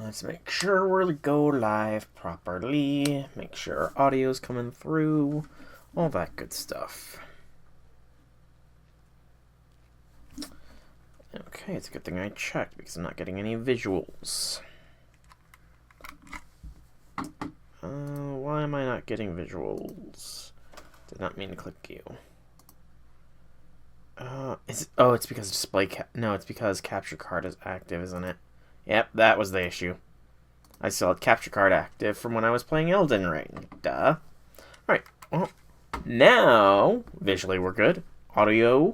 Let's make sure we're go live properly. Make sure our audio's coming through. All that good stuff. Okay, it's a good thing I checked because I'm not getting any visuals. Why am I not getting visuals? Did not mean to click you. It's because display no, it's because capture card is active, isn't it? Yep, that was the issue. I still had capture card active from when I was playing Elden Ring. Duh. Alright, well, now, visually we're good. Audio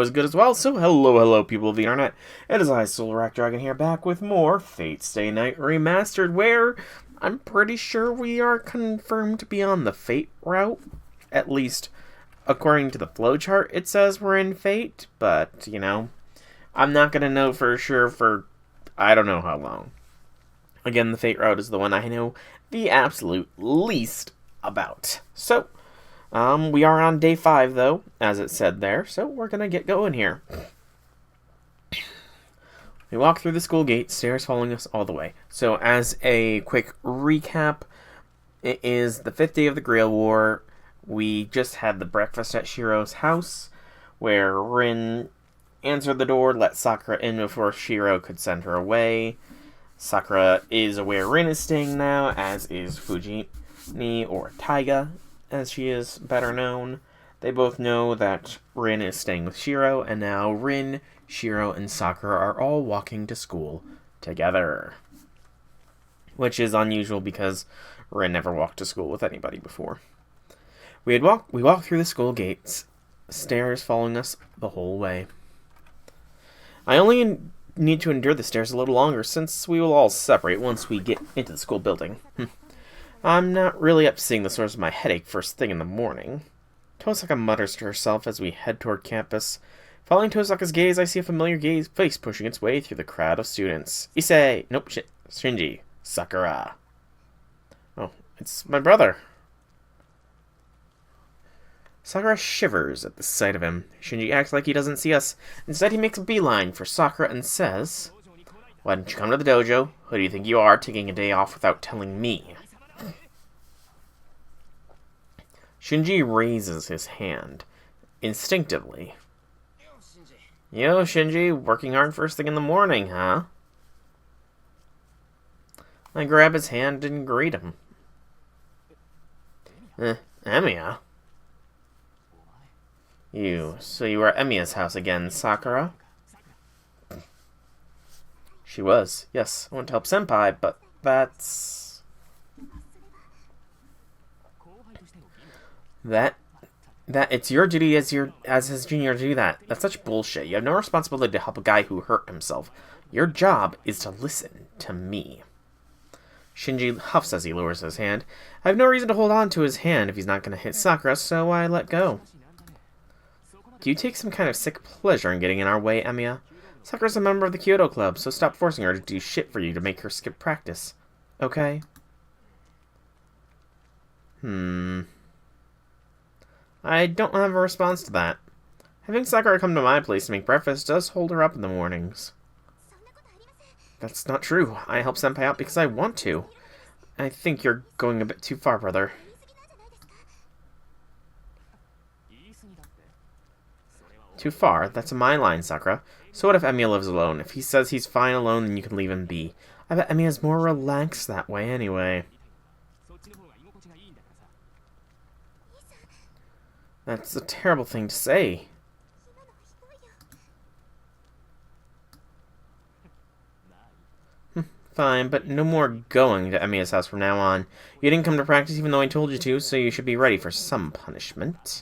is good as well, so hello people of the internet. It is I, Soul Dragon here, back with more Fate Stay Night Remastered, where I'm pretty sure we are confirmed to be on the Fate route. At least, according to the flowchart, it says we're in Fate, but, you know, I'm not going to know for sure for I don't know how long. Again, the Fate route is the one I know the absolute least about. So, we are on day 5, though, as it said there, so we're going to get going here. We walk through the school gate, stairs following us all the way. So, as a quick recap, it is the 5th day of the Grail War. We just had the breakfast at Shiro's house, where Rin answered the door, let Sakura in before Shiro could send her away. Sakura is aware Rin is staying now, as is Fujimi, or Taiga, as she is better known. They both know that Rin is staying with Shiro, and now Rin, Shiro, and Sakura are all walking to school together. Which is unusual because Rin never walked to school with anybody before. We walked through the school gates, stairs following us the whole way. I only need to endure the stairs a little longer, since we will all separate once we get into the school building. I'm not really up to seeing the source of my headache first thing in the morning. Tosaka mutters to herself as we head toward campus. Following Tosaka's gaze, I see a familiar face pushing its way through the crowd of students. Issei! Nope, Shinji. Sakura. Oh, it's my brother. Sakura shivers at the sight of him. Shinji acts like he doesn't see us. Instead, he makes a beeline for Sakura and says, "Why didn't you come to the dojo? Who do you think you are, taking a day off without telling me?" Shinji raises his hand, instinctively. Yo, Shinji, working hard first thing in the morning, huh? I grab his hand and greet him. Emiya? So you were at Emiya's house again, Sakura? She was, yes. I went to help Senpai, but that's... That it's your duty as his junior to do that. That's such bullshit. You have no responsibility to help a guy who hurt himself. Your job is to listen to me. Shinji huffs as he lowers his hand. I have no reason to hold on to his hand if he's not going to hit Sakura, so I let go. Do you take some kind of sick pleasure in getting in our way, Emiya? Sakura's a member of the Kyoto Club, so stop forcing her to do shit for you to make her skip practice. Okay? I don't have a response to that. Having Sakura come to my place to make breakfast does hold her up in the mornings. That's not true. I help Senpai out because I want to. I think you're going a bit too far, brother. Too far? That's my line, Sakura. So what if Emiya lives alone? If he says he's fine alone, then you can leave him be. I bet Emiya's more relaxed that way anyway. That's a terrible thing to say. Fine, but no more going to Emiya's house from now on. You didn't come to practice even though I told you to, so you should be ready for some punishment.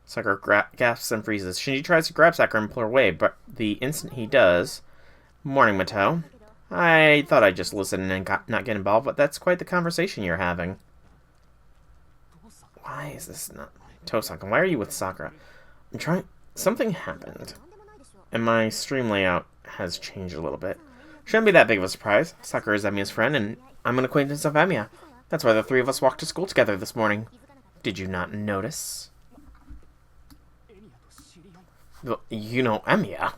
Sakura gasps and freezes. Shinji tries to grab Sakura and pull her away, but the instant he does... Morning, Mateo. I thought I'd just listen and not get involved, but that's quite the conversation you're having. Why is this not... Tosaka, why are you with Sakura? I'm trying... Something happened. And my stream layout has changed a little bit. Shouldn't be that big of a surprise. Sakura is Emiya's friend, and I'm an acquaintance of Emiya. That's why the three of us walked to school together this morning. Did you not notice? Well, you know Emiya.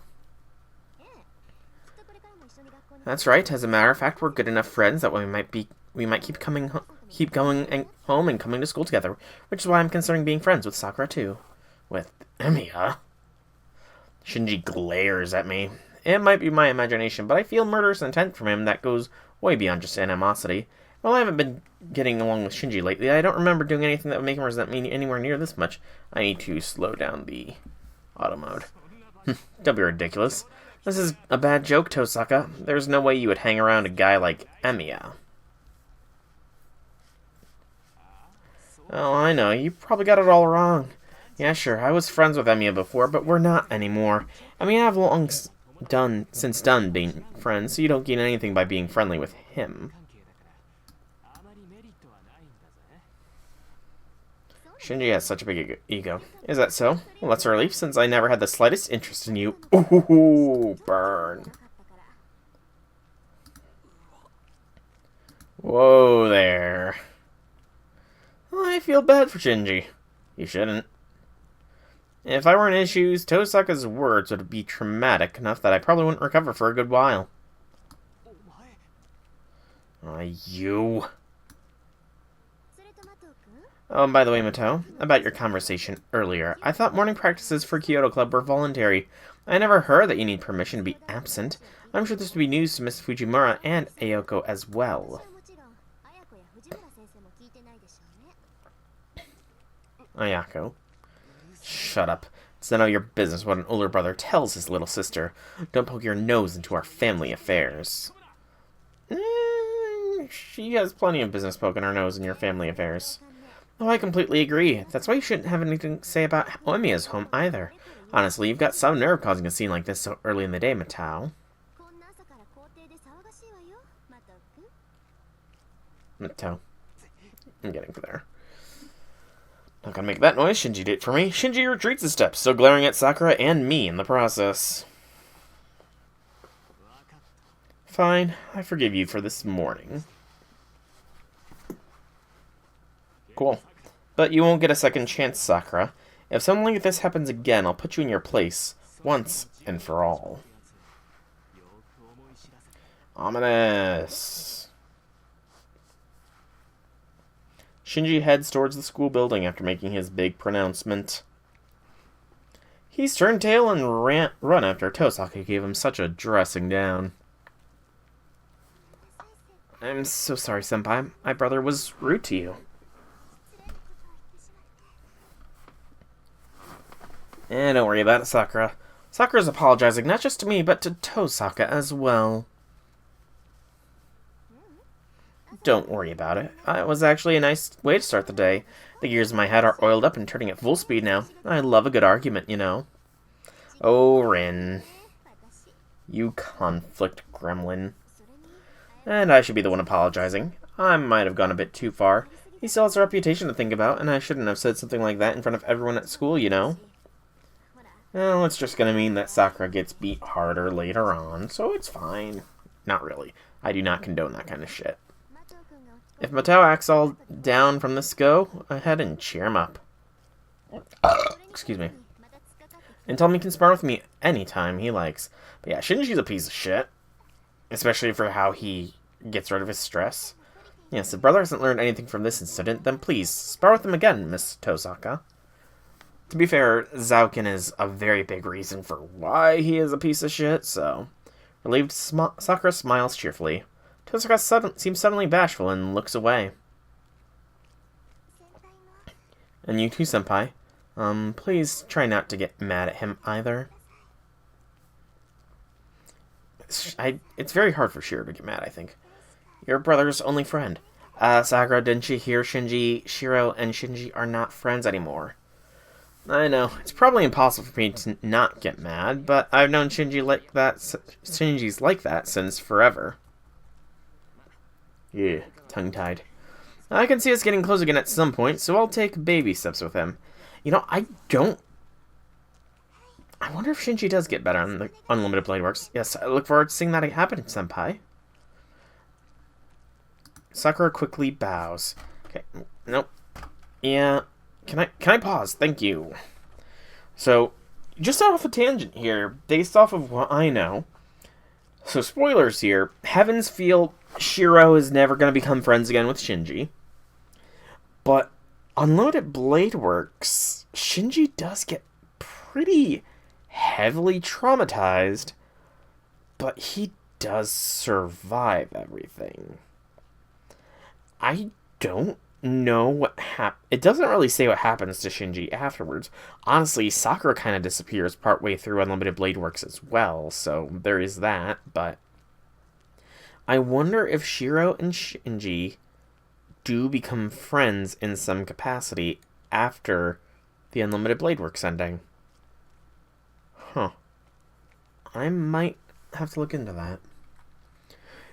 That's right. As a matter of fact, we're good enough friends that we might keep going home and coming to school together, which is why I'm considering being friends with Sakura too. With Emiya? Shinji glares at me. It might be my imagination, but I feel murderous intent from him that goes way beyond just animosity. Well, I haven't been getting along with Shinji lately. I don't remember doing anything that would make him resent me anywhere near this much. I need to slow down the auto mode. Don't be ridiculous. This is a bad joke, Tosaka. There's no way you would hang around a guy like Emiya. Oh, I know. You probably got it all wrong. Yeah, sure. I was friends with Emiya before, but we're not anymore. I mean, I've long since done being friends, so you don't gain anything by being friendly with him. Shinji has such a big ego. Is that so? Well, that's a relief, since I never had the slightest interest in you. Ooh, burn. Whoa there. Well, I feel bad for Shinji. You shouldn't. If I were in his shoes, Tosaka's words would be traumatic enough that I probably wouldn't recover for a good while. You. Oh, and by the way, Mato, about your conversation earlier, I thought morning practices for Kyoto Club were voluntary. I never heard that you need permission to be absent. I'm sure this would be news to Miss Fujimura and Ayako as well. Ayako. Shut up. It's none of your business what an older brother tells his little sister. Don't poke your nose into our family affairs. She has plenty of business poking her nose in your family affairs. Oh, I completely agree. That's why you shouldn't have anything to say about Emiya's home either. Honestly, you've got some nerve causing a scene like this so early in the day, Matao. Matao. I'm getting to there. Not gonna make that noise. Shinji did it for me. Shinji retreats a step, still glaring at Sakura and me in the process. Fine, I forgive you for this morning. Cool. But you won't get a second chance, Sakura. If something like this happens again, I'll put you in your place, once and for all. Ominous. Shinji heads towards the school building after making his big pronouncement. He's turned tail and run after Tosaka gave him such a dressing down. I'm so sorry, Senpai. My brother was rude to you. Don't worry about it, Sakura. Sakura's apologizing not just to me, but to Tosaka as well. Don't worry about it. It was actually a nice way to start the day. The gears in my head are oiled up and turning at full speed now. I love a good argument, you know. Oh, Rin. You conflict gremlin. And I should be the one apologizing. I might have gone a bit too far. He still has a reputation to think about, and I shouldn't have said something like that in front of everyone at school, you know. Well, it's just gonna mean that Sakura gets beat harder later on, so it's fine. Not really. I do not condone that kind of shit. If Matao acts all down from this go ahead and cheer him up. Excuse me. And tell him he can spar with me anytime he likes. But yeah, Shinji's a piece of shit. Especially for how he gets rid of his stress. Yes, if brother hasn't learned anything from this incident, then please, spar with him again, Miss Tosaka. To be fair, Zouken is a very big reason for why he is a piece of shit, so... Relieved, Sakura smiles cheerfully. Tosaka seems suddenly bashful and looks away. And you too, Senpai. Please try not to get mad at him either. It's very hard for Shiro to get mad, I think. Your brother's only friend. Sakura, didn't you hear Shinji? Shiro and Shinji are not friends anymore. I know, it's probably impossible for me to not get mad, but I've known Shinji's like that since forever. Yeah, tongue-tied. I can see us getting close again at some point, so I'll take baby steps with him. You know, I wonder if Shinji does get better on the Unlimited Blade Works. Yes, I look forward to seeing that happen, Senpai. Sakura quickly bows. Okay, nope. Yeah, Can I pause? Thank you. So, just off a tangent here, based off of what I know. So, spoilers here. Heavens feel Shiro is never going to become friends again with Shinji. But Unlimited Blade Works, Shinji does get pretty heavily traumatized, but he does survive everything. I don't know what happened. It doesn't really say what happens to Shinji afterwards. Honestly, Sakura kind of disappears partway through Unlimited Blade Works as well, so there is that, but I wonder if Shiro and Shinji do become friends in some capacity after the Unlimited Blade Works ending. Huh. I might have to look into that.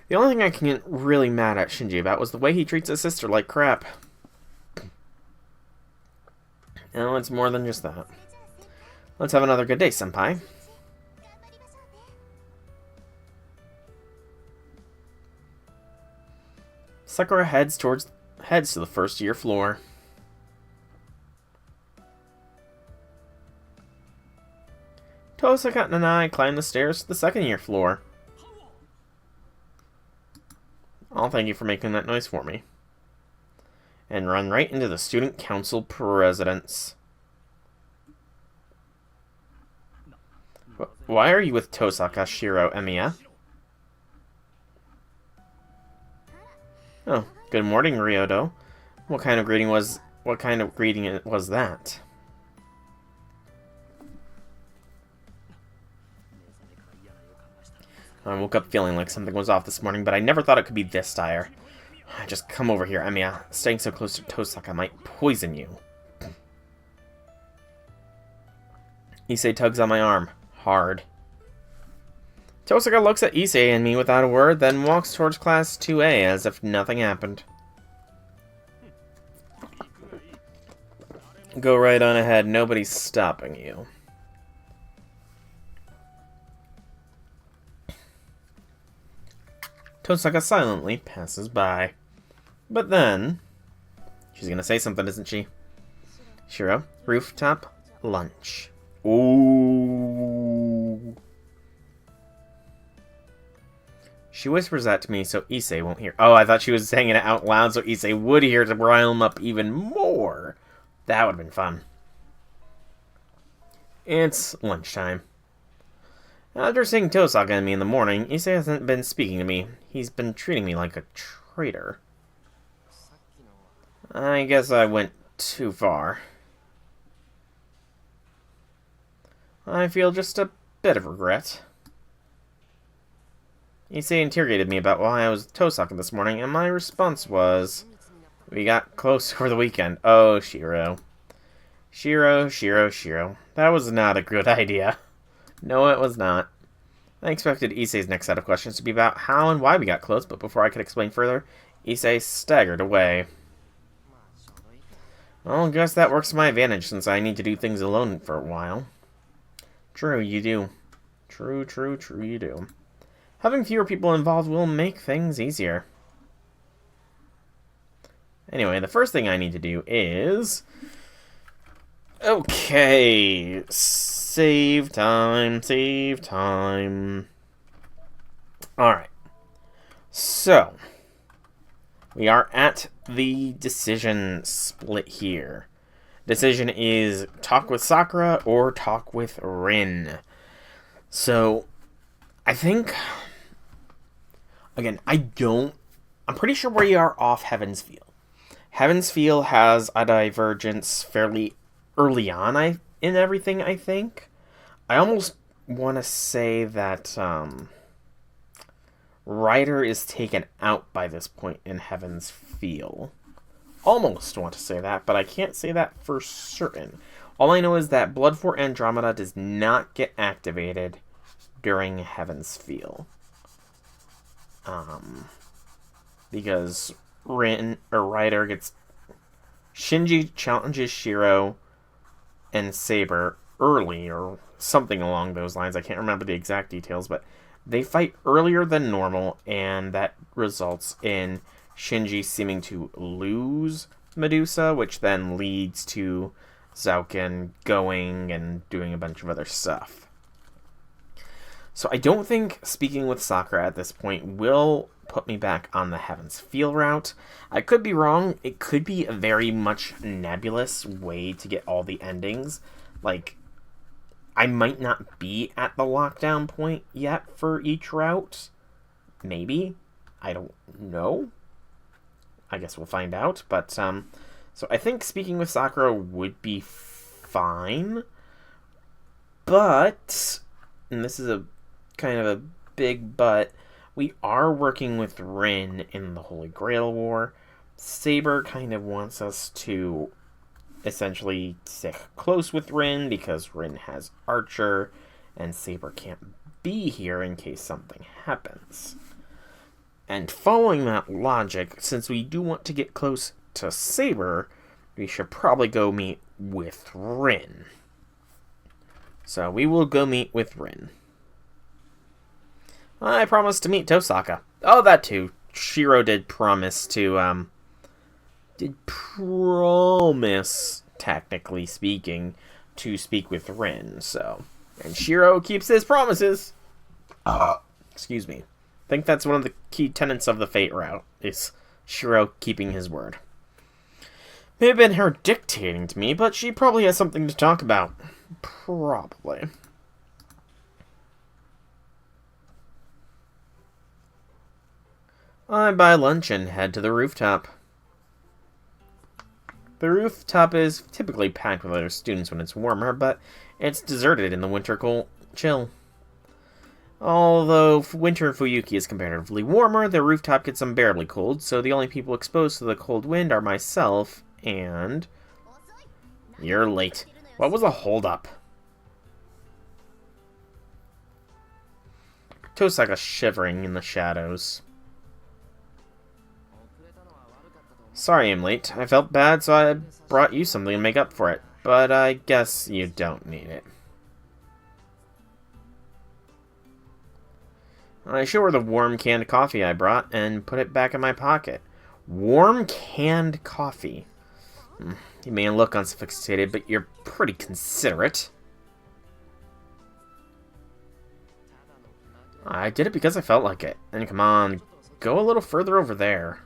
The only thing I can get really mad at Shinji about was the way he treats his sister like crap. No, it's more than just that. Let's have another good day, senpai. Sakura heads to the first year floor. Tosaka and I climb the stairs to the second year floor. I'll thank you for making that noise for me. And run right into the student council presidents. Why are you with Tosaka, Shiro, Emiya? Oh, good morning, Ryodo. What kind of greeting was that? I woke up feeling like something was off this morning, but I never thought it could be this dire. Just come over here, Emiya. Staying so close to Tosaka might poison you. Issei tugs on my arm. Hard. Tosaka looks at Issei and me without a word, then walks towards Class 2A as if nothing happened. Go right on ahead. Nobody's stopping you. Tosaka silently passes by. But then... she's gonna say something, isn't she? Shiro, rooftop, lunch. Ooh. She whispers that to me so Issei won't hear. Oh, I thought she was saying it out loud so Issei would hear to rile him up even more. That would have been fun. It's lunchtime. After seeing Tosaka and me in the morning, Issei hasn't been speaking to me. He's been treating me like a traitor. I guess I went too far. I feel just a bit of regret. Issei interrogated me about why I was with Tosaka this morning, and my response was, we got close over the weekend. Oh, Shiro. Shiro. That was not a good idea. No, it was not. I expected Issei's next set of questions to be about how and why we got close, but before I could explain further, Issei staggered away. Well, I guess that works to my advantage, since I need to do things alone for a while. True, you do. True, you do. Having fewer people involved will make things easier. Anyway, the first thing I need to do is... okay, save time. Alright. So, we are at the decision split here. Decision is talk with Sakura or talk with Rin. So, I think... again, I'm pretty sure we are off Heaven's Feel. Heaven's Feel has a divergence fairly early on in everything, I think. I almost want to say that Ryder is taken out by this point in Heaven's Feel. Almost want to say that, but I can't say that for certain. All I know is that Blood for Andromeda does not get activated during Heaven's Feel. Because Ryder gets... Shinji challenges Shiro and Saber early, or something along those lines. I can't remember the exact details, but they fight earlier than normal, and that results in Shinji seeming to lose Medusa, which then leads to Zauken going and doing a bunch of other stuff. So I don't think speaking with Sakura at this point will put me back on the Heaven's Feel route. I could be wrong. It could be a very much nebulous way to get all the endings. Like, I might not be at the lockdown point yet for each route. Maybe. I don't know. I guess we'll find out. But, so I think speaking with Sakura would be fine. But, and this is a kind of a big but, we are working with Rin in the Holy Grail War. Saber kind of wants us to essentially stick close with Rin because Rin has Archer and Saber can't be here in case something happens. And following that logic, since we do want to get close to Saber, we should probably go meet with Rin. So we will go meet with Rin. I promised to meet Tosaka. Oh, that too. Shiro did promise, technically speaking, to speak with Rin, so. And Shiro keeps his promises. Excuse me. I think that's one of the key tenets of the Fate route, is Shiro keeping his word. May have been her dictating to me, but she probably has something to talk about. Probably. I buy lunch and head to the rooftop. The rooftop is typically packed with other students when it's warmer, but it's deserted in the winter chill. Although winter in Fuyuki is comparatively warmer, the rooftop gets unbearably cold, so the only people exposed to the cold wind are myself and... You're late. What was the holdup? Tosaka shivering in the shadows. Sorry I'm late. I felt bad, so I brought you something to make up for it. But I guess you don't need it. I show her the warm canned coffee I brought and put it back in my pocket. Warm canned coffee. You may look unsophisticated, but you're pretty considerate. I did it because I felt like it. And come on, go a little further over there.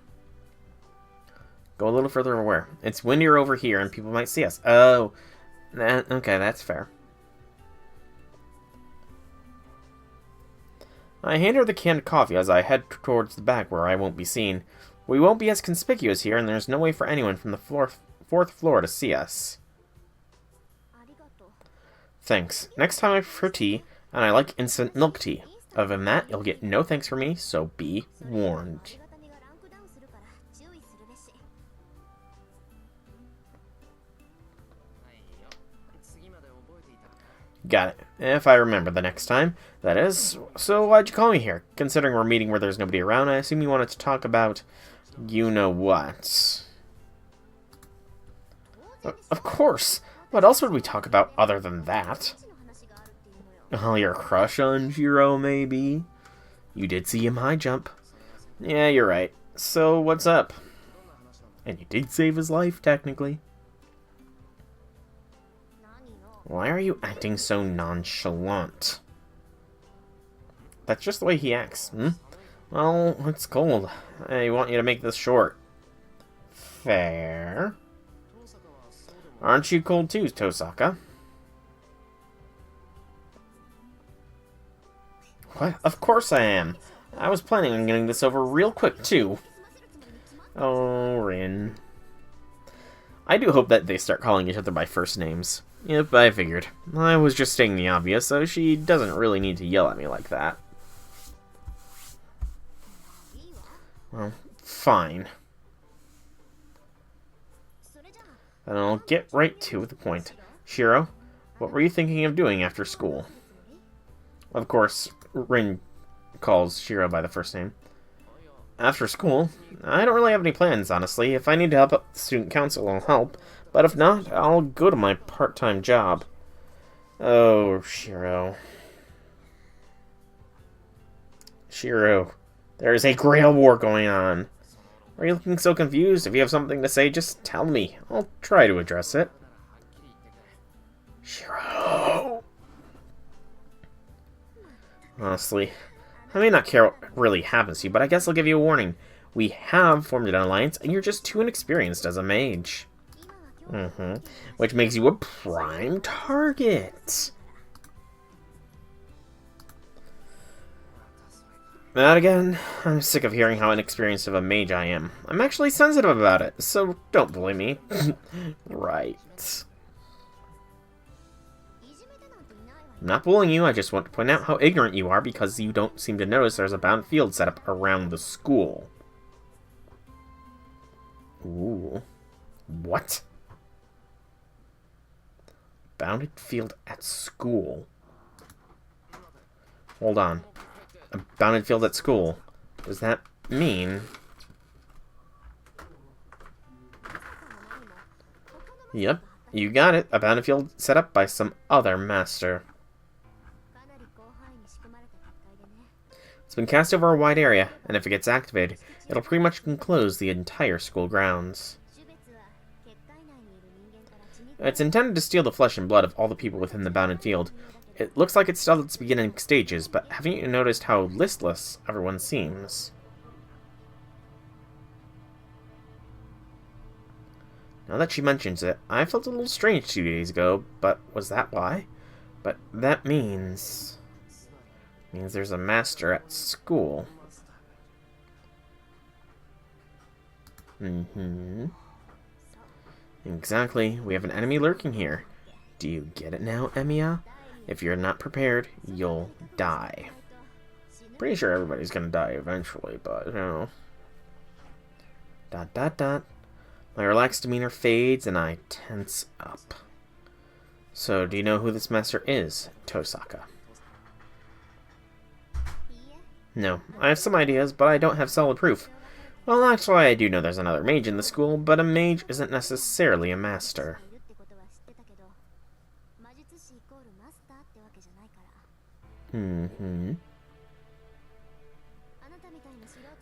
Go a little further over where? It's windier over here and people might see us. Oh, okay, that's fair. I hand her the canned coffee as I head towards the back where I won't be seen. We won't be as conspicuous here, and there's no way for anyone from the fourth floor to see us. Thanks. Next time I prefer tea, and I like instant milk tea. Other than that, you'll get no thanks from me, so be warned. Got it. If I remember the next time, that is. So why'd you call me here? Considering we're meeting where there's nobody around, I assume you wanted to talk about you-know-what. Of course. What else would we talk about other than that? Oh, your crush on Jiro, maybe? You did see him high jump. Yeah, you're right. So, what's up? And you did save his life, technically. Why are you acting so nonchalant? That's just the way he acts, Well, it's cold. I want you to make this short. Fair. Aren't you cold too, Tosaka? What? Of course I am. I was planning on getting this over real quick, too. Oh, Rin. I do hope that they start calling each other by first names. Yep, I figured. I was just stating the obvious, so she doesn't really need to yell at me like that. Well, fine. Then I'll get right to the point. Shiro, what were you thinking of doing after school? Of course, Rin calls Shiro by the first name. After school? I don't really have any plans, honestly. If I need to help out the student council, I'll help. But if not, I'll go to my part-time job. Oh, Shiro. Shiro, there is a Grail War going on. Are you looking so confused? If you have something to say, just tell me. I'll try to address it. Shiro! Honestly, I may not care what really happens to you, but I guess I'll give you a warning. We have formed an alliance, and you're just too inexperienced as a mage. Which makes you a prime target. But again, I'm sick of hearing how inexperienced of a mage I am. I'm actually sensitive about it, so don't bully me. Right. I'm not bullying you, I just want to point out how ignorant you are because you don't seem to notice there's a bound field set up around the school. Ooh. What? Bounded field at school. Hold on. A bounded field at school. Does that mean... Yep, you got it. A bounded field set up by some other master. It's been cast over a wide area, and if it gets activated, it'll pretty much enclose the entire school grounds. It's intended to steal the flesh and blood of all the people within the bounded field. It looks like it's still at its beginning stages, but haven't you noticed how listless everyone seems? Now that she mentions it, I felt a little strange 2 days ago, but was that why? But that means there's a master at school. Exactly. We have an enemy lurking here. Do you get it now, Emiya? If you're not prepared, you'll die. Pretty sure everybody's gonna die eventually, but, you know. ... My relaxed demeanor fades and I tense up. So, do you know who this master is, Tosaka? No, I have some ideas, but I don't have solid proof. Well, actually, I do know there's another mage in the school, but a mage isn't necessarily a master.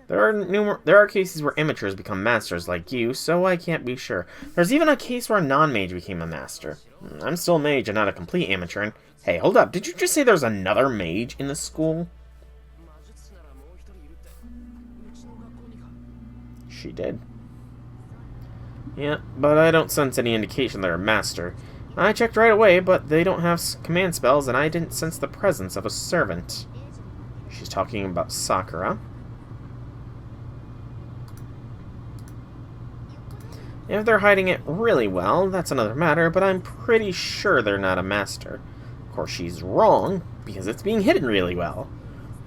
There are cases where amateurs become masters like you, so I can't be sure. There's even a case where a non-mage became a master. I'm still a mage and not a complete amateur. And hey, hold up, did you just say there's another mage in the school? She did. Yeah, but I don't sense any indication they're a master. I checked right away, but they don't have command spells, and I didn't sense the presence of a servant. She's talking about Sakura. If they're hiding it really well, that's another matter, but I'm pretty sure they're not a master. Of course, she's wrong, because it's being hidden really well.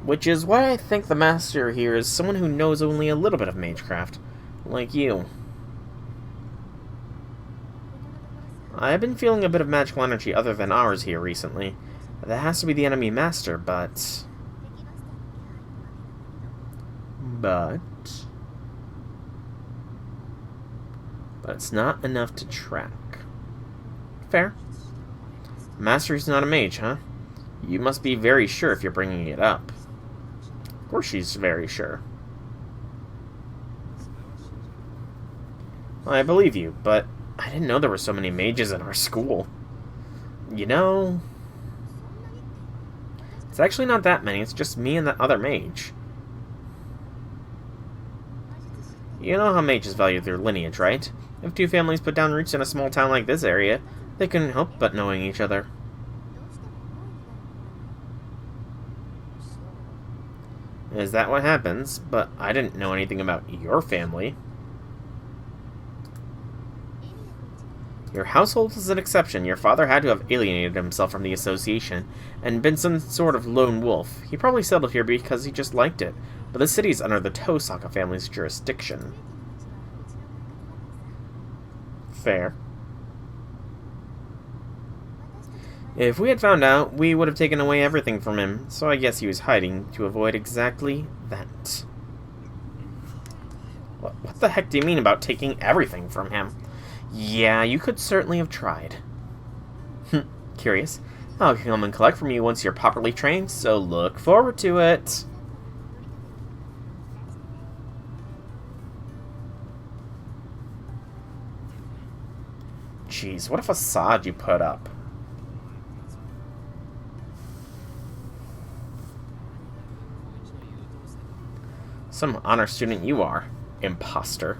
Which is why I think the master here is someone who knows only a little bit of magecraft, like you. I've been feeling a bit of magical energy other than ours here recently. That has to be the enemy master, but it's not enough to track. Fair. Master's not a mage, huh? You must be very sure if you're bringing it up. Of course she's very sure. I believe you, but I didn't know there were so many mages in our school. You know, it's actually not that many, it's just me and that other mage. You know how mages value their lineage, right? If two families put down roots in a small town like this area, they couldn't help but knowing each other. Is that what happens? But I didn't know anything about your family. Your household is an exception. Your father had to have alienated himself from the association and been some sort of lone wolf. He probably settled here because he just liked it, but the city is under the Tosaka family's jurisdiction. Fair. If we had found out, we would have taken away everything from him, so I guess he was hiding to avoid exactly that. What the heck do you mean about taking everything from him? Yeah, you could certainly have tried. Curious. I'll come and collect from you once you're properly trained, so look forward to it. Jeez, what a facade you put up. Some honor student you are, imposter.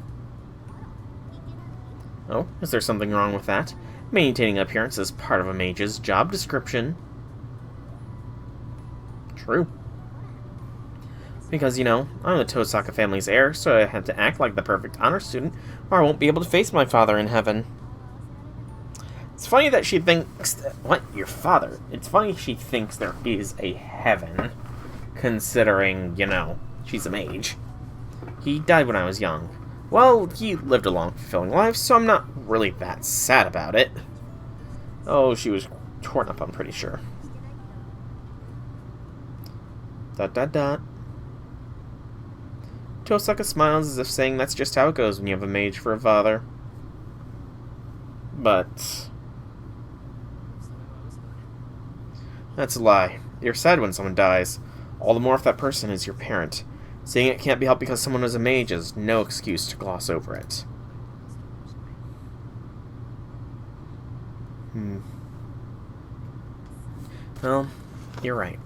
Oh, is there something wrong with that? Maintaining appearance is part of a mage's job description. True. Because, you know, I'm the Tosaka family's heir, so I had to act like the perfect honor student, or I won't be able to face my father in heaven. It's funny that she thinks that... What? Your father? It's funny she thinks there is a heaven, considering, you know, she's a mage. He died when I was young. Well, he lived a long, fulfilling life, so I'm not really that sad about it. Oh, she was torn up, I'm pretty sure. ... Tosaka smiles as if saying that's just how it goes when you have a mage for a father. But... that's a lie. You're sad when someone dies. All the more if that person is your parent. Saying it can't be helped because someone is a mage is no excuse to gloss over it. Well, you're right.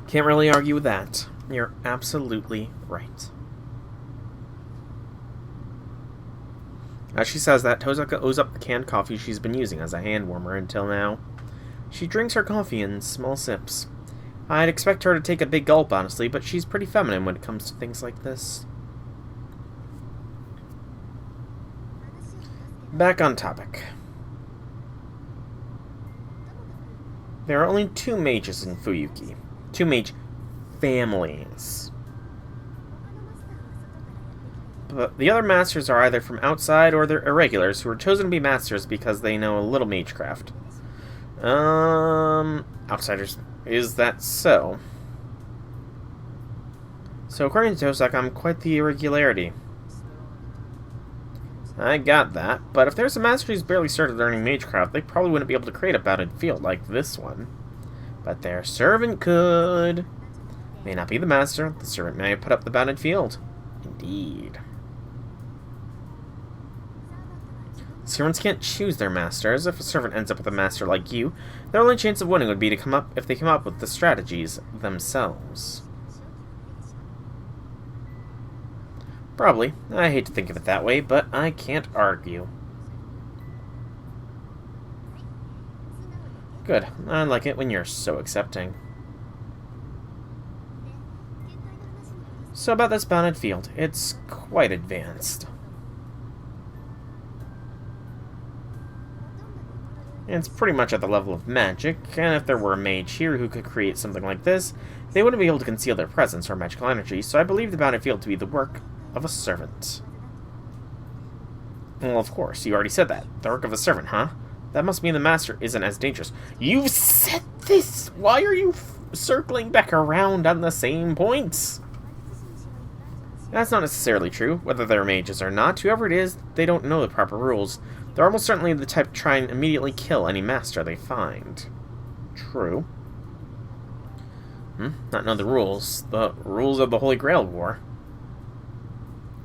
Can't really argue with that. You're absolutely right. As she says that, Tosaka owes up the canned coffee she's been using as a hand warmer until now. She drinks her coffee in small sips. I'd expect her to take a big gulp, honestly, but she's pretty feminine when it comes to things like this. Back on topic. There are only 2 mages in Fuyuki. 2 mage families. But the other masters are either from outside or they're irregulars who are chosen to be masters because they know a little magecraft. Outsiders. Is that so? So according to Tosaka, I'm quite the irregularity. I got that, but if there's a master who's barely started learning magecraft, they probably wouldn't be able to create a bounded field like this one. But their servant could. May not be the master, the servant may have put up the bounded field. Indeed. Servants can't choose their masters. If a servant ends up with a master like you, their only chance of winning would be to come up with the strategies themselves. Probably. I hate to think of it that way, but I can't argue. Good. I like it when you're so accepting. So about this bounded field, it's quite advanced. It's pretty much at the level of magic, and if there were a mage here who could create something like this, they wouldn't be able to conceal their presence or magical energy, so I believe the bounded field to be the work of a servant. Well, of course, you already said that. The work of a servant, huh? That must mean the master isn't as dangerous. You've said this! Why are you circling back around on the same points? That's not necessarily true. Whether they're mages or not, whoever it is, they don't know the proper rules. They're almost certainly the type to try and immediately kill any master they find. True. Not know the rules. The rules of the Holy Grail War.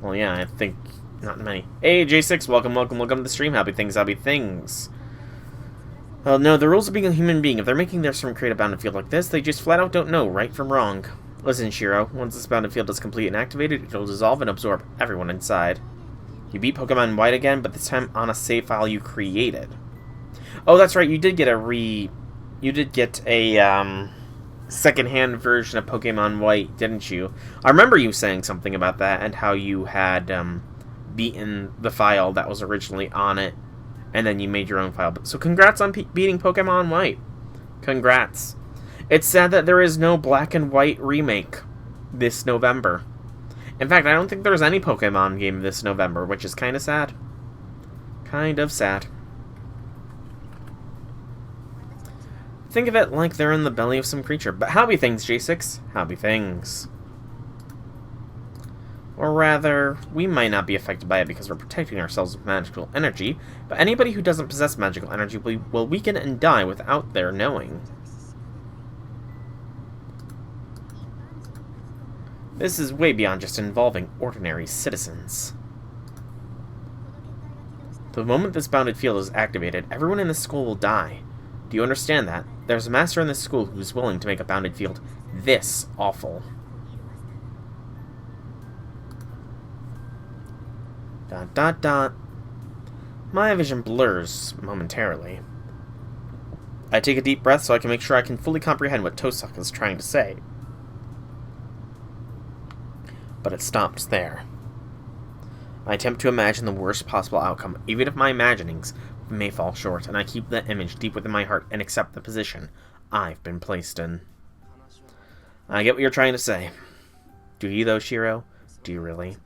Well, yeah, I think not many. Hey, J6, welcome to the stream. Happy things. Well, no, the rules of being a human being. If they're making their servant create a bounded field like this, they just flat out don't know right from wrong. Listen, Shiro, once this bounded field is complete and activated, it'll dissolve and absorb everyone inside. You beat Pokemon White again, but this time on a save file you created. Oh, that's right, you did get a second-hand version of Pokemon White, didn't you? I remember you saying something about that, and how you had beaten the file that was originally on it, and then you made your own file. So congrats on beating Pokemon White. Congrats. It's sad that there is no Black and White remake this November. In fact, I don't think there's any Pokemon game this November, which is kind of sad. Kind of sad. Think of it like they're in the belly of some creature. But happy things, J6. Happy things. Or rather, we might not be affected by it because we're protecting ourselves with magical energy, but anybody who doesn't possess magical energy will weaken and die without their knowing. This is way beyond just involving ordinary citizens. The moment this bounded field is activated, everyone in this school will die. Do you understand that? There's a master in this school who's willing to make a bounded field this awful. Dot dot dot. My vision blurs momentarily. I take a deep breath so I can make sure I can fully comprehend what Tosaka is trying to say. But it stops there. I attempt to imagine the worst possible outcome, even if my imaginings may fall short, and I keep that image deep within my heart and accept the position I've been placed in. I get what you're trying to say. Do you, though, Shiro? Do you really?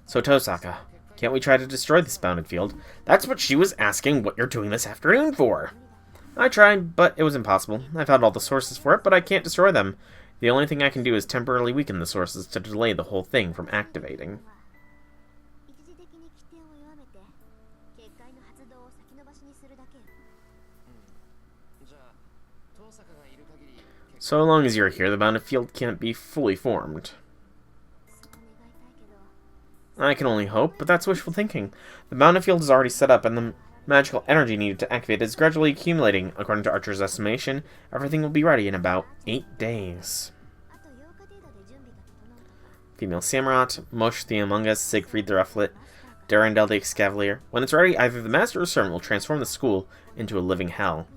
So, Tosaka, can't we try to destroy this bounded field? That's what she was asking what you're doing this afternoon for. I tried, but it was impossible. I found all the sources for it, but I can't destroy them. The only thing I can do is temporarily weaken the sources to delay the whole thing from activating. So long as you're here, the bounded field can't be fully formed. I can only hope, but that's wishful thinking. The bounded field is already set up, and the magical energy needed to activate is gradually accumulating. According to Archer's estimation, everything will be ready in about 8 days. Female Samurott, Mush the Among Us, Siegfried the Rufflet, Durandal the Excavalier. When it's ready, either the Master or Servant will transform the school into a living hell.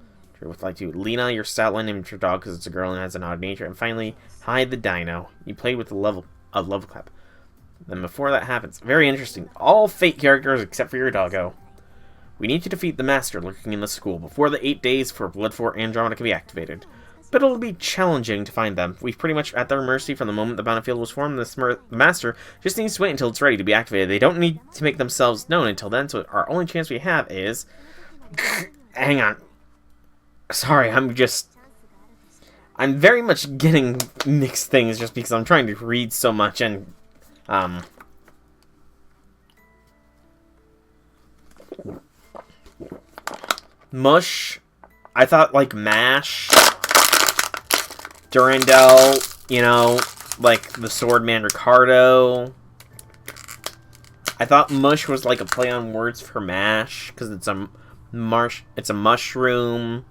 With like to Lena, your stout line named your dog because it's a girl and has an odd nature, and finally, Hyde the Dino. You played with a level clap. Then before that happens, very interesting, all fate characters except for your doggo. We need to defeat the Master lurking in the school before the 8 days for Blood 4 Andromeda can be activated. But it'll be challenging to find them. We've pretty much at their mercy from the moment the bounded field was formed. The Master just needs to wait until it's ready to be activated. They don't need to make themselves known until then, so our only chance we have is... Hang on. Sorry, I'm very much getting mixed things just because I'm trying to read so much and, Mush, I thought, like, Mash, Durandal, you know, like the Swordman Ricardo. I thought Mush was like a play on words for Mash, because it's a mushroom.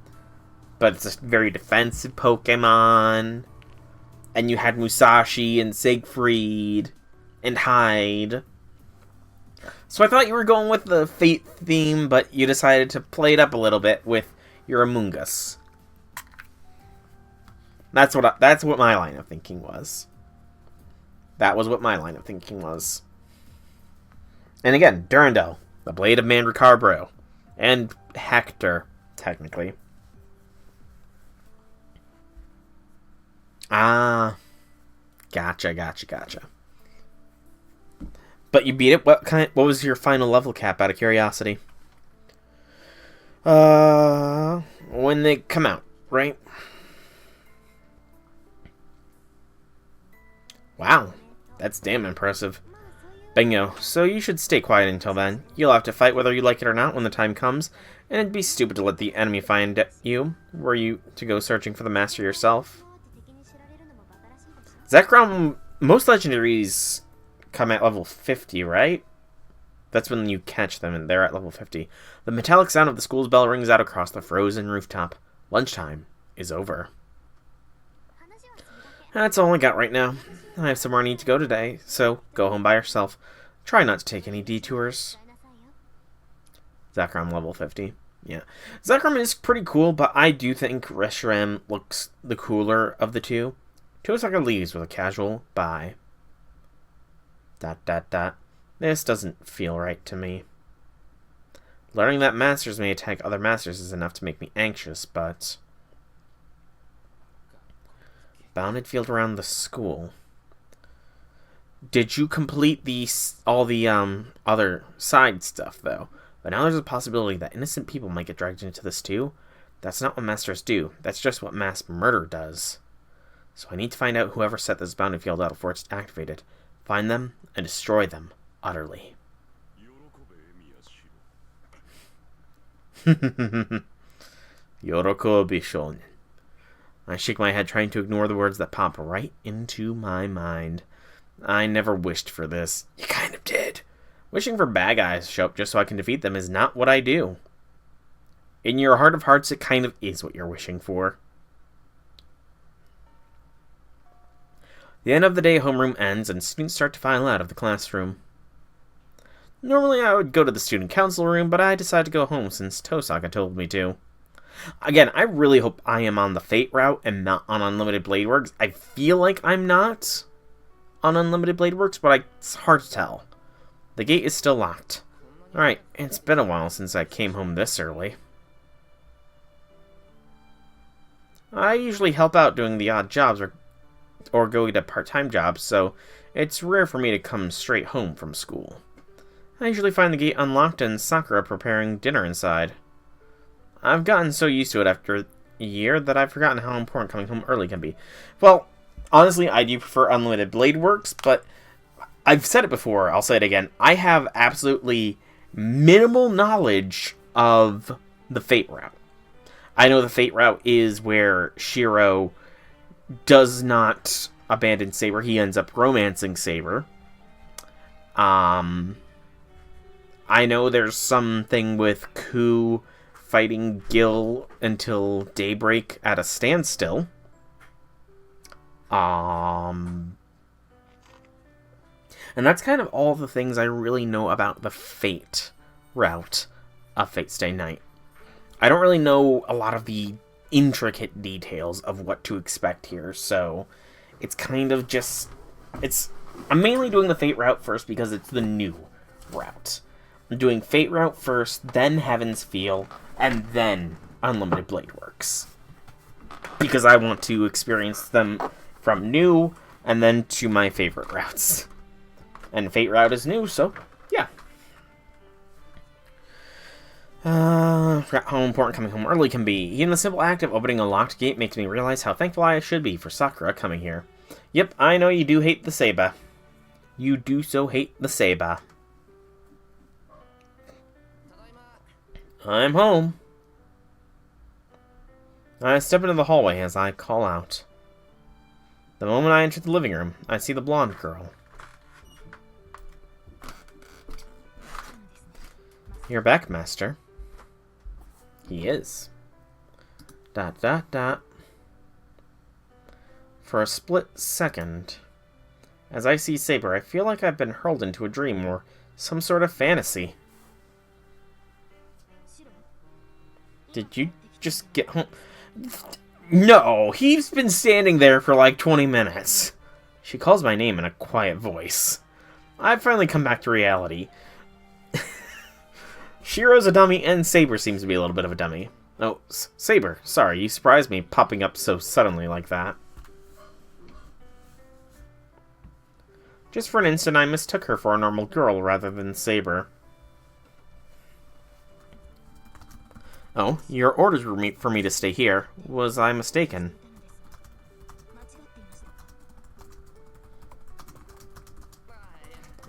But it's a very defensive Pokemon. And you had Musashi and Siegfried and Hyde. So I thought you were going with the Fate theme, but you decided to play it up a little bit with your Among Us. That's what my line of thinking was. That was what my line of thinking was. And again, Durandal, the Blade of Mandracarbro, and Hector, technically. Ah, gotcha. But you beat it. What was your final level cap? Out of curiosity. When they come out, right? Wow, that's damn impressive. Bingo. So you should stay quiet until then. You'll have to fight whether you like it or not when the time comes, and it'd be stupid to let the enemy find you. Were you to go searching for the Master yourself? Zekrom, most legendaries come at level 50, right? That's when you catch them, and they're at level 50. The metallic sound of the school's bell rings out across the frozen rooftop. Lunchtime is over. That's all I got right now. I have somewhere I need to go today, so go home by yourself. Try not to take any detours. Zekrom level 50. Yeah. Zekrom is pretty cool, but I do think Reshiram looks the cooler of the two. Tosaka leaves with a casual bye. ... This doesn't feel right to me. Learning that masters may attack other masters is enough to make me anxious, but... Bounded field around the school. Did you complete all the other side stuff, though? But now there's a possibility that innocent people might get dragged into this too. That's not what masters do. That's just what mass murder does. So I need to find out whoever set this bounded field out before it's activated. Find them and destroy them utterly. Yorokobi shonen. I shake my head trying to ignore the words that pop right into my mind. I never wished for this. You kind of did. Wishing for bad guys to show up just so I can defeat them is not what I do. In your heart of hearts, it kind of is what you're wishing for. The end of the day homeroom ends and students start to file out of the classroom. Normally I would go to the student council room, but I decided to go home since Tosaka told me to. Again, I really hope I am on the Fate route and not on Unlimited Blade Works. I feel like I'm not on Unlimited Blade Works, but it's hard to tell. The gate is still locked. Alright, it's been a while since I came home this early. I usually help out doing the odd jobs or go to part-time jobs, so it's rare for me to come straight home from school. I usually find the gate unlocked and Sakura preparing dinner inside. I've gotten so used to it after a year that I've forgotten how important coming home early can be. Well, honestly, I do prefer Unlimited Blade Works, but I've said it before, I'll say it again. I have absolutely minimal knowledge of the Fate route. I know the Fate route is where Shiro does not abandon Saber. He ends up romancing Saber. I know there's something with Ku fighting Gil until daybreak at a standstill. And that's kind of all the things I really know about the Fate route of Fate Stay Night. I don't really know a lot of the intricate details of what to expect here, so it's kind of just... I'm mainly doing the Fate route first because it's the new route. I'm doing Fate route first, then Heaven's Feel, and then Unlimited Blade Works. Because I want to experience them from new, and then to my favorite routes. And Fate route is new, so yeah. Forgot how important coming home early can be. Even the simple act of opening a locked gate makes me realize how thankful I should be for Sakura coming here. Yep, I know you do hate the Seiba. You do so hate the Seiba. I'm home. I step into the hallway as I call out. The moment I enter the living room, I see the blonde girl. You're back, Master. He is. ... For a split second, as I see Saber, I feel like I've been hurled into a dream or some sort of fantasy. Did you just get home? No, he's been standing there for like 20 minutes. She calls my name in a quiet voice. I've finally come back to reality. Shiro's a dummy, and Saber seems to be a little bit of a dummy. Oh, Saber, sorry, you surprised me popping up so suddenly like that. Just for an instant, I mistook her for a normal girl rather than Saber. Oh, your orders were for me to stay here. Was I mistaken?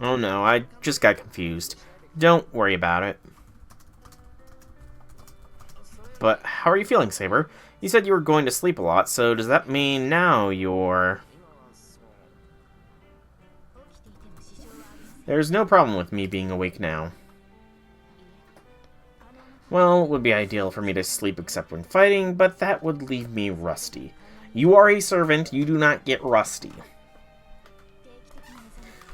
Oh no, I just got confused. Don't worry about it. But how are you feeling, Saber? You said you were going to sleep a lot, so does that mean now you're... There's no problem with me being awake now. Well, it would be ideal for me to sleep except when fighting, but that would leave me rusty. You are a servant, you do not get rusty.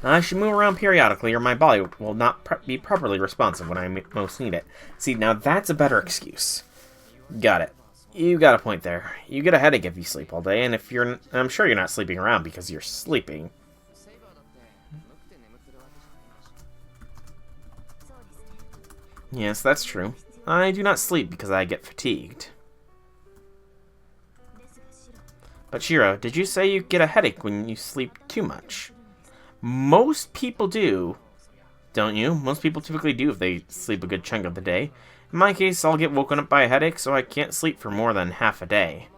I should move around periodically or my body will not be properly responsive when I most need it. See, now that's a better excuse. Got it. You got a point there. You get a headache if you sleep all day, and I'm sure you're not sleeping around because you're sleeping. Yes, that's true. I do not sleep because I get fatigued. But Shiro, did you say you get a headache when you sleep too much? Most people do, don't you? Most people typically do if they sleep a good chunk of the day. In my case, I'll get woken up by a headache, so I can't sleep for more than half a day.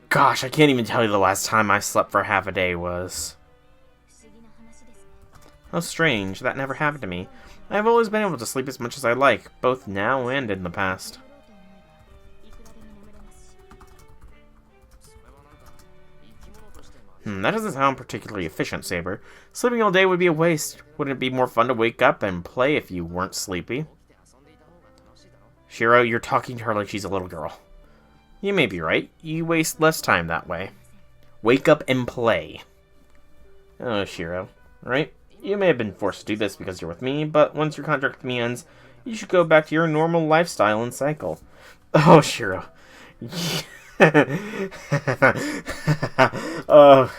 Gosh, I can't even tell you the last time I slept for half a day was. How strange, that never happened to me. I've always been able to sleep as much as I like, both now and in the past. That doesn't sound particularly efficient, Saber. Sleeping all day would be a waste. Wouldn't it be more fun to wake up and play if you weren't sleepy? Shiro, you're talking to her like she's a little girl. You may be right. You waste less time that way. Wake up and play. Oh, Shiro. Right? You may have been forced to do this because you're with me, but once your contract with me ends, you should go back to your normal lifestyle and cycle. Oh, Shiro. oh,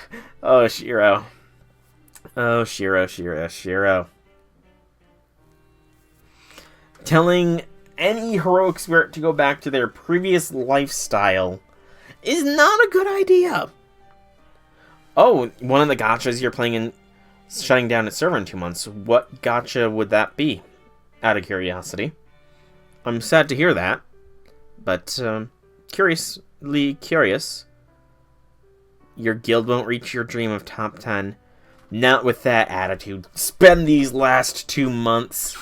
Shiro. Oh, Shiro. Telling any heroic spirit to go back to their previous lifestyle is not a good idea. Oh, one of the gachas you're playing in shutting down its server in 2 months. What gacha would that be? Out of curiosity. I'm sad to hear that, but curiously curious. Your guild won't reach your dream of top 10. Not with that attitude. Spend these last 2 months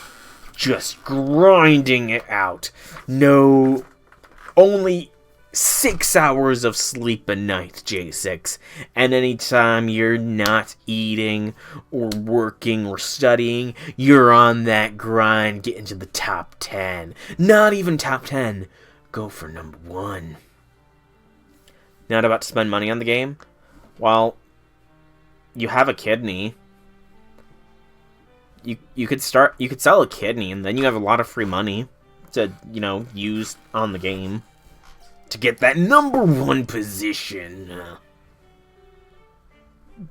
just grinding it out. No, only 6 hours of sleep a night, J6. And anytime you're not eating or working or studying, you're on that grind, get into the top 10. Not even top 10. Go for number 1. Not about to spend money on the game? Well, you have a kidney. You could sell a kidney, and then you have a lot of free money to, use on the game to get that number 1 position.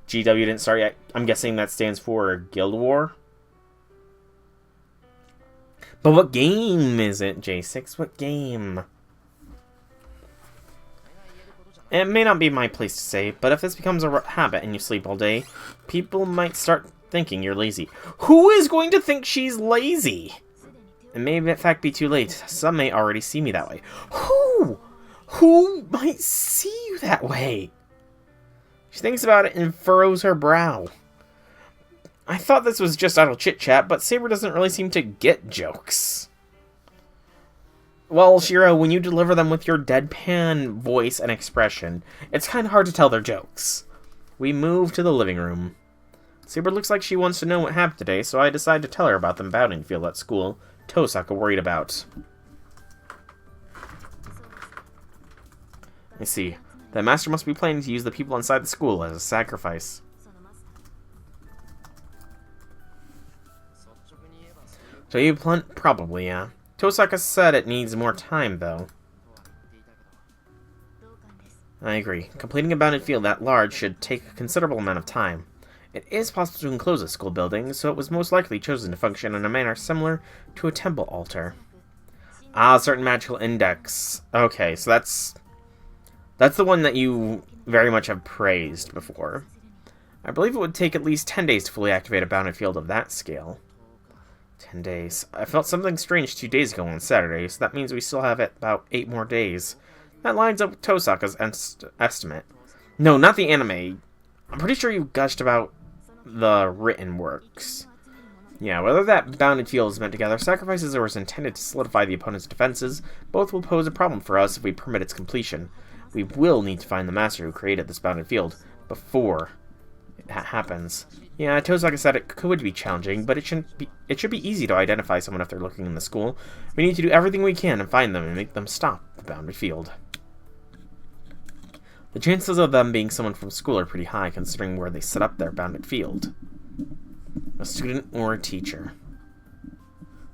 GW didn't start yet. I'm guessing that stands for Guild War. But what game is it, J6? What game? It may not be my place to say, but if this becomes a habit and you sleep all day, people might start thinking you're lazy. Who is going to think she's lazy? It may in fact be too late. Some may already see me that way. Who? Who might see you that way? She thinks about it and furrows her brow. I thought this was just idle chit-chat, but Saber doesn't really seem to get jokes. Well, Shiro, when you deliver them with your deadpan voice and expression, it's kind of hard to tell they're jokes. We move to the living room. Saber looks like she wants to know what happened today, so I decide to tell her about the battlefield at school Tosaka worried about. I see. The master must be planning to use the people inside the school as a sacrifice. So you probably, yeah. Tosaka said it needs more time, though. I agree. Completing a bounded field that large should take a considerable amount of time. It is possible to enclose a school building, so it was most likely chosen to function in a manner similar to a temple altar. Ah, a certain magical index. Okay, so that's the one that you very much have praised before. I believe it would take at least 10 days to fully activate a bounded field of that scale. 10 days. I felt something strange 2 days ago on Saturday, so that means we still have about 8 more days. That lines up with Tosaka's estimate. No, not the anime. I'm pretty sure you gushed about the written works. Yeah, whether that bounded field is meant to gather sacrifices or is intended to solidify the opponent's defenses, both will pose a problem for us if we permit its completion. We will need to find the master who created this bounded field before it happens. Yeah, Tosaka said it could be challenging, but it should be easy to identify someone if they're looking in the school. We need to do everything we can to find them and make them stop the bounded field. The chances of them being someone from school are pretty high, considering where they set up their bounded field. A student or a teacher.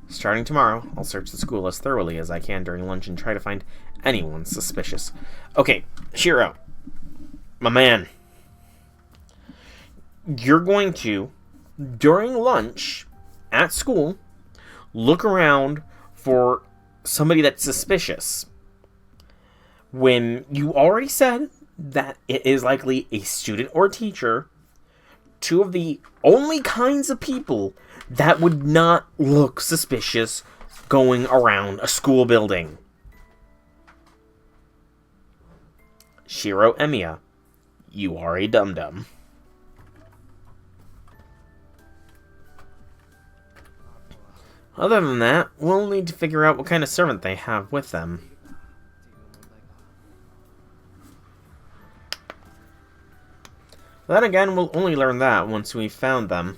Starting tomorrow, I'll search the school as thoroughly as I can during lunch and try to find anyone suspicious. Okay, Shiro. My man. You're going to, during lunch at school, look around for somebody that's suspicious. When you already said that it is likely a student or teacher, 2 of the only kinds of people that would not look suspicious going around a school building. Shiro Emiya, you are a dum-dum. Other than that, we'll need to figure out what kind of servant they have with them. Then again, we'll only learn that once we've found them.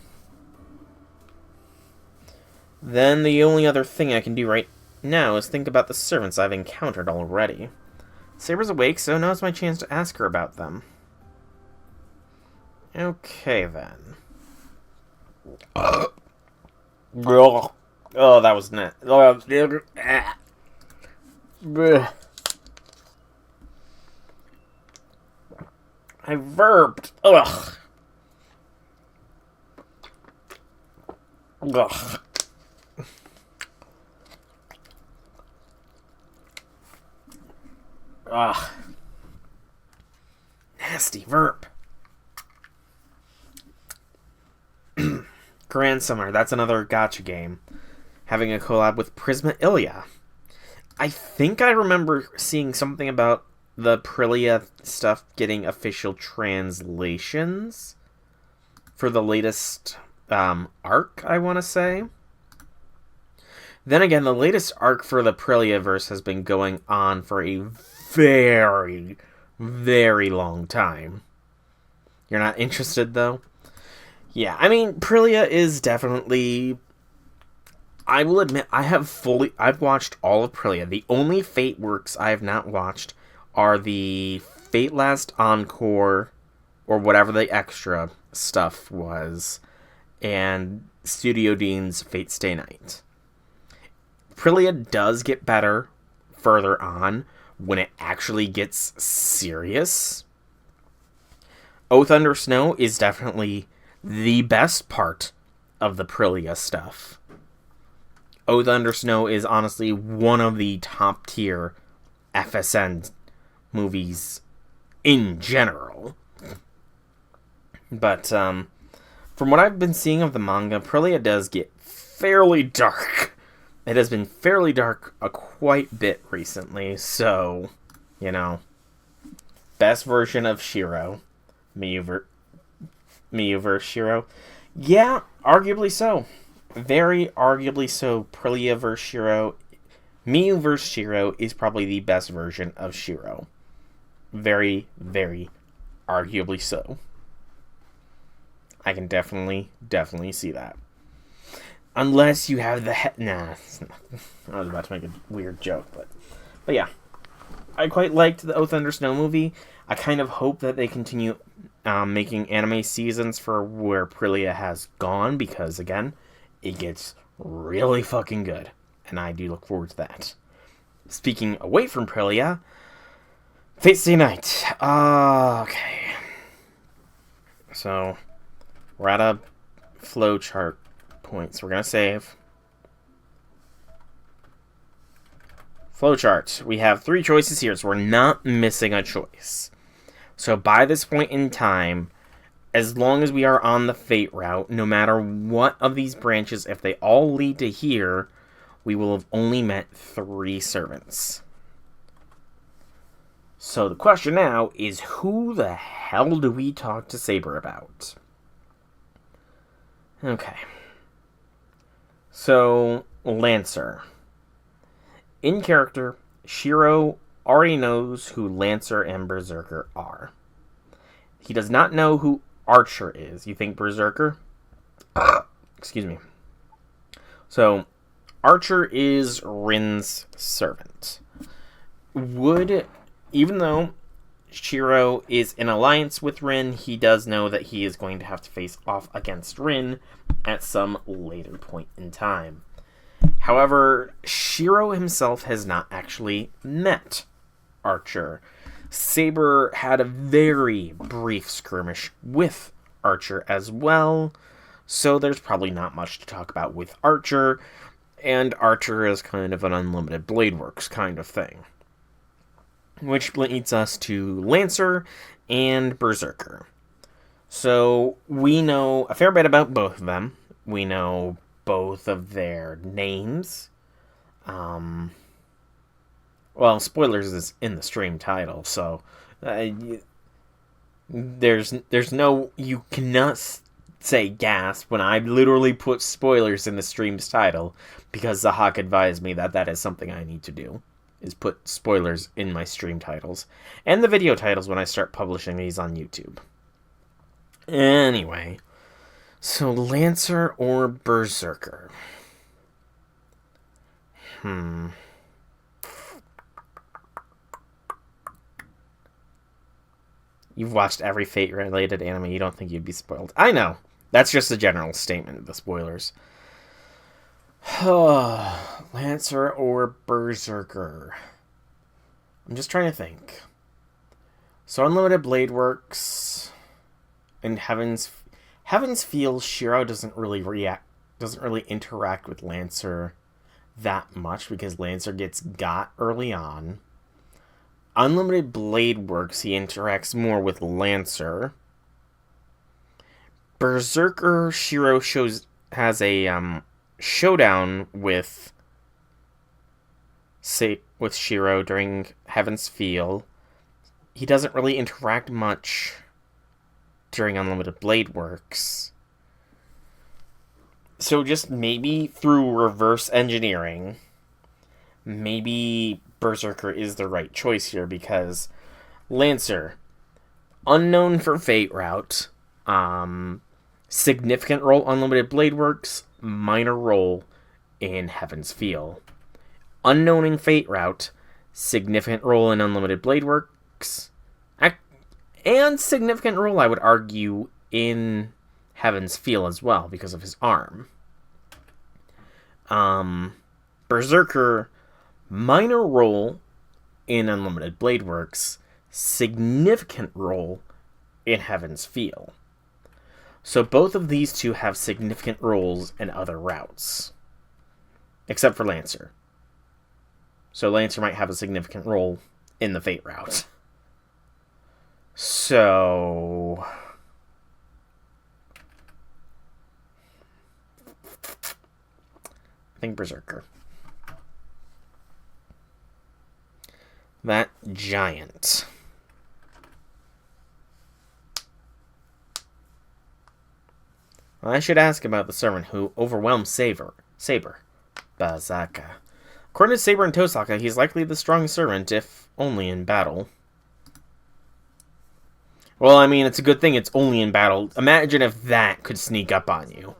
Then the only other thing I can do right now is think about the servants I've encountered already. Saber's awake, so now's my chance to ask her about them. Okay, then. Oh, that was net. I verbed. Ugh. Ugh. Ugh. Nasty verb. Grand Summer, that's another gacha game. Having a collab with Prisma Ilia. I think I remember seeing something about the Aprilia stuff getting official translations for the latest arc, I want to say. Then again, the latest arc for the Aprilia-verse has been going on for a very, very long time. You're not interested, though? Yeah, I mean, Aprilia is definitely... I will admit, I've watched all of Aprilia. The only Fate works I have not watched are the Fate Last Encore, or whatever the extra stuff was, and Studio Dean's Fate Stay Night. Aprilia does get better further on when it actually gets serious. Oath Under Snow is definitely the best part of the Aprilia stuff. Oath Under Snow is honestly one of the top tier FSN movies in general. But from what I've been seeing of the manga, Aprilia does get fairly dark. It has been fairly dark a quite bit recently, so, you know, best version of Shiro, Miyu vs. Shiro. Yeah, arguably so. Very arguably so. Aprilia vs. Shiro. Miyu vs. Shiro is probably the best version of Shiro. Very, very arguably so. I can definitely see that. Unless you have the nah, I was about to make a weird joke, but yeah. I quite liked the Oath Under Snow movie. I kind of hope that they continue making anime seasons for where Aprilia has gone, because, again, it gets really fucking good. And I do look forward to that. Speaking away from Aprilia, Fate Stay Night. Okay. So, we're at a flowchart point, so we're going to save. Flowchart. We have 3 choices here, so we're not missing a choice. So by this point in time, as long as we are on the Fate route, no matter what of these branches, if they all lead to here, we will have only met 3 servants. So the question now is, who the hell do we talk to Saber about? Okay. So, Lancer. In character, Shiro already knows who Lancer and Berserker are. He does not know who Archer is. You think Berserker? Excuse me. So, Archer is Rin's servant. Even though Shiro is in alliance with Rin, he does know that he is going to have to face off against Rin at some later point in time. However, Shiro himself has not actually met Archer. Saber had a very brief skirmish with Archer as well, so there's probably not much to talk about with Archer, and Archer is kind of an unlimited blade works kind of thing. Which leads us to Lancer and Berserker. So, we know a fair bit about both of them. We know both of their names. Well, spoilers is in the stream title, so there's no, you cannot say gasp when I literally put spoilers in the stream's title, because Zahak advised me that is something I need to do, is put spoilers in my stream titles and the video titles when I start publishing these on YouTube. Anyway, so Lancer or Berserker? You've watched every Fate-related anime. You don't think you'd be spoiled. I know. That's just a general statement of the spoilers. Lancer or Berserker? I'm just trying to think. So Unlimited Blade Works and Heaven's Feel, Shiro doesn't really interact with Lancer that much because Lancer gets got early on. Unlimited Blade Works, he interacts more with Lancer. Berserker, Shiro has a showdown with Shiro during Heaven's Feel. He doesn't really interact much during Unlimited Blade Works. So just maybe through reverse engineering, maybe Berserker is the right choice here because Lancer, unknown for Fate route, significant role Unlimited Blade Works, minor role in Heaven's Feel. Unknown in Fate route, significant role in Unlimited Blade Works, and significant role, I would argue, in Heaven's Feel as well because of his arm. Berserker, minor role in Unlimited Blade Works, significant role in Heaven's Feel. So both of these two have significant roles in other routes. Except for Lancer. So Lancer might have a significant role in the Fate route. So I think Berserker. That giant. I should ask about the servant who overwhelmed Saber. Bazaka. According to Saber and Tosaka, he's likely the strongest servant, if only in battle. Well, I mean, it's a good thing it's only in battle. Imagine if that could sneak up on you.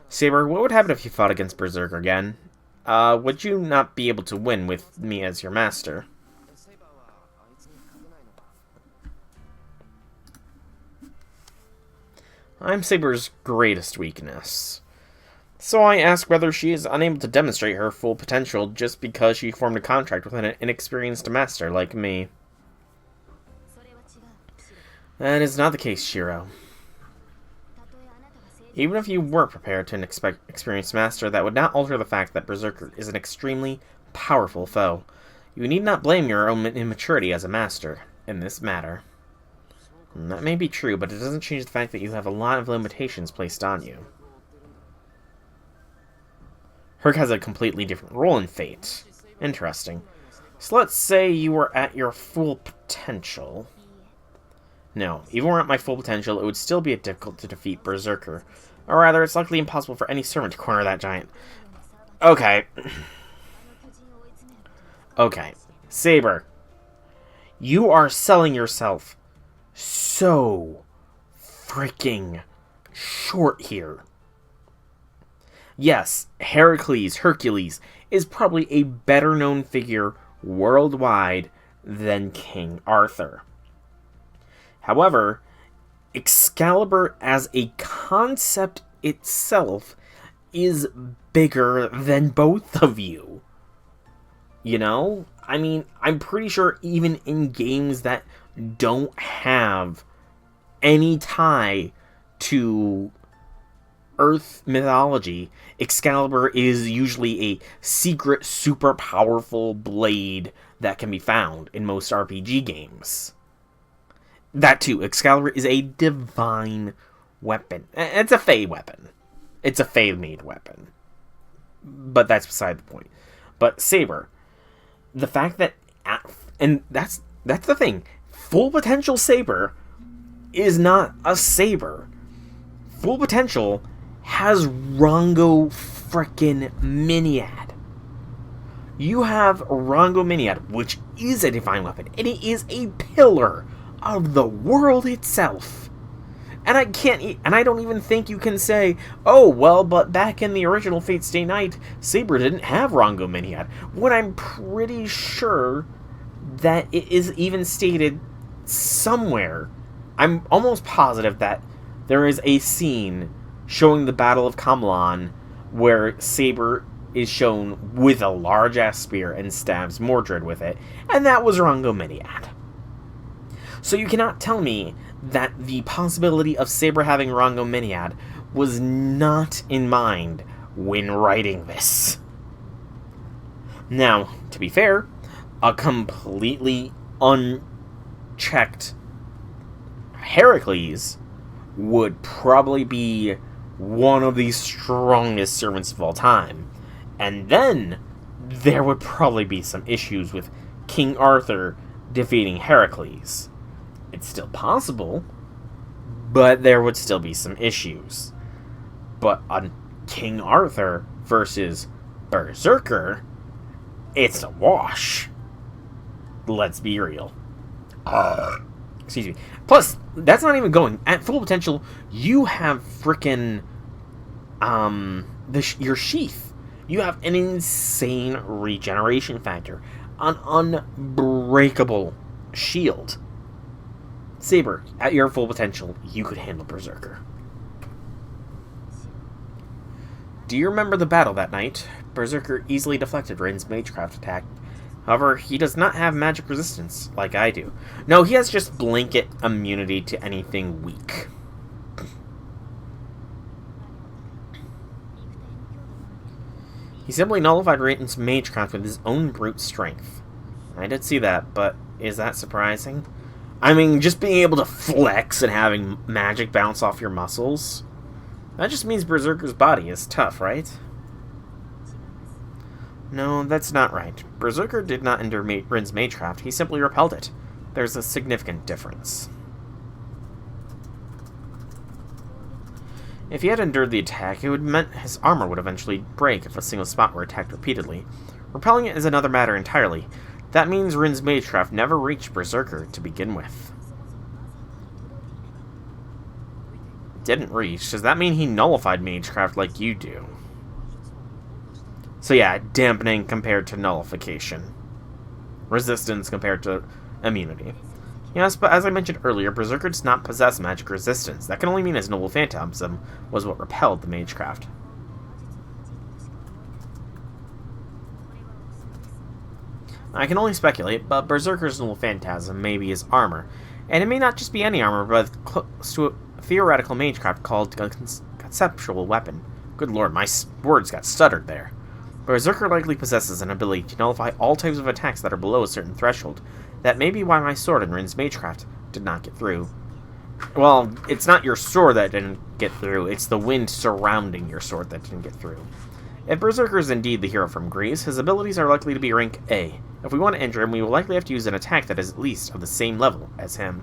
Saber, what would happen if you fought against Berserker again? Would you not be able to win with me as your master? I'm Saber's greatest weakness. So I ask whether she is unable to demonstrate her full potential just because she formed a contract with an inexperienced master like me. That is not the case, Shiro. Even if you were prepared to an experienced master, that would not alter the fact that Berserker is an extremely powerful foe. You need not blame your own immaturity as a master in this matter. That may be true, but it doesn't change the fact that you have a lot of limitations placed on you. Herc has a completely different role in Fate. Interesting. So let's say you were at your full potential. No, even were at my full potential, it would still be difficult to defeat Berserker. Or rather, it's likely impossible for any servant to corner that giant. Okay. Okay. Saber. You are selling yourself so freaking short here. Yes, Hercules, is probably a better known figure worldwide than King Arthur. However, Excalibur as a concept itself is bigger than both of you. You know? I mean, I'm pretty sure even in games that don't have any tie to Earth mythology, Excalibur is usually a secret, super powerful blade that can be found in most RPG games. That too, Excalibur is a divine weapon. It's a Fey weapon. It's a Fey-made weapon. But that's beside the point. But Saber, the fact that... And that's the thing. Full Potential Saber is not a Saber. Full Potential has Rongo frickin' Miniad. You have Rongo Miniad, which is a divine weapon, and it is a pillar of the world itself. And I can't, and I don't even think you can say, oh, well, but back in the original Fate Stay Night, Saber didn't have Rangominiad, when I'm pretty sure that it is even stated somewhere. I'm almost positive that there is a scene showing the Battle of Kamlan where Saber is shown with a large-ass spear and stabs Mordred with it, and that was Rangominiad. So you cannot tell me that the possibility of Saber having Rangominiad was not in mind when writing this. Now, to be fair, a completely unchecked Heracles would probably be one of the strongest servants of all time. And then there would probably be some issues with King Arthur defeating Heracles. It's still possible, but there would still be some issues. But on King Arthur versus Berserker, it's a wash. Let's be real. Excuse me. Plus, that's not even going. At full potential, you have frickin' your sheath. You have an insane regeneration factor. An unbreakable shield. Saber, at your full potential, you could handle Berserker. Do you remember the battle that night? Berserker easily deflected Rin's Magecraft attack. However, he does not have magic resistance, like I do. No, he has just blanket immunity to anything weak. He simply nullified Rin's Magecraft with his own brute strength. I did see that, but is that surprising? I mean, just being able to flex and having magic bounce off your muscles? That just means Berserker's body is tough, right? No, that's not right. Berserker did not endure Rin's Magecraft, he simply repelled it. There's a significant difference. If he had endured the attack, it would have meant his armor would eventually break if a single spot were attacked repeatedly. Repelling it is another matter entirely. That means Rin's Magecraft never reached Berserker to begin with. Didn't reach. Does that mean he nullified Magecraft like you do? So yeah, dampening compared to nullification. Resistance compared to immunity. Yes, but as I mentioned earlier, Berserker does not possess magic resistance. That can only mean his noble phantasm was what repelled the Magecraft. I can only speculate, but Berserker's noble phantasm may be his armor. And it may not just be any armor, but close to a theoretical Magecraft called a conceptual weapon. Good lord, my words got stuttered there. Berserker likely possesses an ability to nullify all types of attacks that are below a certain threshold. That may be why my sword in Rin's Magecraft did not get through. Well, it's not your sword that didn't get through, it's the wind surrounding your sword that didn't get through. If Berserker is indeed the hero from Greece, his abilities are likely to be rank A. If we want to injure him, we will likely have to use an attack that is at least of the same level as him.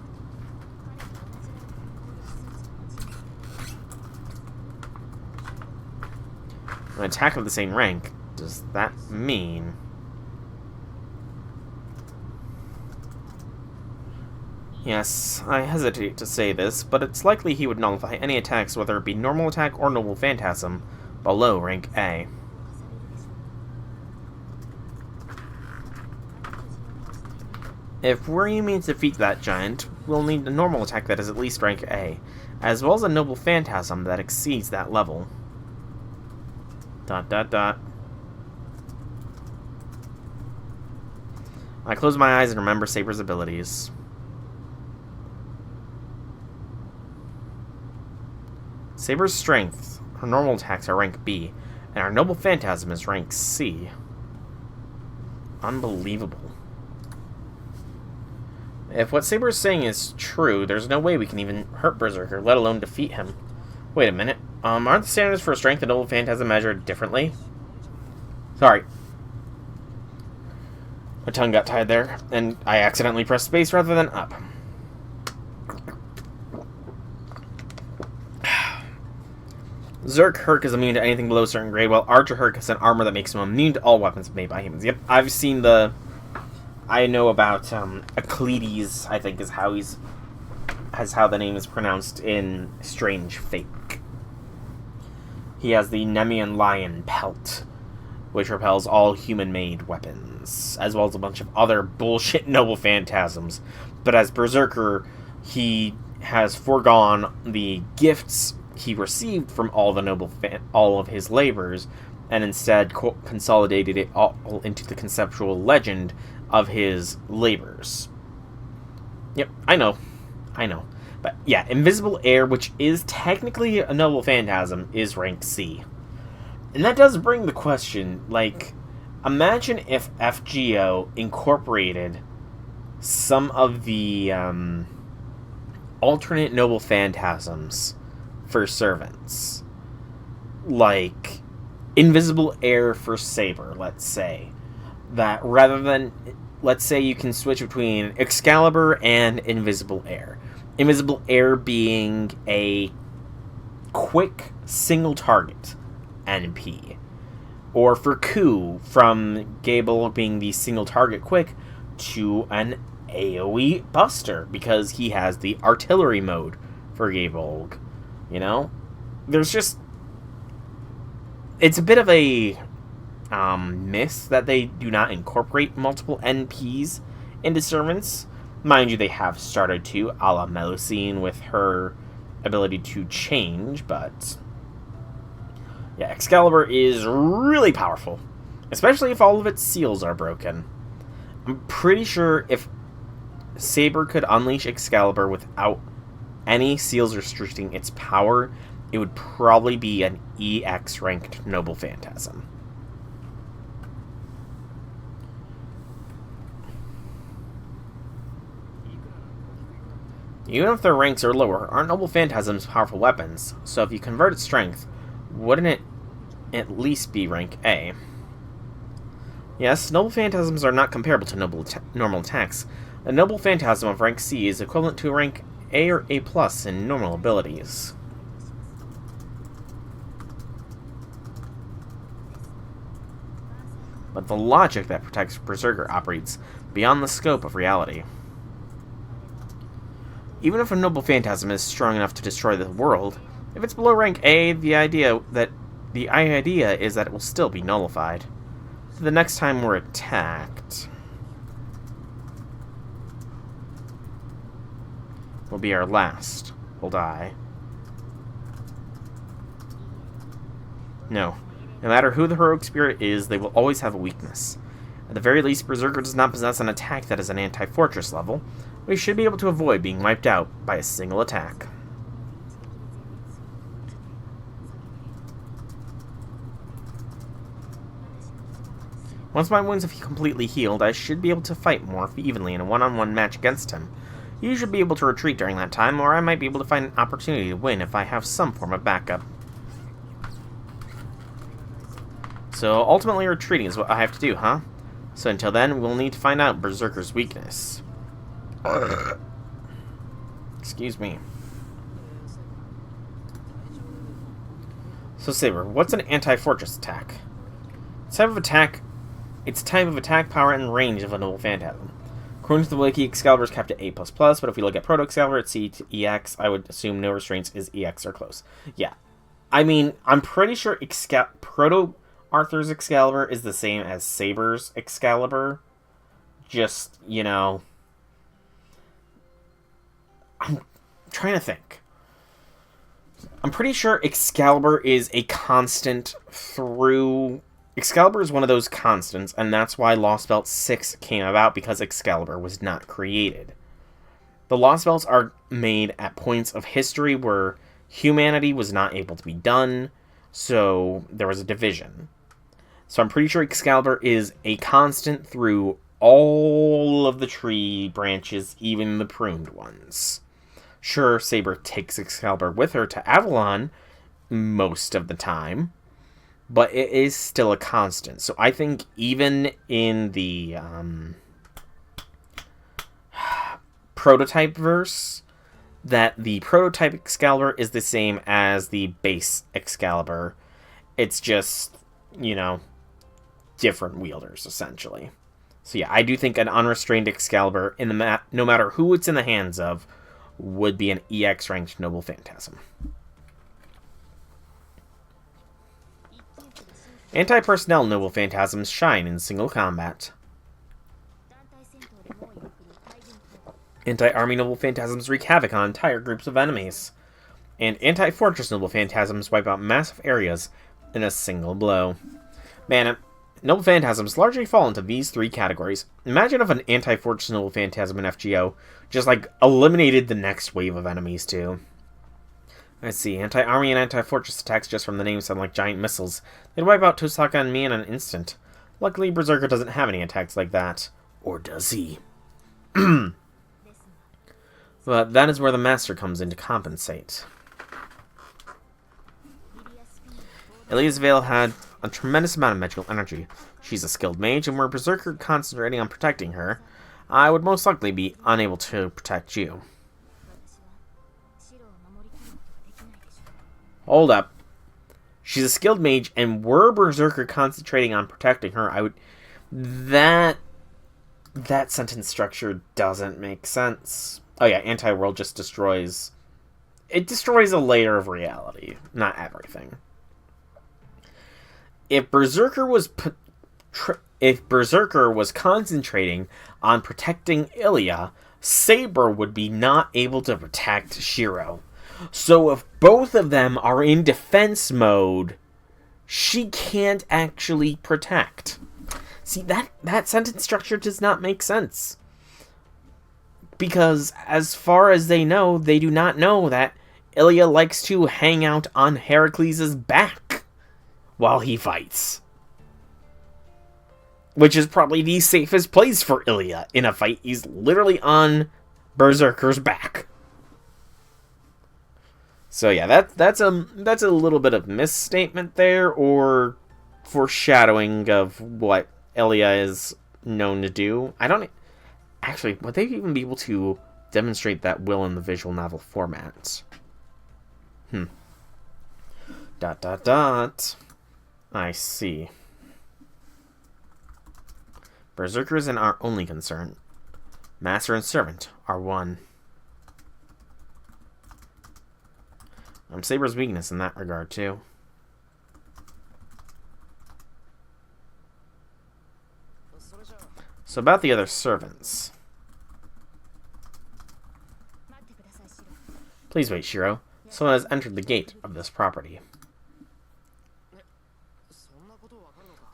An attack of the same rank? Does that mean... Yes, I hesitate to say this, but it's likely he would nullify any attacks, whether it be normal attack or noble phantasm, below rank A. If we're aiming to defeat that giant, we'll need a normal attack that is at least rank A, as well as a noble phantasm that exceeds that level. ... I close my eyes and remember Saber's abilities. Saber's strength, her normal attacks are rank B, and our noble phantasm is rank C. Unbelievable. If what Saber is saying is true, there's no way we can even hurt Berserker, let alone defeat him. Wait a minute. Aren't the standards for strength and noble phantasm measured differently? Sorry. My tongue got tied there, and I accidentally pressed space rather than up. Zerk Herc is immune to anything below a certain grade, while Archer Herc has an armor that makes him immune to all weapons made by humans. Yep, I've seen the... I know about Euclides, I think is how as how the name is pronounced in Strange Fake. He has the Nemean Lion Pelt, which repels all human-made weapons, as well as a bunch of other bullshit noble phantasms. But as Berserker, he has foregone the gifts he received from all of his labors, and instead consolidated it all into the conceptual legend of his labors. Yep, I know. But yeah, Invisible Air, which is technically a noble phantasm, is rank C. And that does bring the question, like, imagine if FGO incorporated some of the alternate noble phantasms for servants. Like, Invisible Air for Saber, let's say. That rather than, let's say you can switch between Excalibur and Invisible Air. Invisible Air being a quick single target NP. Or for Ku, from Gable being the single target quick to an AoE buster, because he has the artillery mode for Gable. You know? There's just... It's a bit of a miss that they do not incorporate multiple NPs into servants. Mind you, they have started to, a la Melusine, with her ability to change, but... yeah, Excalibur is really powerful, especially if all of its seals are broken. I'm pretty sure if Saber could unleash Excalibur without any seals restricting its power, it would probably be an EX-ranked Noble Phantasm. Even if their ranks are lower, aren't Noble Phantasms powerful weapons? So if you convert its strength, wouldn't it at least be rank A? Yes, Noble Phantasms are not comparable to normal attacks. A Noble Phantasm of rank C is equivalent to rank A or A+ in normal abilities. But the logic that protects Berserker operates beyond the scope of reality. Even if a Noble Phantasm is strong enough to destroy the world, if it's below rank A, the idea is that it will still be nullified. So the next time we're attacked will be our last. We'll die. No. No matter who the heroic spirit is, they will always have a weakness. At the very least, Berserker does not possess an attack that is an anti-fortress level. We should be able to avoid being wiped out by a single attack. Once my wounds have completely healed, I should be able to fight more evenly in a one-on-one match against him. You should be able to retreat during that time, or I might be able to find an opportunity to win if I have some form of backup. So ultimately retreating is what I have to do, huh? So until then, we'll need to find out Berserker's weakness. Excuse me. So Saber, what's an anti-fortress attack? Its type of attack, power, and range of a Noble Phantasm. According to the wiki, Excalibur is capped at A++, but if we look at Proto-Excalibur at C to EX, I would assume no restraints is EX or close. Yeah. I mean, I'm pretty sure Proto-Arthur's Excalibur is the same as Saber's Excalibur. Just, you know... I'm trying to think. I'm pretty sure Excalibur is a constant through... Excalibur is one of those constants, and that's why Lost Belt 6 came about, because Excalibur was not created. The Lost Belts are made at points of history where humanity was not able to be done, so there was a division. So I'm pretty sure Excalibur is a constant through all of the tree branches, even the pruned ones. Sure, Saber takes Excalibur with her to Avalon most of the time, but it is still a constant. So I think even in the prototype verse, that the prototype Excalibur is the same as the base Excalibur. It's just, you know, different wielders, essentially. So yeah, I do think an unrestrained Excalibur, no matter who it's in the hands of, would be an EX ranked Noble Phantasm. Anti-personnel Noble Phantasms shine in single combat. Anti-army Noble Phantasms wreak havoc on entire groups of enemies. And anti-fortress Noble Phantasms wipe out massive areas in a single blow. Man, Noble Phantasms largely fall into these three categories. Imagine if an anti-fortress Noble Phantasm in FGO just, like, eliminated the next wave of enemies, too. Let's see, anti-army and anti-fortress attacks just from the name sound like giant missiles. They'd wipe out Tosaka and me in an instant. Luckily, Berserker doesn't have any attacks like that. Or does he? But that is where the Master comes in to compensate. Ilia's Veil had a tremendous amount of magical energy. She's a skilled mage, and were Berserker concentrating on protecting her, I would most likely be unable to protect you. Hold up. She's a skilled mage, and were Berserker concentrating on protecting her, I would... That sentence structure doesn't make sense. Oh yeah, anti-world just destroys... It destroys a layer of reality, not everything. If Berserker was concentrating on protecting Ilia, Saber would be not able to protect Shiro. So if both of them are in defense mode, she can't actually protect. See, that sentence structure does not make sense. Because as far as they do not know that Ilia likes to hang out on Heracles' back while he fights. Which is probably the safest place for Ilia in a fight. He's literally on Berserker's back. So yeah, that's a little bit of misstatement there, or foreshadowing of what Ilia is known to do. I don't... Actually, would they even be able to demonstrate that will in the visual novel format? I see. Berserker isn't our only concern. Master and servant are one. I'm Saber's weakness in that regard, too. So about the other servants. Please wait, Shiro. Someone has entered the gate of this property.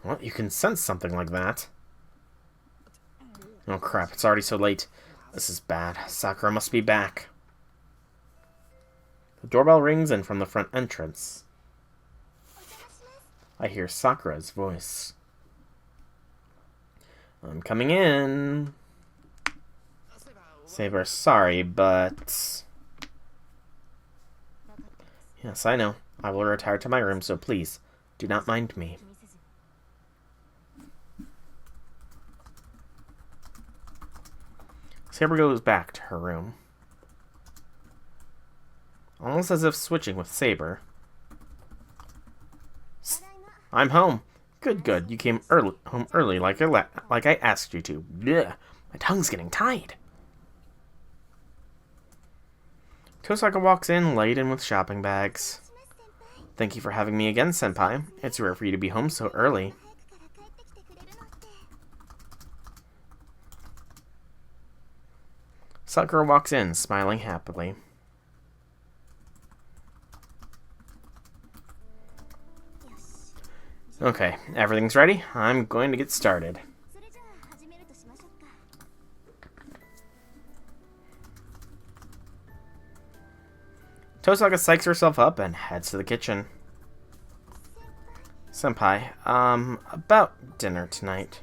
What? You can sense something like that. Oh crap, it's already so late. This is bad. Sakura must be back. The doorbell rings in from the front entrance. I hear Sakura's voice. I'm coming in. Saber, sorry, but... Yes, I know. I will retire to my room, so please, do not mind me. Saber goes back to her room. Almost as if switching with Saber. I'm home. Good, good. You came home early like I asked you to. Blech. My tongue's getting tied. Tosaka walks in, laden with shopping bags. Thank you for having me again, Senpai. It's rare for you to be home so early. Sakura walks in, smiling happily. Okay, everything's ready. I'm going to get started. Tosaka psychs herself up and heads to the kitchen. Senpai, about dinner tonight.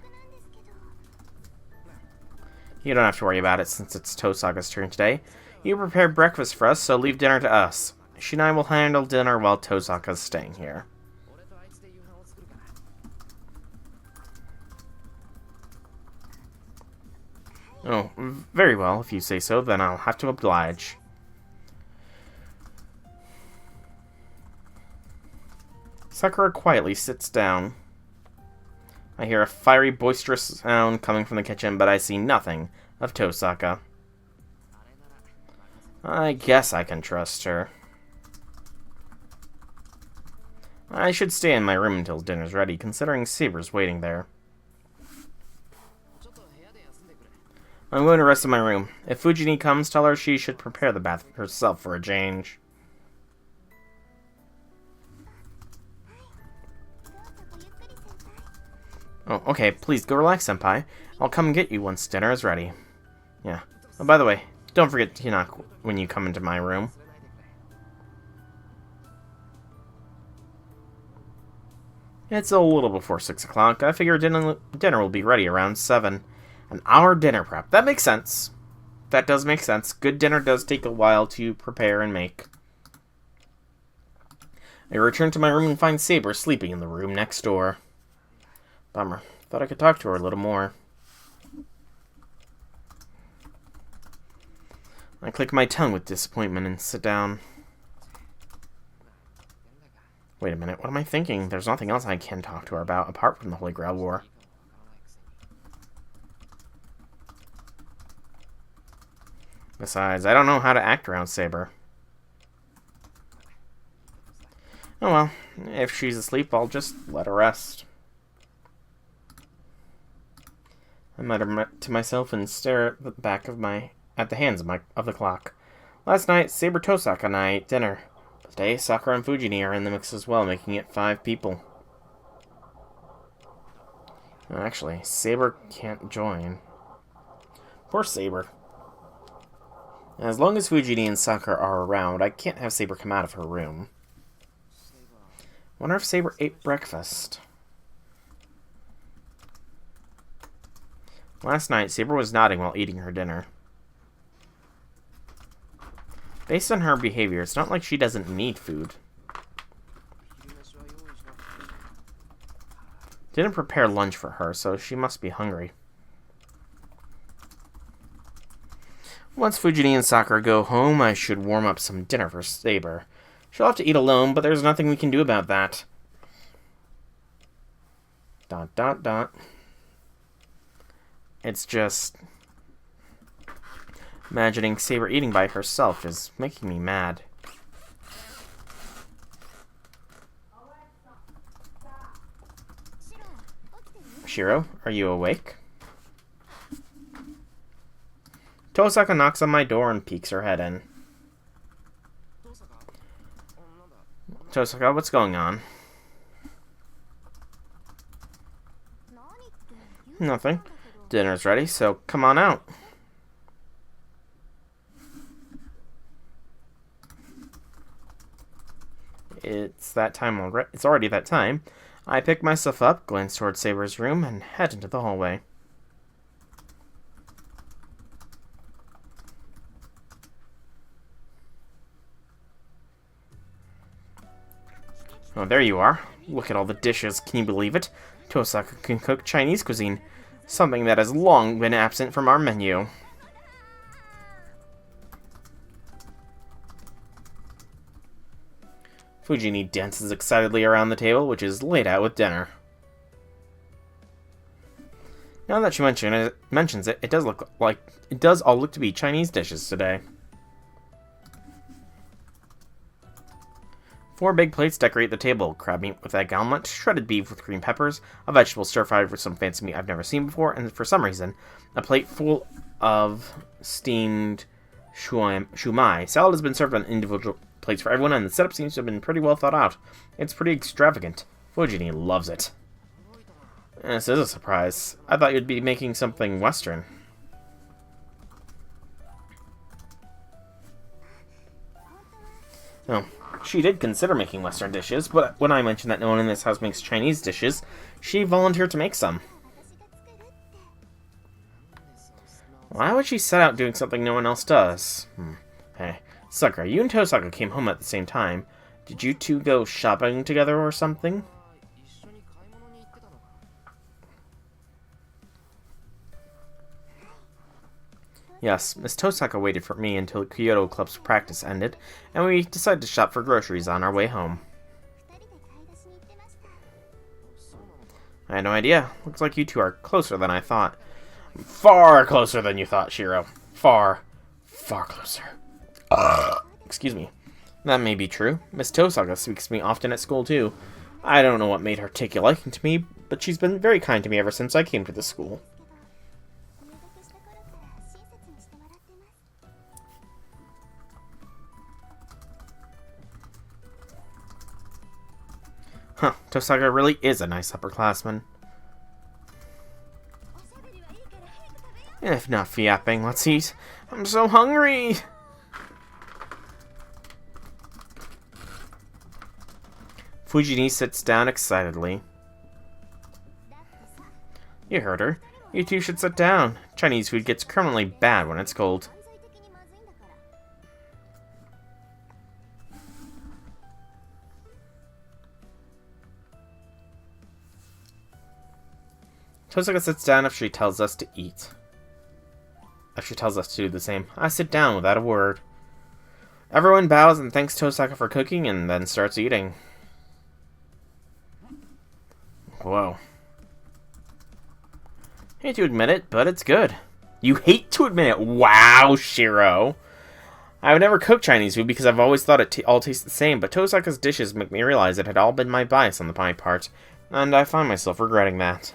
You don't have to worry about it since it's Tosaka's turn today. You prepared breakfast for us, so leave dinner to us. She and I will handle dinner while Tosaka's staying here. Oh, very well. If you say so, then I'll have to oblige. Sakura quietly sits down. I hear a fiery, boisterous sound coming from the kitchen, but I see nothing of Tosaka. I guess I can trust her. I should stay in my room until dinner's ready, considering Saber's waiting there. I'm going to rest in my room. If Fujini comes, tell her she should prepare the bath herself for a change. Oh, okay, please go relax, Senpai. I'll come and get you once dinner is ready. Yeah. Oh, by the way, don't forget to knock when you come into my room. It's a little before 6 o'clock. I figure dinner will be ready around 7. An hour dinner prep. That makes sense. That does make sense. Good dinner does take a while to prepare and make. I return to my room and find Saber sleeping in the room next door. Bummer. Thought I could talk to her a little more. I click my tongue with disappointment and sit down. Wait a minute, what am I thinking? There's nothing else I can talk to her about apart from the Holy Grail War. Besides, I don't know how to act around Saber. Oh well, if she's asleep, I'll just let her rest. I mutter to myself and stare at the back of at the hands of the clock. Last night, Saber Tosaka and I ate dinner. Today, Sakura and Fujini are in the mix as well, making it 5 people. Actually, Saber can't join. Poor Saber. As long as Fujini and Sakura are around, I can't have Saber come out of her room. Wonder if Saber ate breakfast. Last night, Saber was nodding while eating her dinner. Based on her behavior, it's not like she doesn't need food. Didn't prepare lunch for her, so she must be hungry. Once Fujini and Sakura go home, I should warm up some dinner for Saber. She'll have to eat alone, but there's nothing we can do about that. ... It's just... imagining Saber eating by herself is making me mad. Shiro, are you awake? Tosaka knocks on my door and peeks her head in. Tosaka, what's going on? Nothing. Dinner's ready, so come on out. It's that time already. It's already that time. I pick myself up, glance towards Saber's room, and head into the hallway. Oh, there you are. Look at all the dishes. Can you believe it? Tosaka can cook Chinese cuisine, something that has long been absent from our menu. Fujini dances excitedly around the table, which is laid out with dinner. Now that she mentions it, it does all look to be Chinese dishes today. 4 big plates decorate the table: crab meat with egg omelet, shredded beef with green peppers, a vegetable stir-fried with some fancy meat I've never seen before, and for some reason, a plate full of steamed shumai. Salad has been served on individual plates for everyone, and the setup seems to have been pretty well thought out. It's pretty extravagant. Fujini loves it. This is a surprise. I thought you'd be making something Western. Oh, she did consider making Western dishes, but when I mentioned that no one in this house makes Chinese dishes, she volunteered to make some. Why would she set out doing something no one else does? Hey, Sakura, you and Tosaka came home at the same time. Did you two go shopping together or something? Yes, Miss Tosaka waited for me until Kyoto Club's practice ended, and we decided to shop for groceries on our way home. I had no idea. Looks like you two are closer than I thought. Far closer than you thought, Shiro. Far, far closer. Excuse me. That may be true. Miss Tosaka speaks to me often at school, too. I don't know what made her take a liking to me, but she's been very kind to me ever since I came to the school. Huh, Tosaka really is a nice upperclassman. If not for yapping, let's eat. I'm so hungry! Fujini sits down excitedly. You heard her. You two should sit down. Chinese food gets criminally bad when it's cold. Tosaka sits down if she tells us to eat. If she tells us to do the same, I sit down without a word. Everyone bows and thanks Tosaka for cooking and then starts eating. Whoa. Hate to admit it, but it's good. You hate to admit it? Wow, Shiro. I would never cook Chinese food because I've always thought it all tastes the same, but Tosaka's dishes make me realize it had all been my bias on my part, and I find myself regretting that.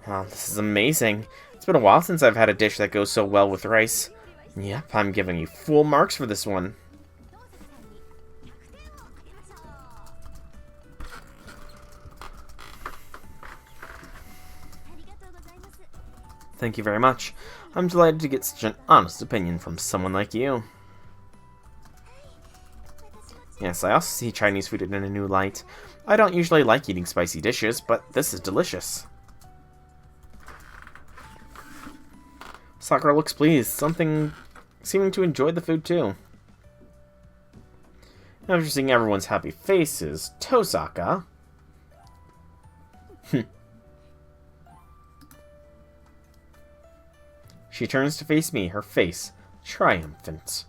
Oh, this is amazing. It's been a while since I've had a dish that goes so well with rice. Yep, I'm giving you full marks for this one. Thank you very much. I'm delighted to get such an honest opinion from someone like you. Yes, I also see Chinese food in a new light. I don't usually like eating spicy dishes, but this is delicious. Sakura looks pleased, seeming to enjoy the food too. After seeing everyone's happy faces, Tosaka... She turns to face me, her face triumphant.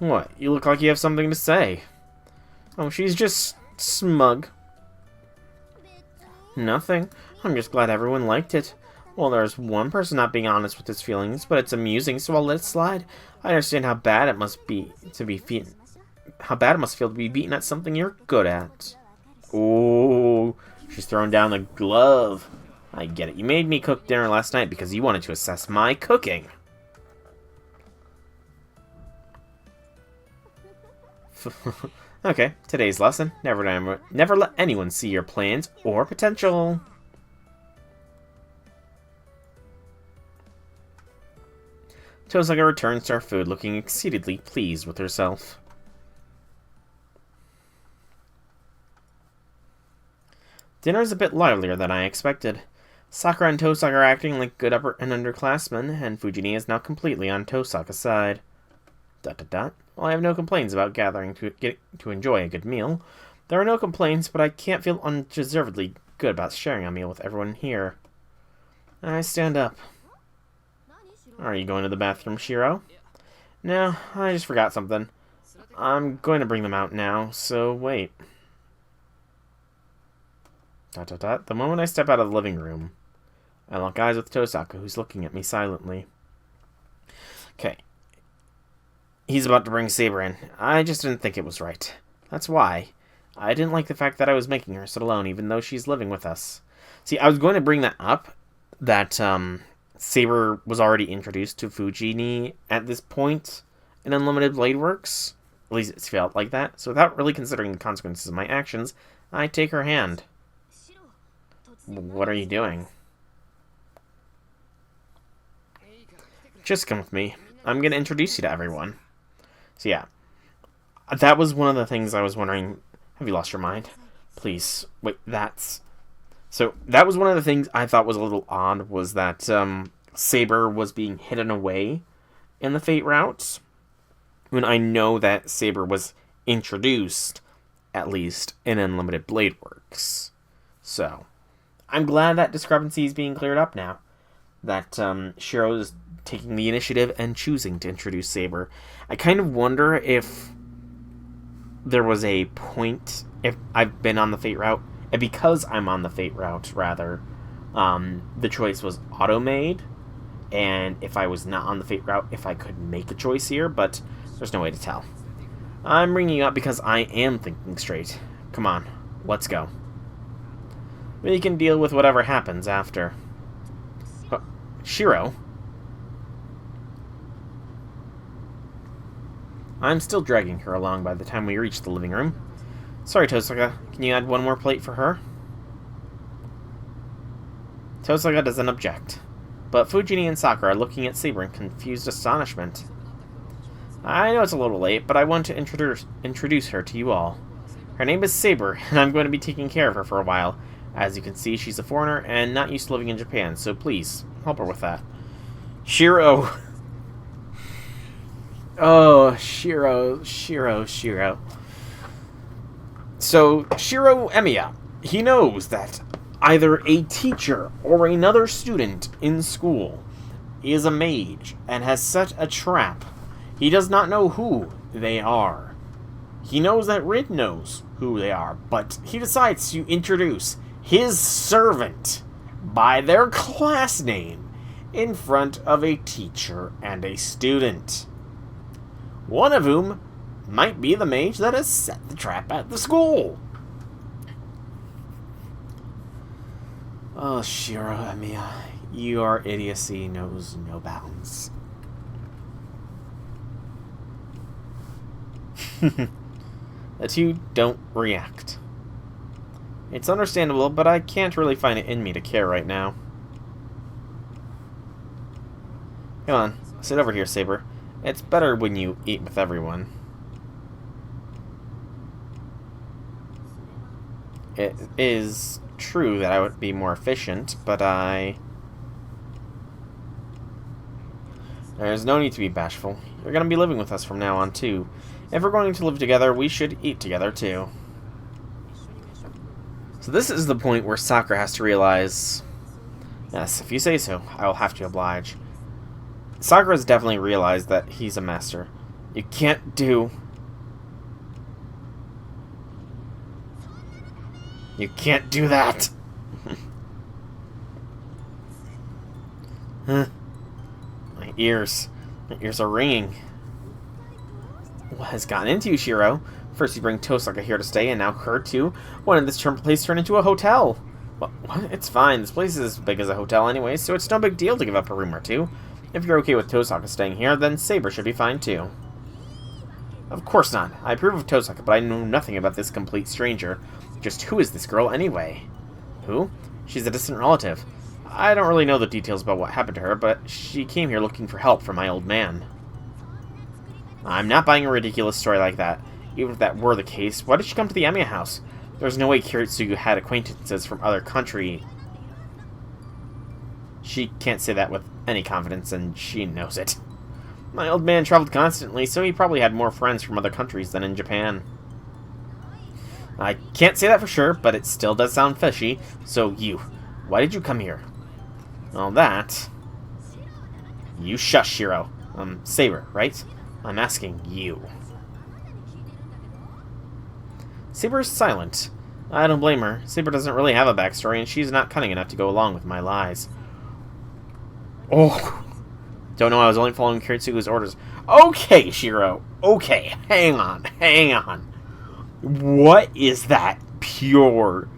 What? You look like you have something to say. Oh, she's just smug. Nothing. I'm just glad everyone liked it. Well, there's one person not being honest with his feelings, but it's amusing, so I'll let it slide. I understand how bad it must be to be how bad it must feel to be beaten at something you're good at. Oh, she's throwing down the glove. I get it. You made me cook dinner last night because you wanted to assess my cooking. Okay, today's lesson. Never let anyone see your plans or potential. Tosaka returns to her food looking exceedingly pleased with herself. Dinner is a bit livelier than I expected. Sakura and Tosaka are acting like good upper and underclassmen, and Fujini is now completely on Tosaka's side. ... Well, I have no complaints about gathering to enjoy a good meal. There are no complaints, but I can't feel undeservedly good about sharing a meal with everyone here. I stand up. Are you going to the bathroom, Shiro? No, I just forgot something. I'm going to bring them out now, so wait. ... The moment I step out of the living room, I lock eyes with Tosaka, who's looking at me silently. Okay. He's about to bring Saber in. I just didn't think it was right. That's why. I didn't like the fact that I was making her sit alone, even though she's living with us. See, I was going to bring that up, that Saber was already introduced to Fujini at this point in Unlimited Blade Works. At least it's felt like that. So without really considering the consequences of my actions, I take her hand. What are you doing? Just come with me. I'm going to introduce you to everyone. So yeah, that was one of the things I was wondering. Have you lost your mind? Please. Wait, So that was one of the things I thought was a little odd, was that Saber was being hidden away in the Fate routes. When I know that Saber was introduced, at least, in Unlimited Blade Works. So, I'm glad that discrepancy is being cleared up now. That Shiro is taking the initiative and choosing to introduce Saber. I kind of wonder if there was a point, if I've been on the Fate route, and because I'm on the Fate route, rather, the choice was auto-made, and if I was not on the Fate route, if I could make a choice here, but there's no way to tell. I'm ringing you up because I am thinking straight. Come on, let's go. We can deal with whatever happens after. Shiro? I'm still dragging her along by the time we reach the living room. Sorry, Tosaka. Can you add one more plate for her? Tosaka doesn't object, but Fujini and Sakura are looking at Saber in confused astonishment. I know it's a little late, but I want to introduce her to you all. Her name is Saber, and I'm going to be taking care of her for a while. As you can see, she's a foreigner and not used to living in Japan, so please, help her with that. Shiro! Oh, Shiro. So, Shiro Emiya, he knows that either a teacher or another student in school is a mage and has set a trap. He does not know who they are. He knows that Rin knows who they are, but he decides to introduce his servant by their class name in front of a teacher and a student. One of whom might be the mage that has set the trap at the school. Oh, Shiro Emiya, your idiocy knows no bounds. The two don't react. It's understandable, but I can't really find it in me to care right now. Come on, sit over here, Saber. It's better when you eat with everyone. It is true that I would be more efficient, but there's no need to be bashful. You're going to be living with us from now on, too. If we're going to live together, we should eat together, too. So this is the point where Sakura has to realize, yes, if you say so, I will have to oblige. Sakura's definitely realized that he's a master. You can't do... You can't do that! Huh. My ears are ringing. What has gotten into you, Shiro? First you bring Tosaka here to stay, and now her too? When did this place turn into a hotel? What? It's fine. This place is as big as a hotel anyway, so it's no big deal to give up a room or two. If you're okay with Tosaka staying here, then Saber should be fine too. Of course not. I approve of Tosaka, but I know nothing about this complete stranger. Just who is this girl anyway? Who? She's a distant relative. I don't really know the details about what happened to her, but she came here looking for help from my old man. I'm not buying a ridiculous story like that. Even if that were the case, why did she come to the Emiya house? There's no way Kiritsugu had acquaintances from other country. She can't say that with any confidence, and she knows it. My old man traveled constantly, so he probably had more friends from other countries than in Japan. I can't say that for sure, but it still does sound fishy. So why did you come here? Well, that... You shush, Shiro. Saber, right? I'm asking you. Saber is silent. I don't blame her. Saber doesn't really have a backstory, and she's not cunning enough to go along with my lies. Oh! Don't know I was only following Kiritsugu's orders. Okay, Shiro. Okay, hang on. What is that pure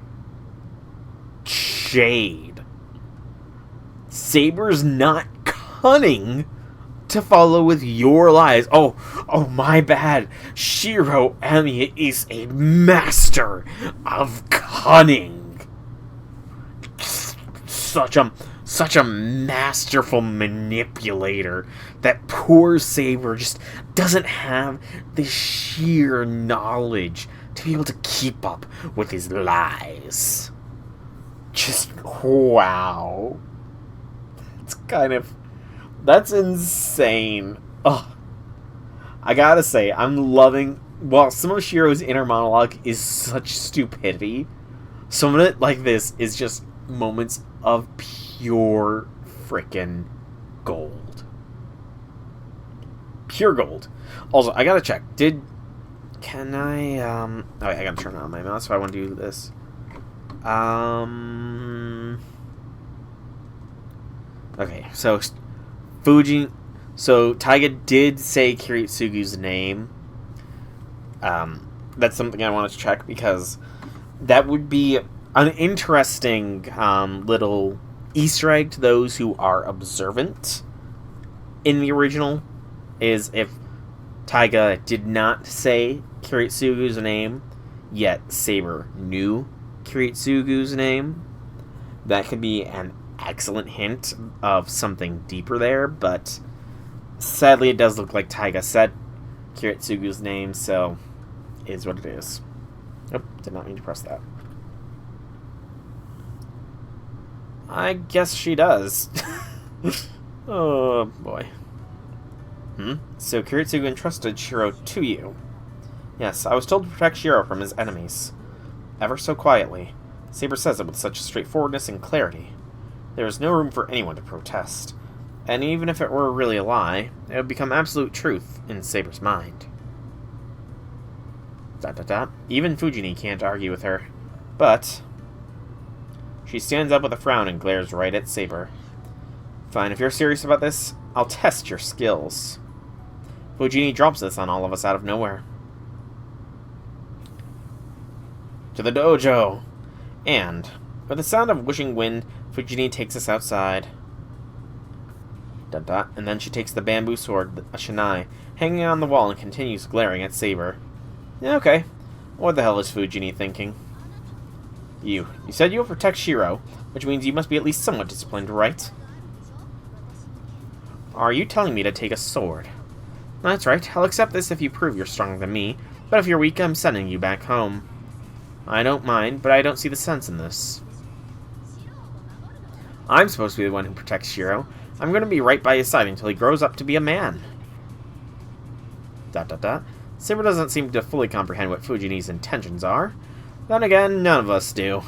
shade? Saber's not cunning to follow with your lies. Oh, my bad. Shiro Emiya is a master of cunning. Such a masterful manipulator. That poor Saber just doesn't have the sheer knowledge to be able to keep up with his lies. Just, wow. That's insane. Ugh. I gotta say, I'm loving, while some of Shiro's inner monologue is such stupidity, some of it, like this, is just moments of pure frickin' gold. Pure gold. Also, I gotta check. Can I, oh, wait, I gotta turn on my mouse, so I want to do this. Okay, so Fuji. So Taiga did say Kiritsugu's name. That's something I wanted to check because that would be an interesting little Easter egg to those who are observant in the original. Is if Taiga did not say Kiritsugu's name, yet Saber knew Kiritsugu's name. That could be an excellent hint of something deeper there, but sadly it does look like Taiga said Kiritsugu's name, so it is what it is. Oh, did not mean to press that. I guess she does. Oh, boy. So Kiritsugu entrusted Shiro to you. Yes, I was told to protect Shiro from his enemies. Ever so quietly. Saber says it with such straightforwardness and clarity. There is no room for anyone to protest. And even if it were really a lie, it would become absolute truth in Saber's mind. ... Even Fujini can't argue with her. But she stands up with a frown and glares right at Saber. Fine, if you're serious about this, I'll test your skills. Fujini drops this on all of us out of nowhere. To the dojo! And, with the sound of whooshing wind, Fujini takes us outside. ... And then she takes the bamboo sword, a shinai, hanging on the wall and continues glaring at Saber. Okay, what the hell is Fujini thinking? You said you will protect Shiro, which means you must be at least somewhat disciplined, right? Are you telling me to take a sword? That's right, I'll accept this if you prove you're stronger than me, but if you're weak, I'm sending you back home. I don't mind, but I don't see the sense in this. I'm supposed to be the one who protects Shiro. I'm going to be right by his side until he grows up to be a man. ... Saber doesn't seem to fully comprehend what Fujini's intentions are. Then again, none of us do.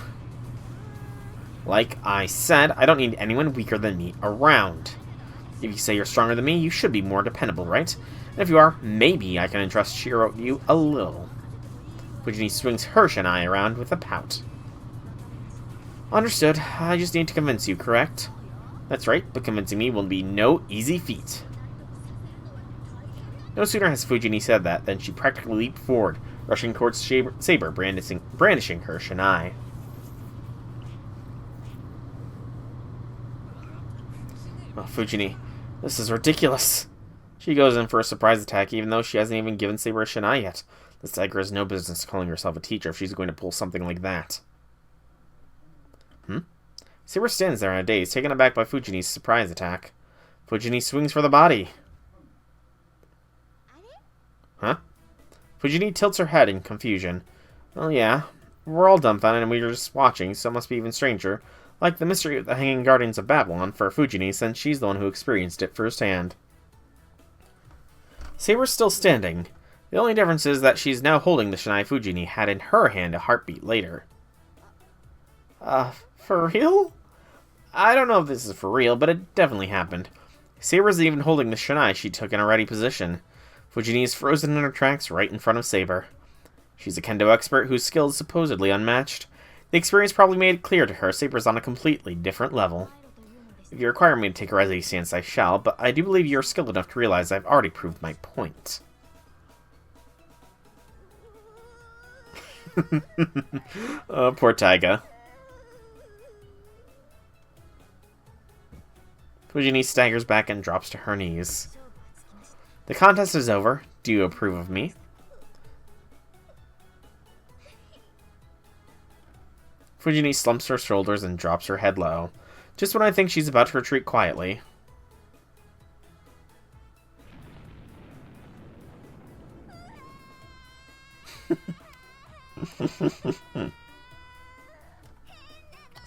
Like I said, I don't need anyone weaker than me around. If you say you're stronger than me, you should be more dependable, right? And if you are, maybe I can entrust Shiro to you a little. Fujini swings her shinai around with a pout. Understood. I just need to convince you, correct? That's right, but convincing me will be no easy feat. No sooner has Fujini said that than she practically leaped forward, rushing towards Saber, brandishing her shinai. Oh, Fujini, this is ridiculous. She goes in for a surprise attack even though she hasn't even given Saber a shinai yet. This tiger has no business calling herself a teacher if she's going to pull something like that. Saber stands there in a daze, taken aback by Fujini's surprise attack. Fujini swings for the body. Huh? Fujini tilts her head in confusion. Well, yeah. We're all dumbfounded and we were just watching, so it must be even stranger. Like the mystery of the Hanging Guardians of Babylon for Fujini, since she's the one who experienced it firsthand. Saber's still standing. The only difference is that she's now holding the shinai Fujini had in her hand a heartbeat later. For real? I don't know if this is for real, but it definitely happened. Saber's even holding the shinai she took in a ready position. Fujini is frozen in her tracks right in front of Saber. She's a kendo expert whose skill is supposedly unmatched. The experience probably made it clear to her Saber's on a completely different level. If you require me to take a ready stance, I shall, but I do believe you're skilled enough to realize I've already proved my point. Oh, poor Taiga. Fujini staggers back and drops to her knees. The contest is over. Do you approve of me? Fujini slumps her shoulders and drops her head low. Just when I think she's about to retreat quietly.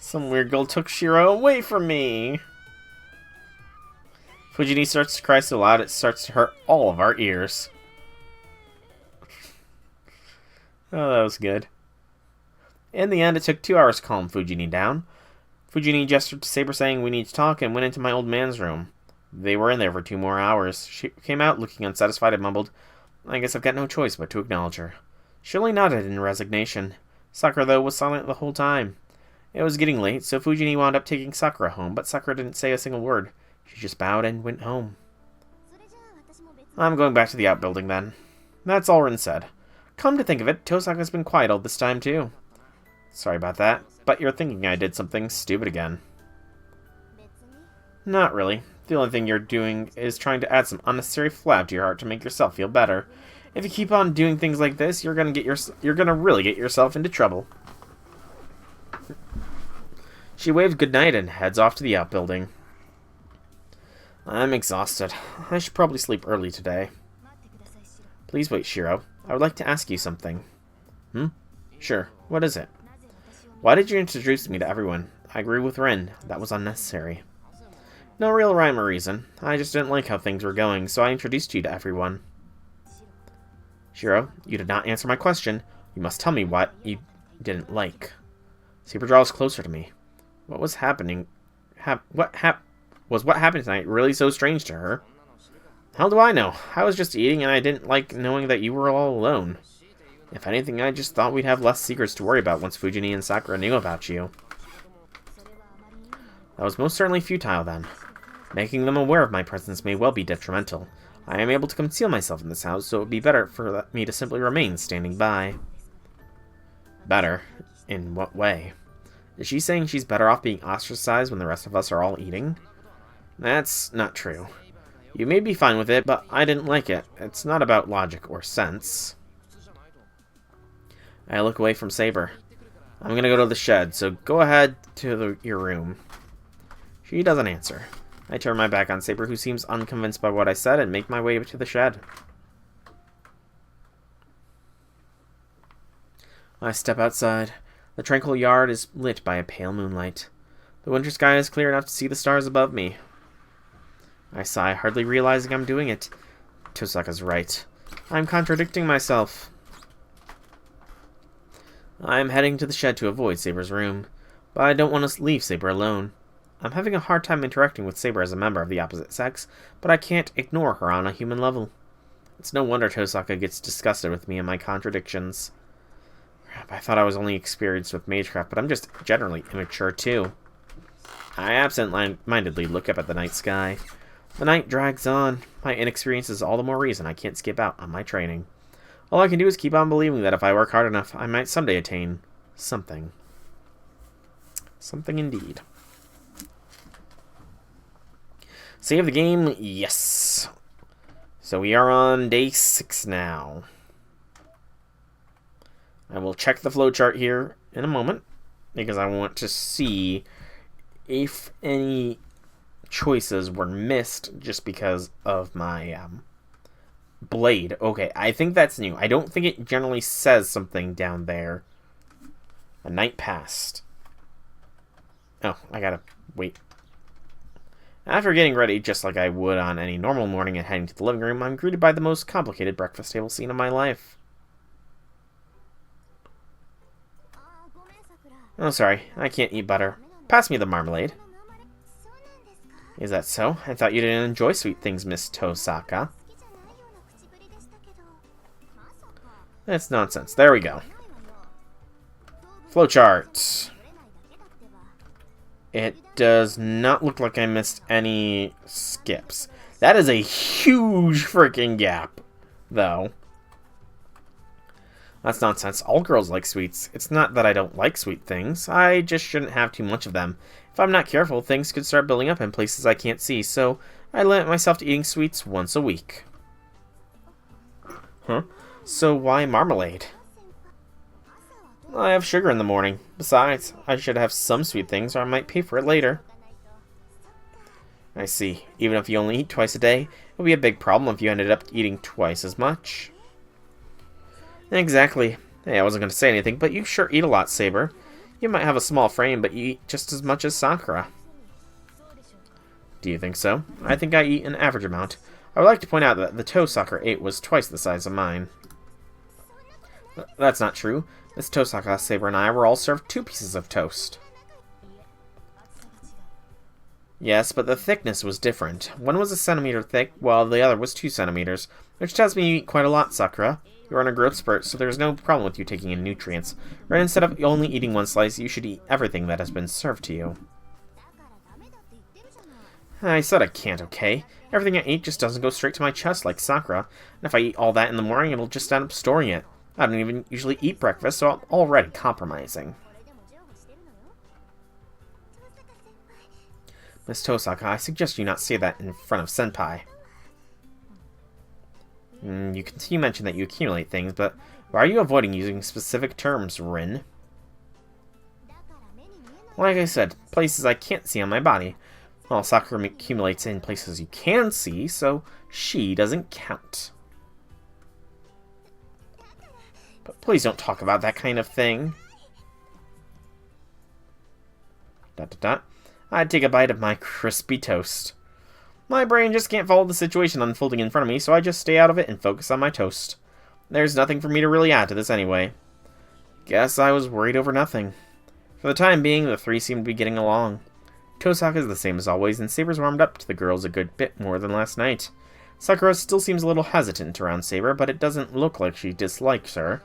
Some weird girl took Shiro away from me. Fujini starts to cry so loud it starts to hurt all of our ears. Oh, that was good. In the end, it took 2 hours to calm Fujini down. Fujini gestured to Saber saying we need to talk and went into my old man's room. They were in there for 2 more hours. She came out looking unsatisfied and mumbled, I guess I've got no choice but to acknowledge her. She only nodded in resignation. Sakura, though, was silent the whole time. It was getting late, so Fujini wound up taking Sakura home, but Sakura didn't say a single word. She just bowed and went home. I'm going back to the outbuilding then. That's all Rin said. Come to think of it, Tosaka's been quiet all this time too. Sorry about that, but you're thinking I did something stupid again. Not really. The only thing you're doing is trying to add some unnecessary flab to your heart to make yourself feel better. If you keep on doing things like this, you're gonna really get yourself into trouble. She waves goodnight and heads off to the outbuilding. I'm exhausted. I should probably sleep early today. Please wait, Shiro. I would like to ask you something. Sure. What is it? Why did you introduce me to everyone? I agree with Rin. That was unnecessary. No real rhyme or reason. I just didn't like how things were going, so I introduced you to everyone. Shiro, you did not answer my question. You must tell me what you didn't like. Saber draws closer to me. What was happening? What happened tonight really so strange to her? How do I know? I was just eating and I didn't like knowing that you were all alone. If anything, I just thought we'd have less secrets to worry about once Fujini and Sakura knew about you. That was most certainly futile then. Making them aware of my presence may well be detrimental. I am able to conceal myself in this house, so it would be better for me to simply remain standing by. Better? In what way? Is she saying she's better off being ostracized when the rest of us are all eating? That's not true. You may be fine with it, but I didn't like it. It's not about logic or sense. I look away from Saber. I'm gonna go to the shed, so go ahead to your room. She doesn't answer. I turn my back on Saber, who seems unconvinced by what I said, and make my way to the shed. I step outside. The tranquil yard is lit by a pale moonlight. The winter sky is clear enough to see the stars above me. I sigh, hardly realizing I'm doing it. Tosaka's right. I'm contradicting myself. I'm heading to the shed to avoid Saber's room, but I don't want to leave Saber alone. I'm having a hard time interacting with Saber as a member of the opposite sex, but I can't ignore her on a human level. It's no wonder Tosaka gets disgusted with me and my contradictions. I thought I was only experienced with magecraft, but I'm just generally immature too. I absent-mindedly look up at the night sky. The night drags on. My inexperience is all the more reason I can't skip out on my training. All I can do is keep on believing that if I work hard enough, I might someday attain something. Something indeed. Save the game? Yes. So we are on day 6 now. I will check the flowchart here in a moment, because I want to see if any choices were missed just because of my blade. Okay, I think that's new. I don't think it generally says something down there. A night passed. Oh, I gotta wait. After getting ready, just like I would on any normal morning and heading to the living room, I'm greeted by the most complicated breakfast table scene of my life. Oh, sorry. I can't eat butter. Pass me the marmalade. Is that so? I thought you didn't enjoy sweet things, Miss Tosaka. That's nonsense. There we go. Flowchart. It does not look like I missed any skips. That is a huge freaking gap, though. That's nonsense. All girls like sweets. It's not that I don't like sweet things. I just shouldn't have too much of them. If I'm not careful, things could start building up in places I can't see, so I limit myself to eating sweets once a week. Huh? So why marmalade? I have sugar in the morning. Besides, I should have some sweet things, or I might pay for it later. I see. Even if you only eat twice a day, it would be a big problem if you ended up eating twice as much. Exactly. Hey, I wasn't going to say anything, but you sure eat a lot, Saber. You might have a small frame, but you eat just as much as Sakura. Do you think so? I think I eat an average amount. I would like to point out that the toast Sakura ate was twice the size of mine. That's not true. Miss Tosaka, Saber, and I were all served 2 pieces of toast. Yes, but the thickness was different. One was 1 centimeter thick, while the other was 2 centimeters, which tells me you eat quite a lot, Sakura. You're on a growth spurt, so there's no problem with you taking in nutrients. Right, instead of only eating 1 slice, you should eat everything that has been served to you. I said I can't, okay? Everything I eat just doesn't go straight to my chest like Sakura, and if I eat all that in the morning, it'll just end up storing it. I don't even usually eat breakfast, so I'm already compromising. Miss Tosaka, I suggest you not say that in front of Senpai. You continue to mention that you accumulate things, but why are you avoiding using specific terms, Rin? Like I said, places I can't see on my body. Well, Sakura accumulates in places you can see, so she doesn't count. But please don't talk about that kind of thing. ... I'd take a bite of my crispy toast. My brain just can't follow the situation unfolding in front of me, so I just stay out of it and focus on my toast. There's nothing for me to really add to this anyway. Guess I was worried over nothing. For the time being, the three seem to be getting along. Tosaka's the same as always, and Saber's warmed up to the girls a good bit more than last night. Sakura still seems a little hesitant around Saber, but it doesn't look like she dislikes her.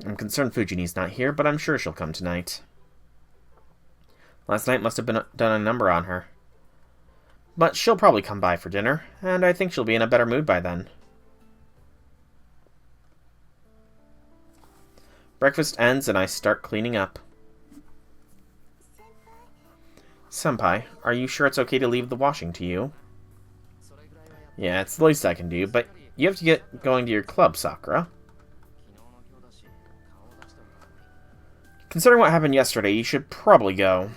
I'm concerned Fujini's not here, but I'm sure she'll come tonight. Last night must have done a number on her. But she'll probably come by for dinner, and I think she'll be in a better mood by then. Breakfast ends and I start cleaning up. Senpai, are you sure it's okay to leave the washing to you? Yeah, it's the least I can do, but you have to get going to your club, Sakura. Considering what happened yesterday, you should probably go.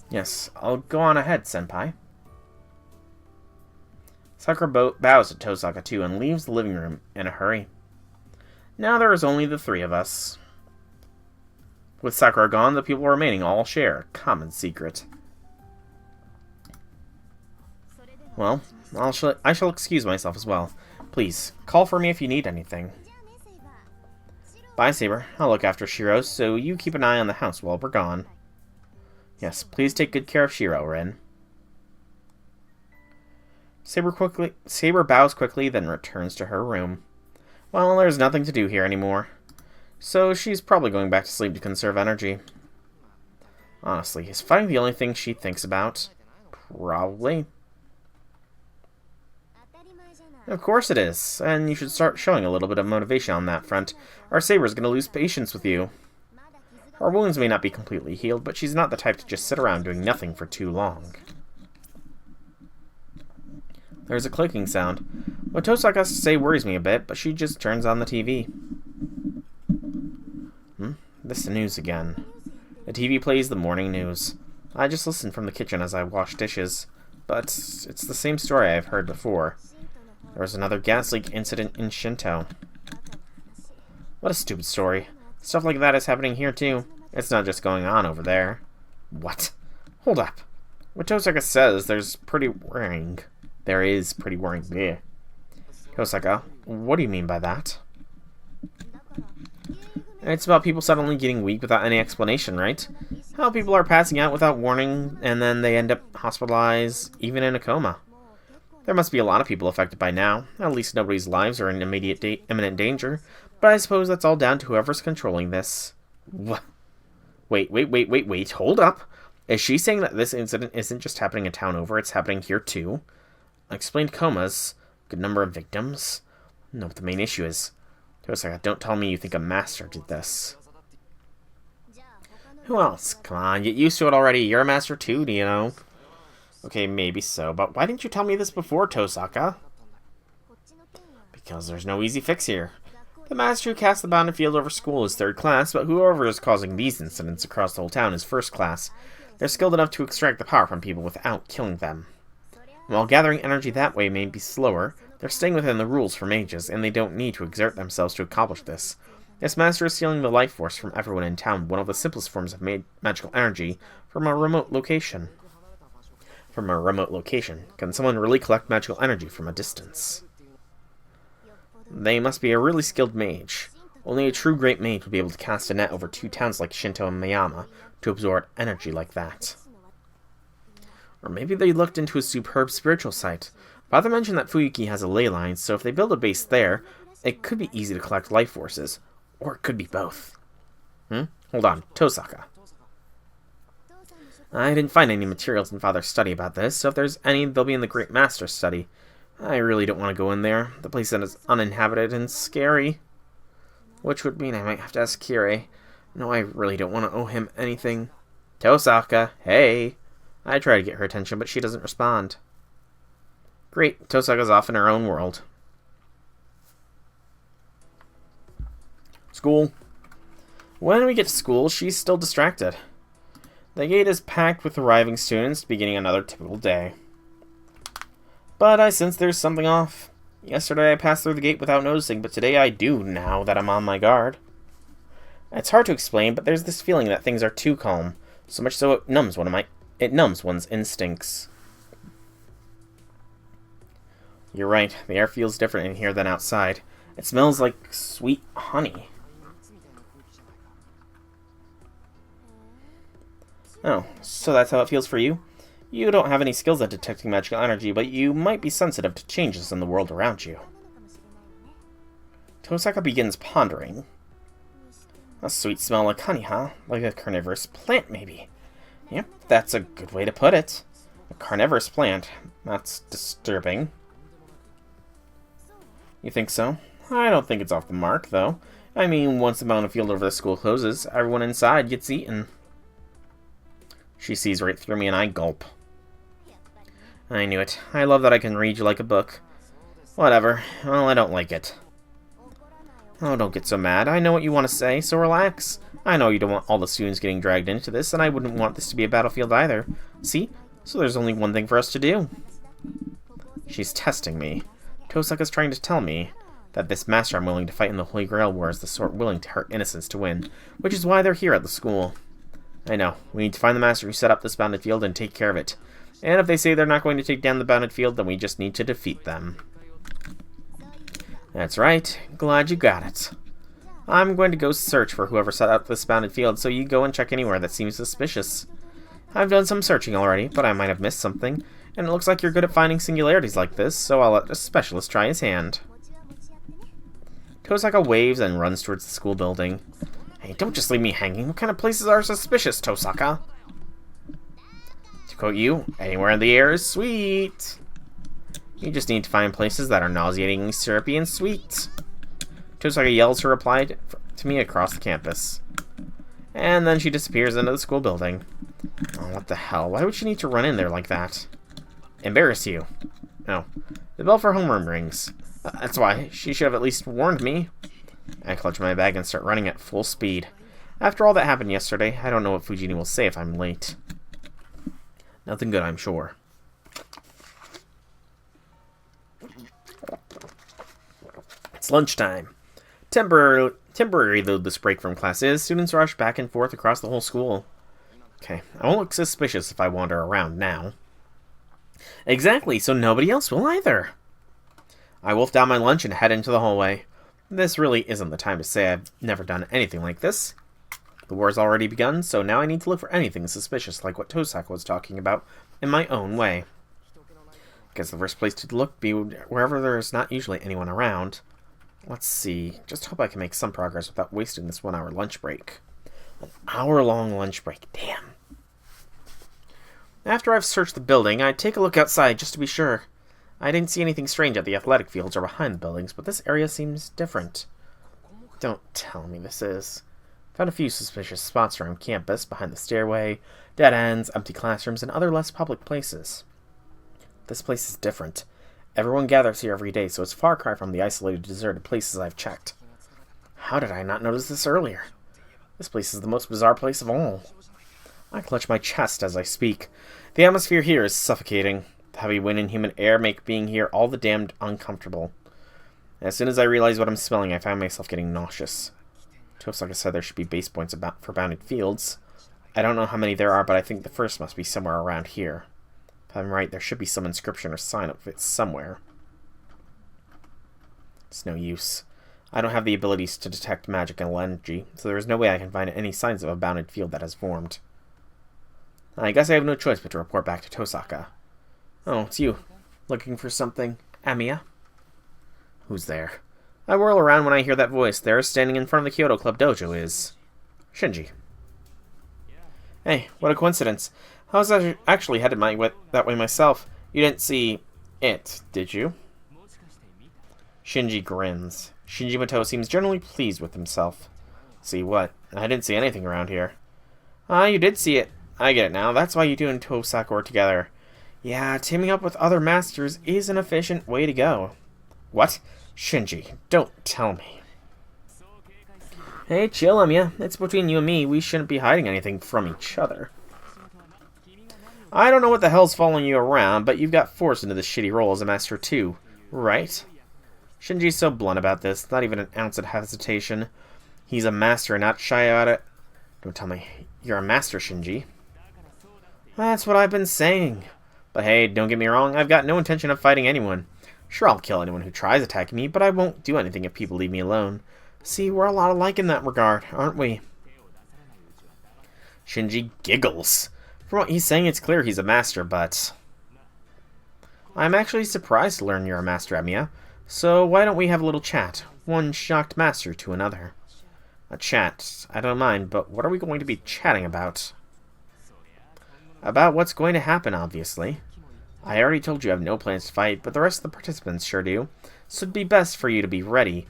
Yes, I'll go on ahead, Senpai. Sakura bows at Tosaka too and leaves the living room in a hurry. Now there is only the three of us. With Sakura gone, the people remaining all share a common secret. Well, I shall excuse myself as well. Please, call for me if you need anything. Bye, Saber. I'll look after Shiro, so you keep an eye on the house while we're gone. Yes, please take good care of Shiro, Rin. Saber bows quickly, then returns to her room. Well, there's nothing to do here anymore. So she's probably going back to sleep to conserve energy. Honestly, is fighting the only thing she thinks about? Probably. Of course it is, and you should start showing a little bit of motivation on that front, or Saber's going to lose patience with you. Her wounds may not be completely healed, but she's not the type to just sit around doing nothing for too long. There's a clicking sound. What Tosaka has to say worries me a bit, but she just turns on the TV. This is the news again. The TV plays the morning news. I just listen from the kitchen as I wash dishes, but it's the same story I've heard before. There was another gas leak incident in Shinto. What a stupid story. Stuff like that is happening here too. It's not just going on over there. What? Hold up. What Tosaka says, there is pretty worrying. Yeah. Tosaka, what do you mean by that? It's about people suddenly getting weak without any explanation, right? How people are passing out without warning, and then they end up hospitalized, even in a coma. There must be a lot of people affected by now. At least nobody's lives are in imminent danger. But I suppose that's all down to whoever's controlling this. What? Wait. Hold up. Is she saying that this incident isn't just happening a town over, it's happening here too? Unexplained comas. Good number of victims. Know what the main issue is. Tosaka, don't tell me you think a master did this. Who else? Come on, get used to it already. You're a master too, do you know? Okay, maybe so, but why didn't you tell me this before, Tosaka? Because there's no easy fix here. The master who casts the bounded field over school is third class, but whoever is causing these incidents across the whole town is first class. They're skilled enough to extract the power from people without killing them. While gathering energy that way may be slower, they're staying within the rules for mages, and they don't need to exert themselves to accomplish this. This master is stealing the life force from everyone in town, one of the simplest forms of magical energy, from a remote location. Can someone really collect magical energy from a distance? They must be a really skilled mage. Only a true great mage would be able to cast a net over two towns like Shinto and Miyama to absorb energy like that. Or maybe they looked into a superb spiritual site. Father mentioned that Fuyuki has a ley line, so if they build a base there, it could be easy to collect life forces. Or it could be both. Hold on, Tosaka. I didn't find any materials in Father's study about this, so if there's any, they'll be in the Great Master's study. I really don't want to go in there. The place is uninhabited and scary. Which would mean I might have to ask Kirei. No, I really don't want to owe him anything. Tosaka, hey! I try to get her attention, but she doesn't respond. Great, Tosaka's off in her own world. School. When we get to school, she's still distracted. The gate is packed with arriving students, beginning another typical day. But I sense there's something off. Yesterday I passed through the gate without noticing, but today I do now that I'm on my guard. It's hard to explain, but there's this feeling that things are too calm, so much so it numbs one's instincts. You're right, the air feels different in here than outside. It smells like sweet honey. Oh, so that's how it feels for you? You don't have any skills at detecting magical energy, but you might be sensitive to changes in the world around you. Tosaka begins pondering. A sweet smell like honey, huh? Like a carnivorous plant, maybe. Yep, that's a good way to put it. A carnivorous plant. That's disturbing. You think so? I don't think it's off the mark, though. I mean, once the mountain field over the school closes, everyone inside gets eaten. She sees right through me and I gulp. I knew it. I love that I can read you like a book. Whatever. Well, I don't like it. Oh, don't get so mad. I know what you want to say, so relax. I know you don't want all the students getting dragged into this, and I wouldn't want this to be a battlefield either. See? So there's only one thing for us to do. She's testing me. Tosaka's trying to tell me that this master I'm willing to fight in the Holy Grail War is the sort willing to hurt innocents to win, which is why they're here at the school. I know. We need to find the master who set up this bounded field and take care of it. And if they say they're not going to take down the bounded field, then we just need to defeat them. That's right. Glad you got it. I'm going to go search for whoever set up this bounded field, so you go and check anywhere that seems suspicious. I've done some searching already, but I might have missed something, and it looks like you're good at finding singularities like this, so I'll let a specialist try his hand. Tosaka waves and runs towards the school building. Hey, don't just leave me hanging. What kind of places are suspicious, Tosaka? To quote you, anywhere in the air is sweet. You just need to find places that are nauseatingly syrupy and sweet. Tosaka yells her reply to me across the campus. And then she disappears into the school building. Oh, what the hell? Why would she need to run in there like that? Embarrass you. No. The bell for homeroom rings. That's why. She should have at least warned me. I clutch my bag and start running at full speed. After all that happened yesterday, I don't know what Fujini will say if I'm late. Nothing good, I'm sure. It's lunchtime. Temporary though this break from class is, students rush back and forth across the whole school. Okay, I won't look suspicious if I wander around now. Exactly, so nobody else will either. I wolf down my lunch and head into the hallway. This really isn't the time to say I've never done anything like this. The war's already begun, so now I need to look for anything suspicious like what Tosaka was talking about in my own way. Guess the first place to look be wherever there is not usually anyone around. Let's see. Just hope I can make some progress without wasting this 1 hour lunch break. An hour-long lunch break. Damn. After I've searched the building, I take a look outside just to be sure. I didn't see anything strange at the athletic fields or behind the buildings, but this area seems different. Don't tell me this is. Found a few suspicious spots around campus, behind the stairway, dead ends, empty classrooms, and other less public places. This place is different. Everyone gathers here every day, so it's a far cry from the isolated, deserted places I've checked. How did I not notice this earlier? This place is the most bizarre place of all. I clutch my chest as I speak. The atmosphere here is suffocating. The heavy wind and humid air make being here all the damned uncomfortable. As soon as I realize what I'm smelling, I find myself getting nauseous. Tosaka said there should be base points for bounded fields. I don't know how many there are, but I think the first must be somewhere around here. If I'm right, there should be some inscription or sign of it somewhere. It's no use. I don't have the abilities to detect magical energy, so there is no way I can find any signs of a bounded field that has formed. I guess I have no choice but to report back to Tosaka. Oh, it's you. Looking for something, Amiya? Who's there? I whirl around when I hear that voice. There, standing in front of the Kyoto Club dojo, is Shinji. Hey, what a coincidence. I was actually headed that way myself. You didn't see it, did you? Shinji grins. Shinji Mato seems generally pleased with himself. See what? I didn't see anything around here. Ah, you did see it. I get it now. That's why you two and Tosaka were together. Yeah, teaming up with other masters is an efficient way to go. What? Shinji, don't tell me. Hey, chill, Amiya. It's between you and me. We shouldn't be hiding anything from each other. I don't know what the hell's following you around, but you've got forced into this shitty role as a master too, right? Shinji's so blunt about this, not even an ounce of hesitation. He's a master and not shy about it. Don't tell me you're a master, Shinji. That's what I've been saying. But hey, don't get me wrong, I've got no intention of fighting anyone. Sure, I'll kill anyone who tries attacking me, but I won't do anything if people leave me alone. See, we're a lot alike in that regard, aren't we? Shinji giggles. From what he's saying, it's clear he's a master, but... I'm actually surprised to learn you're a master, Amiya. So why don't we have a little chat? One shocked master to another. A chat. I don't mind, but what are we going to be chatting about? About what's going to happen, obviously. I already told you I have no plans to fight, but the rest of the participants sure do. So it'd be best for you to be ready.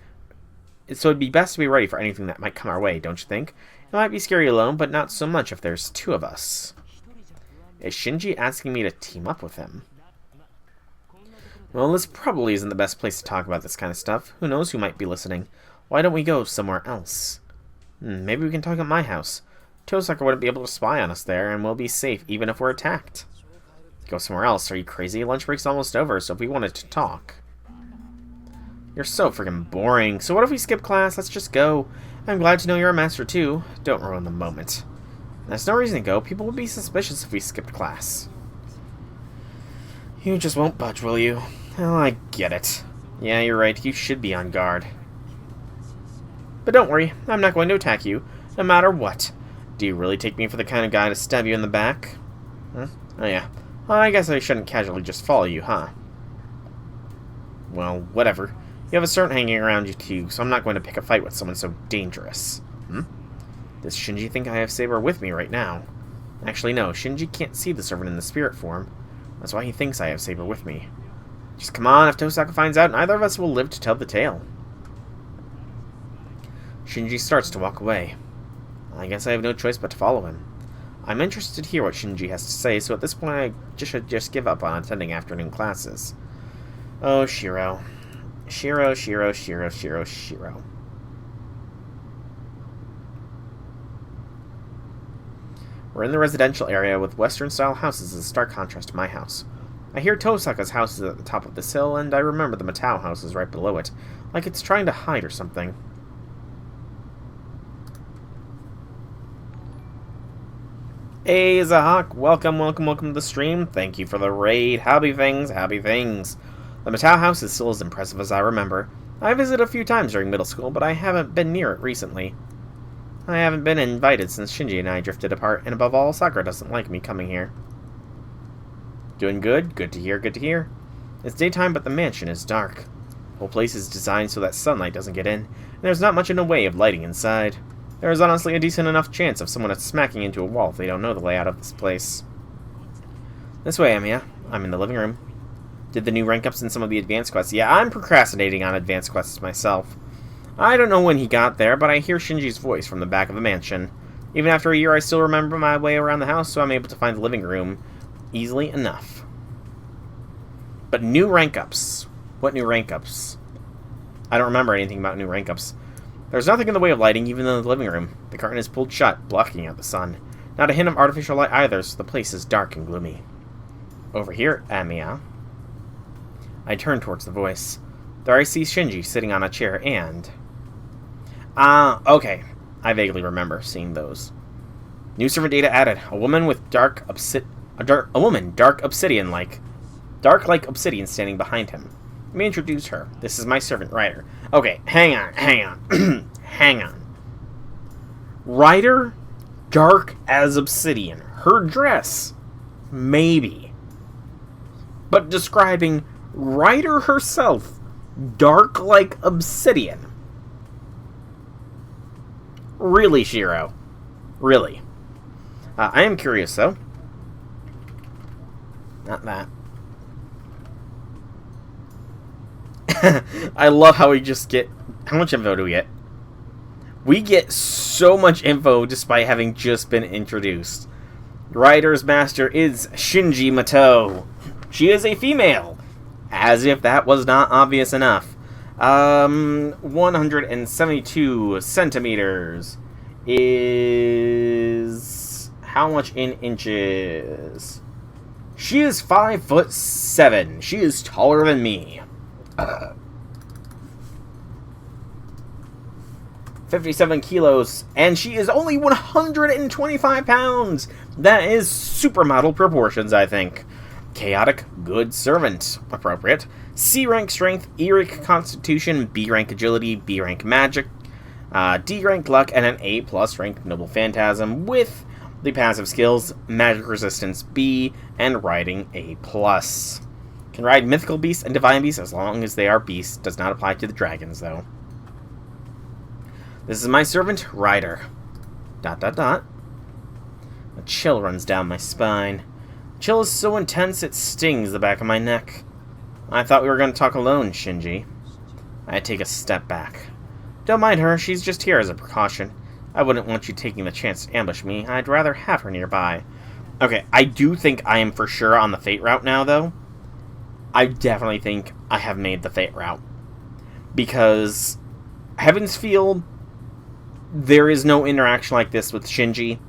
It'd be best to be ready for anything that might come our way, don't you think? It might be scary alone, but not so much if there's two of us. Is Shinji asking me to team up with him? Well, this probably isn't the best place to talk about this kind of stuff. Who knows who might be listening? Why don't we go somewhere else? Maybe we can talk at my house. Tosaka wouldn't be able to spy on us there, and we'll be safe even if we're attacked. Go somewhere else? Are you crazy? Lunch break's almost over, so if we wanted to talk... You're so freaking boring. So what if we skip class? Let's just go. I'm glad to know you're a master too. Don't ruin the moment. There's no reason to go. People would be suspicious if we skipped class. You just won't budge, will you? Well, I get it. Yeah, you're right. You should be on guard. But don't worry. I'm not going to attack you, no matter what. Do you really take me for the kind of guy to stab you in the back? Huh? Oh, yeah. Well, I guess I shouldn't casually just follow you, huh? Well, whatever. You have a servant hanging around you too, so I'm not going to pick a fight with someone so dangerous. Does Shinji think I have Saber with me right now? Actually, no. Shinji can't see the servant in the spirit form. That's why he thinks I have Saber with me. Just come on, if Tosaka finds out, neither of us will live to tell the tale. Shinji starts to walk away. I guess I have no choice but to follow him. I'm interested to hear what Shinji has to say, so at this point I should just give up on attending afternoon classes. Oh, Shiro. Shiro, Shiro, Shiro, Shiro, Shiro. We're in the residential area with Western-style houses as a stark contrast to my house. I hear Tosaka's house is at the top of this hill, and I remember the Matao house is right below it, like it's trying to hide or something. Hey, Zahak, welcome to the stream. Thank you for the raid. Happy things, happy things. The Matao house is still as impressive as I remember. I visited a few times during middle school, but I haven't been near it recently. I haven't been invited since Shinji and I drifted apart, and above all, Sakura doesn't like me coming here. Doing good? Good to hear, good to hear. It's daytime, but the mansion is dark. The whole place is designed so that sunlight doesn't get in, and there's not much in the way of lighting inside. There is honestly a decent enough chance of someone smacking into a wall if they don't know the layout of this place. This way, Amiya. I'm in the living room. Did the new rank-ups in some of the advanced quests? Yeah, I'm procrastinating on advanced quests myself. I don't know when he got there, but I hear Shinji's voice from the back of the mansion. Even after a year, I still remember my way around the house, so I'm able to find the living room easily enough. But new rank-ups. What new rank-ups? I don't remember anything about new rank-ups. There's nothing in the way of lighting, even in the living room. The curtain is pulled shut, blocking out the sun. Not a hint of artificial light either, so the place is dark and gloomy. Over here, Amiya. I turn towards the voice. There I see Shinji sitting on a chair and... okay. I vaguely remember seeing those. New servant data added. A woman with dark obsidian-like. Dark like obsidian standing behind him. Let me introduce her. This is my servant, Ryder. Okay, hang on. Hang on. Ryder? Dark as obsidian. Her dress? Maybe. But describing Ryder herself, dark like obsidian. Really, Shiro? Really? I am curious, though. Not that. I love how we just get... How much info do we get? We get so much info despite having just been introduced. Rider's master is Shinji Mato. She is a female. As if that was not obvious enough. 172 centimeters is... How much in inches? She is 5'7". She is taller than me. 57 kilos, and she is only 125 pounds. That is supermodel proportions, I think. Chaotic, good servant, appropriate. C rank strength, E rank constitution, B rank agility, B rank magic, D rank luck, and an A plus rank noble phantasm with the passive skills magic resistance B and riding A plus. Can ride mythical beasts and divine beasts as long as they are beasts. Does not apply to the dragons, though. This is my servant, Ryder. ... A chill runs down my spine. Chill is so intense it stings the back of my neck. I thought we were going to talk alone, Shinji. I take a step back. Don't mind her, she's just here as a precaution. I wouldn't want you taking the chance to ambush me. I'd rather have her nearby. Okay, I do think I am for sure on the Fate route now, though. I definitely think I have made the Fate route. Because Heaven's Field, there is no interaction like this with Shinji,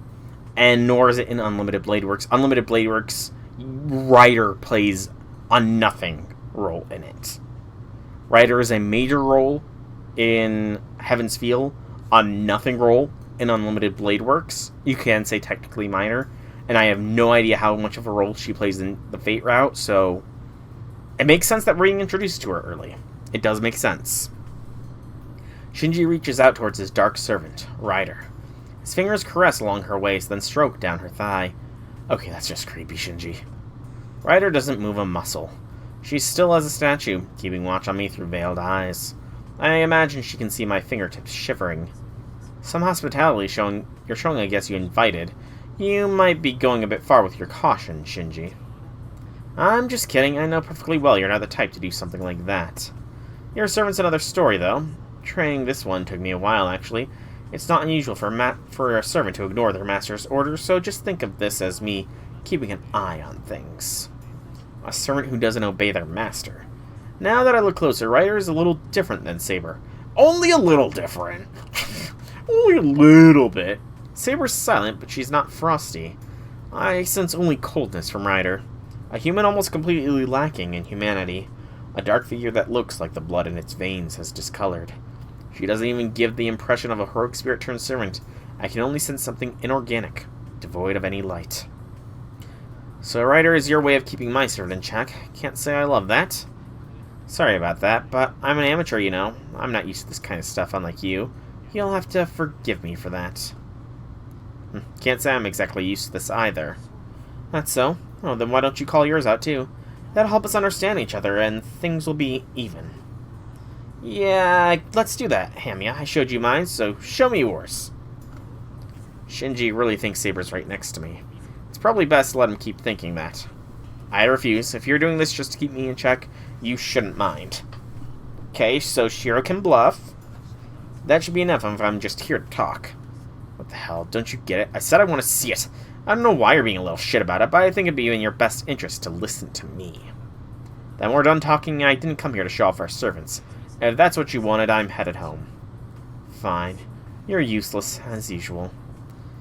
and nor is it in Unlimited Blade Works. Unlimited Blade Works, Ryder plays a nothing role in it. Ryder is a major role in Heaven's Field, a nothing role in Unlimited Blade Works. You can say technically minor, and I have no idea how much of a role she plays in the Fate route, so it makes sense that we're being introduced to her early. It does make sense. Shinji reaches out towards his dark servant, Ryder. His fingers caress along her waist, then stroke down her thigh. Okay, that's just creepy, Shinji. Ryder doesn't move a muscle. She's still as a statue, keeping watch on me through veiled eyes. I imagine she can see my fingertips shivering. Some hospitality showing... You're showing I guess you invited. You might be going a bit far with your caution, Shinji. I'm just kidding. I know perfectly well you're not the type to do something like that. Your servant's another story, though. Training this one took me a while, actually. It's not unusual for a servant to ignore their master's orders, so just think of this as me keeping an eye on things. A servant who doesn't obey their master. Now that I look closer, Ryder is a little different than Saber. Only a little different. Only a little bit. Saber's silent, but she's not frosty. I sense only coldness from Ryder. A human almost completely lacking in humanity. A dark figure that looks like the blood in its veins has discolored. She doesn't even give the impression of a heroic spirit turned servant. I can only sense something inorganic, devoid of any light. So Ryder is your way of keeping my servant in check. Can't say I love that. Sorry about that, but I'm an amateur, you know. I'm not used to this kind of stuff, unlike you. You'll have to forgive me for that. Can't say I'm exactly used to this either. That's so. Oh, then why don't you call yours out, too? That'll help us understand each other, and things will be even. Yeah, let's do that, Hamia. I showed you mine, so show me yours. Shinji really thinks Saber's right next to me. It's probably best to let him keep thinking that. I refuse. If you're doing this just to keep me in check, you shouldn't mind. Okay, so Shiro can bluff. That should be enough if I'm just here to talk. What the hell? Don't you get it? I said I want to see it. I don't know why you're being a little shit about it, but I think it'd be in your best interest to listen to me. Then we're done talking. I didn't come here to show off our servants. If that's what you wanted, I'm headed home. Fine. You're useless, as usual.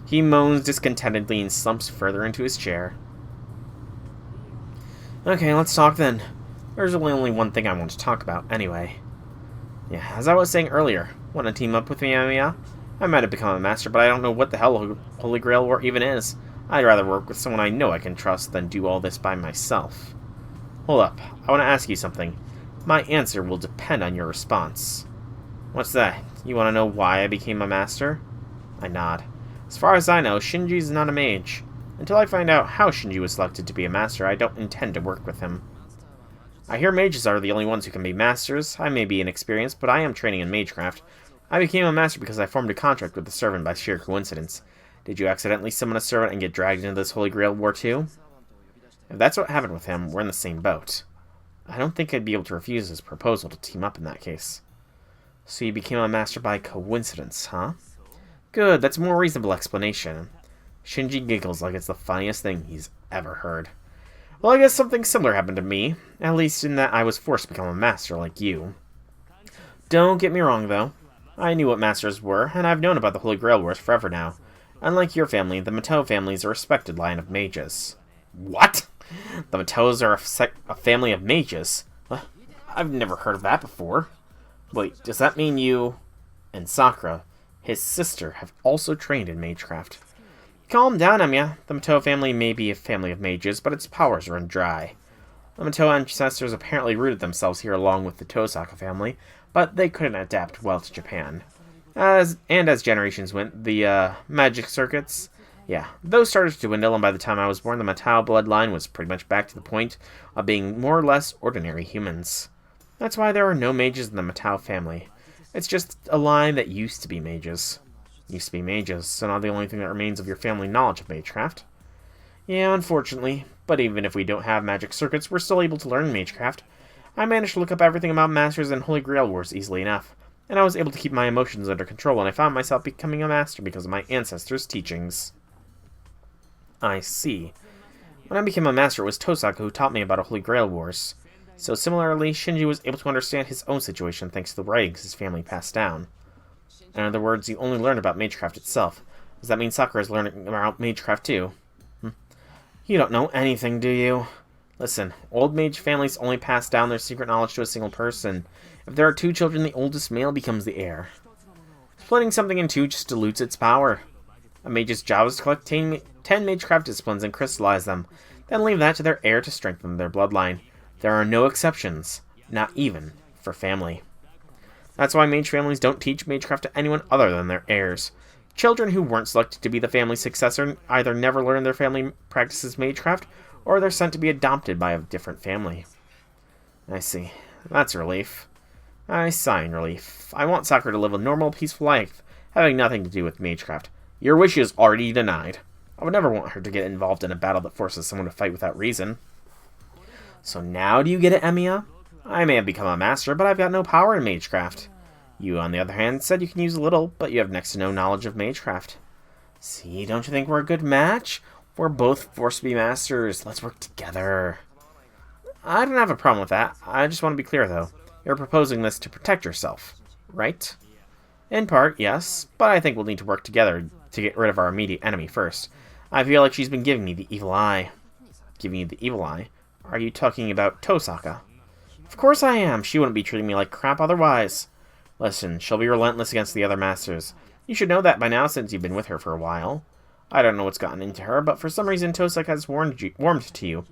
He moans discontentedly and slumps further into his chair. Okay, let's talk then. There's only one thing I want to talk about, anyway. Yeah, as I was saying earlier, want to team up with me, Amiya? I might have become a master, but I don't know what the hell Holy Grail War even is. I'd rather work with someone I know I can trust than do all this by myself. Hold up, I want to ask you something. My answer will depend on your response. What's that? You want to know why I became a master? I nod. As far as I know, Shinji's not a mage. Until I find out how Shinji was selected to be a master, I don't intend to work with him. I hear mages are the only ones who can be masters. I may be inexperienced, but I am training in magecraft. I became a master because I formed a contract with the servant by sheer coincidence. Did you accidentally summon a servant and get dragged into this Holy Grail War too? If that's what happened with him, we're in the same boat. I don't think I'd be able to refuse his proposal to team up in that case. So you became a master by coincidence, huh? Good, that's a more reasonable explanation. Shinji giggles like it's the funniest thing he's ever heard. Well, I guess something similar happened to me, at least in that I was forced to become a master like you. Don't get me wrong, though. I knew what masters were, and I've known about the Holy Grail Wars forever now. Unlike your family, the Mattel family is a respected line of mages. What? The Mattels are a family of mages? I've never heard of that before. Wait, does that mean you and Sakura, his sister, have also trained in magecraft? Calm down, Emiya. The Mattel family may be a family of mages, but its powers run dry. The Mattel ancestors apparently rooted themselves here along with the Tosaka family, but they couldn't adapt well to Japan. As generations went, the magic circuits, those started to dwindle, and by the time I was born, the Mattel bloodline was pretty much back to the point of being more or less ordinary humans. That's why there are no mages in the Mattel family. It's just a line that used to be mages. Used to be mages, so now the only thing that remains of your family knowledge of magecraft. Yeah, unfortunately, but even if we don't have magic circuits, we're still able to learn magecraft. I managed to look up everything about Masters and Holy Grail Wars easily enough, and I was able to keep my emotions under control when I found myself becoming a master because of my ancestors' teachings. I see. When I became a master, it was Tosaka who taught me about Holy Grail Wars. So similarly, Shinji was able to understand his own situation thanks to the writings his family passed down. In other words, you only learned about magecraft itself. Does that mean Sakura is learning about magecraft too? You don't know anything, do you? Listen, old mage families only pass down their secret knowledge to a single person. If there are 2 children, the oldest male becomes the heir. Splitting something in 2 just dilutes its power. A mage's job is to collect 10 magecraft disciplines and crystallize them, then leave that to their heir to strengthen their bloodline. There are no exceptions, not even for family. That's why mage families don't teach magecraft to anyone other than their heirs. Children who weren't selected to be the family's successor either never learn their family practices magecraft, or they're sent to be adopted by a different family. I see. That's a relief. I sigh in relief. I want Sakura to live a normal, peaceful life, having nothing to do with magecraft. Your wish is already denied. I would never want her to get involved in a battle that forces someone to fight without reason. So now do you get it, Emiya? I may have become a master, but I've got no power in magecraft. You, on the other hand, said you can use a little, but you have next to no knowledge of magecraft. See, don't you think we're a good match? We're both forced to be masters. Let's work together. I don't have a problem with that. I just want to be clear, though. You're proposing this to protect yourself, right? In part, yes, but I think we'll need to work together to get rid of our immediate enemy first. I feel like she's been giving me the evil eye. Giving you the evil eye? Are you talking about Tosaka? Of course I am. She wouldn't be treating me like crap otherwise. Listen, she'll be relentless against the other masters. You should know that by now since you've been with her for a while. I don't know what's gotten into her, but for some reason Tosaka has warmed to you.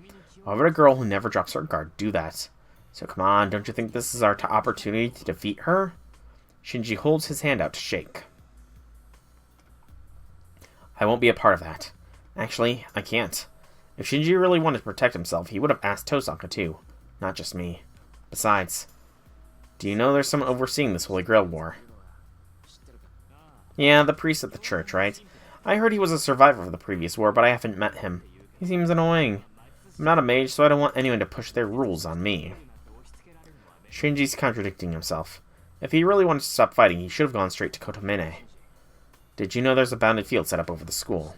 Why would a girl who never drops her guard do that? So come on, don't you think this is our opportunity to defeat her? Shinji holds his hand out to shake. I won't be a part of that. Actually, I can't. If Shinji really wanted to protect himself, he would have asked Tosaka too, not just me. Besides, do you know there's someone overseeing this Holy Grail War? Yeah, the priest at the church, right? I heard he was a survivor of the previous war, but I haven't met him. He seems annoying. I'm not a mage, so I don't want anyone to push their rules on me. Shinji's contradicting himself. If he really wanted to stop fighting, he should have gone straight to Kotomine. Did you know there's a bounded field set up over the school?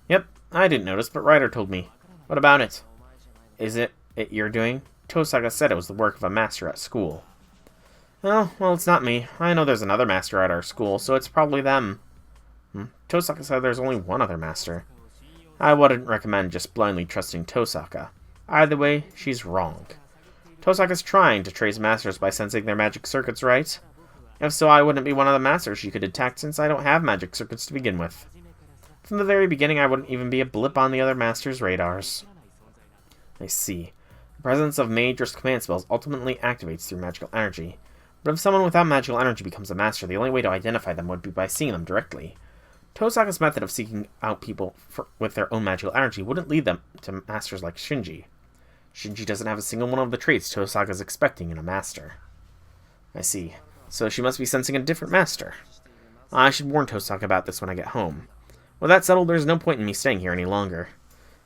Yep, I didn't notice, but Ryder told me. What about it? Is it your doing? Tosaka said it was the work of a master at school. Oh, well, it's not me. I know there's another master at our school, so it's probably them. Tosaka said there's only one other master. I wouldn't recommend just blindly trusting Tosaka. Either way, she's wrong. Tosaka's trying to trace masters by sensing their magic circuits, right? If so, I wouldn't be one of the masters she could detect since I don't have magic circuits to begin with. From the very beginning, I wouldn't even be a blip on the other master's radars. I see. The presence of mage or command spells ultimately activates through magical energy. But if someone without magical energy becomes a master, the only way to identify them would be by seeing them directly. Tosaka's method of seeking out people with their own magical energy wouldn't lead them to masters like Shinji. Shinji doesn't have a single one of the traits Tosaka's expecting in a master. I see. So she must be sensing a different master. I should warn Tosaka about this when I get home. With that settled, there's no point in me staying here any longer.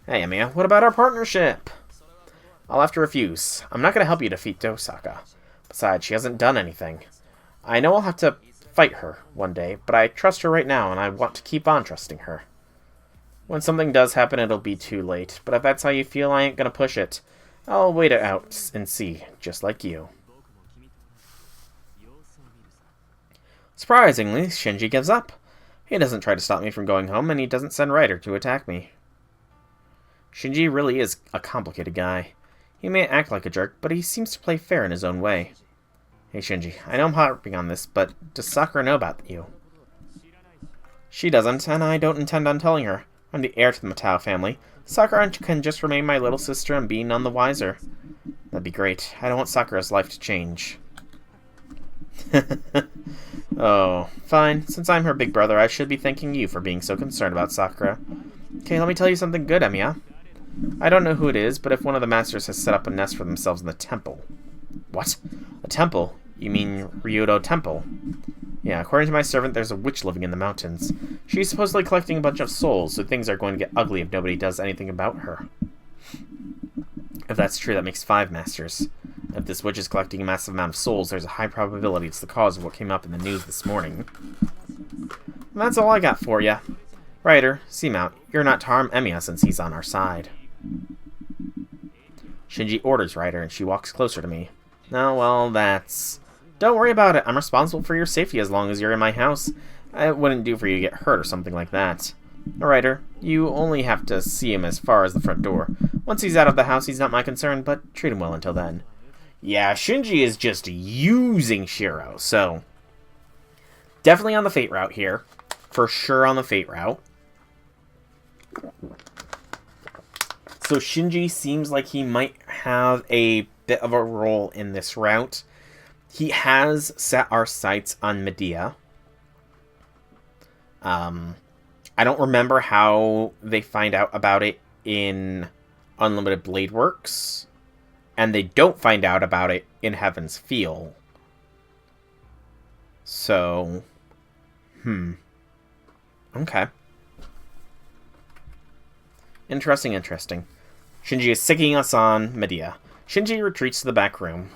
Hey, Emiya, what about our partnership? I'll have to refuse. I'm not going to help you defeat Dosaka. Besides, she hasn't done anything. I know I'll have to fight her one day, but I trust her right now, and I want to keep on trusting her. When something does happen, it'll be too late, but if that's how you feel, I ain't going to push it. I'll wait it out and see, just like you. Surprisingly, Shinji gives up. He doesn't try to stop me from going home, and he doesn't send Ryder to attack me. Shinji really is a complicated guy. He may act like a jerk, but he seems to play fair in his own way. Hey Shinji, I know I'm harping on this, but does Sakura know about you? She doesn't, and I don't intend on telling her. I'm the heir to the Matao family. Sakura can just remain my little sister and be none the wiser. That'd be great. I don't want Sakura's life to change. Oh, fine. Since I'm her big brother, I should be thanking you for being so concerned about Sakura. Okay, let me tell you something good, Emiya. I don't know who it is, but if one of the masters has set up a nest for themselves in the temple... What? A temple? You mean Ryudo Temple? Yeah, according to my servant, there's a witch living in the mountains. She's supposedly collecting a bunch of souls, so things are going to get ugly if nobody does anything about her. If that's true, that makes 5 masters. If this witch is collecting a massive amount of souls, there's a high probability it's the cause of what came up in the news this morning. And that's all I got for ya. Ryder, Seamount, you're not to harm Emiya since he's on our side. Shinji orders Ryder, and she walks closer to me. Oh, well, that's... Don't worry about it. I'm responsible for your safety as long as you're in my house. It wouldn't do for you to get hurt or something like that. Ryder, you only have to see him as far as the front door. Once he's out of the house, he's not my concern, but treat him well until then. Yeah, Shinji is just using Shiro, so... Definitely on the Fate route here. For sure on the Fate route. So Shinji seems like he might have a bit of a role in this route. He has set our sights on Medea. I don't remember how they find out about it in Unlimited Blade Works. And they don't find out about it in Heaven's Feel. So... Okay. Interesting. Shinji is sicking us on Medea. Shinji retreats to the back room.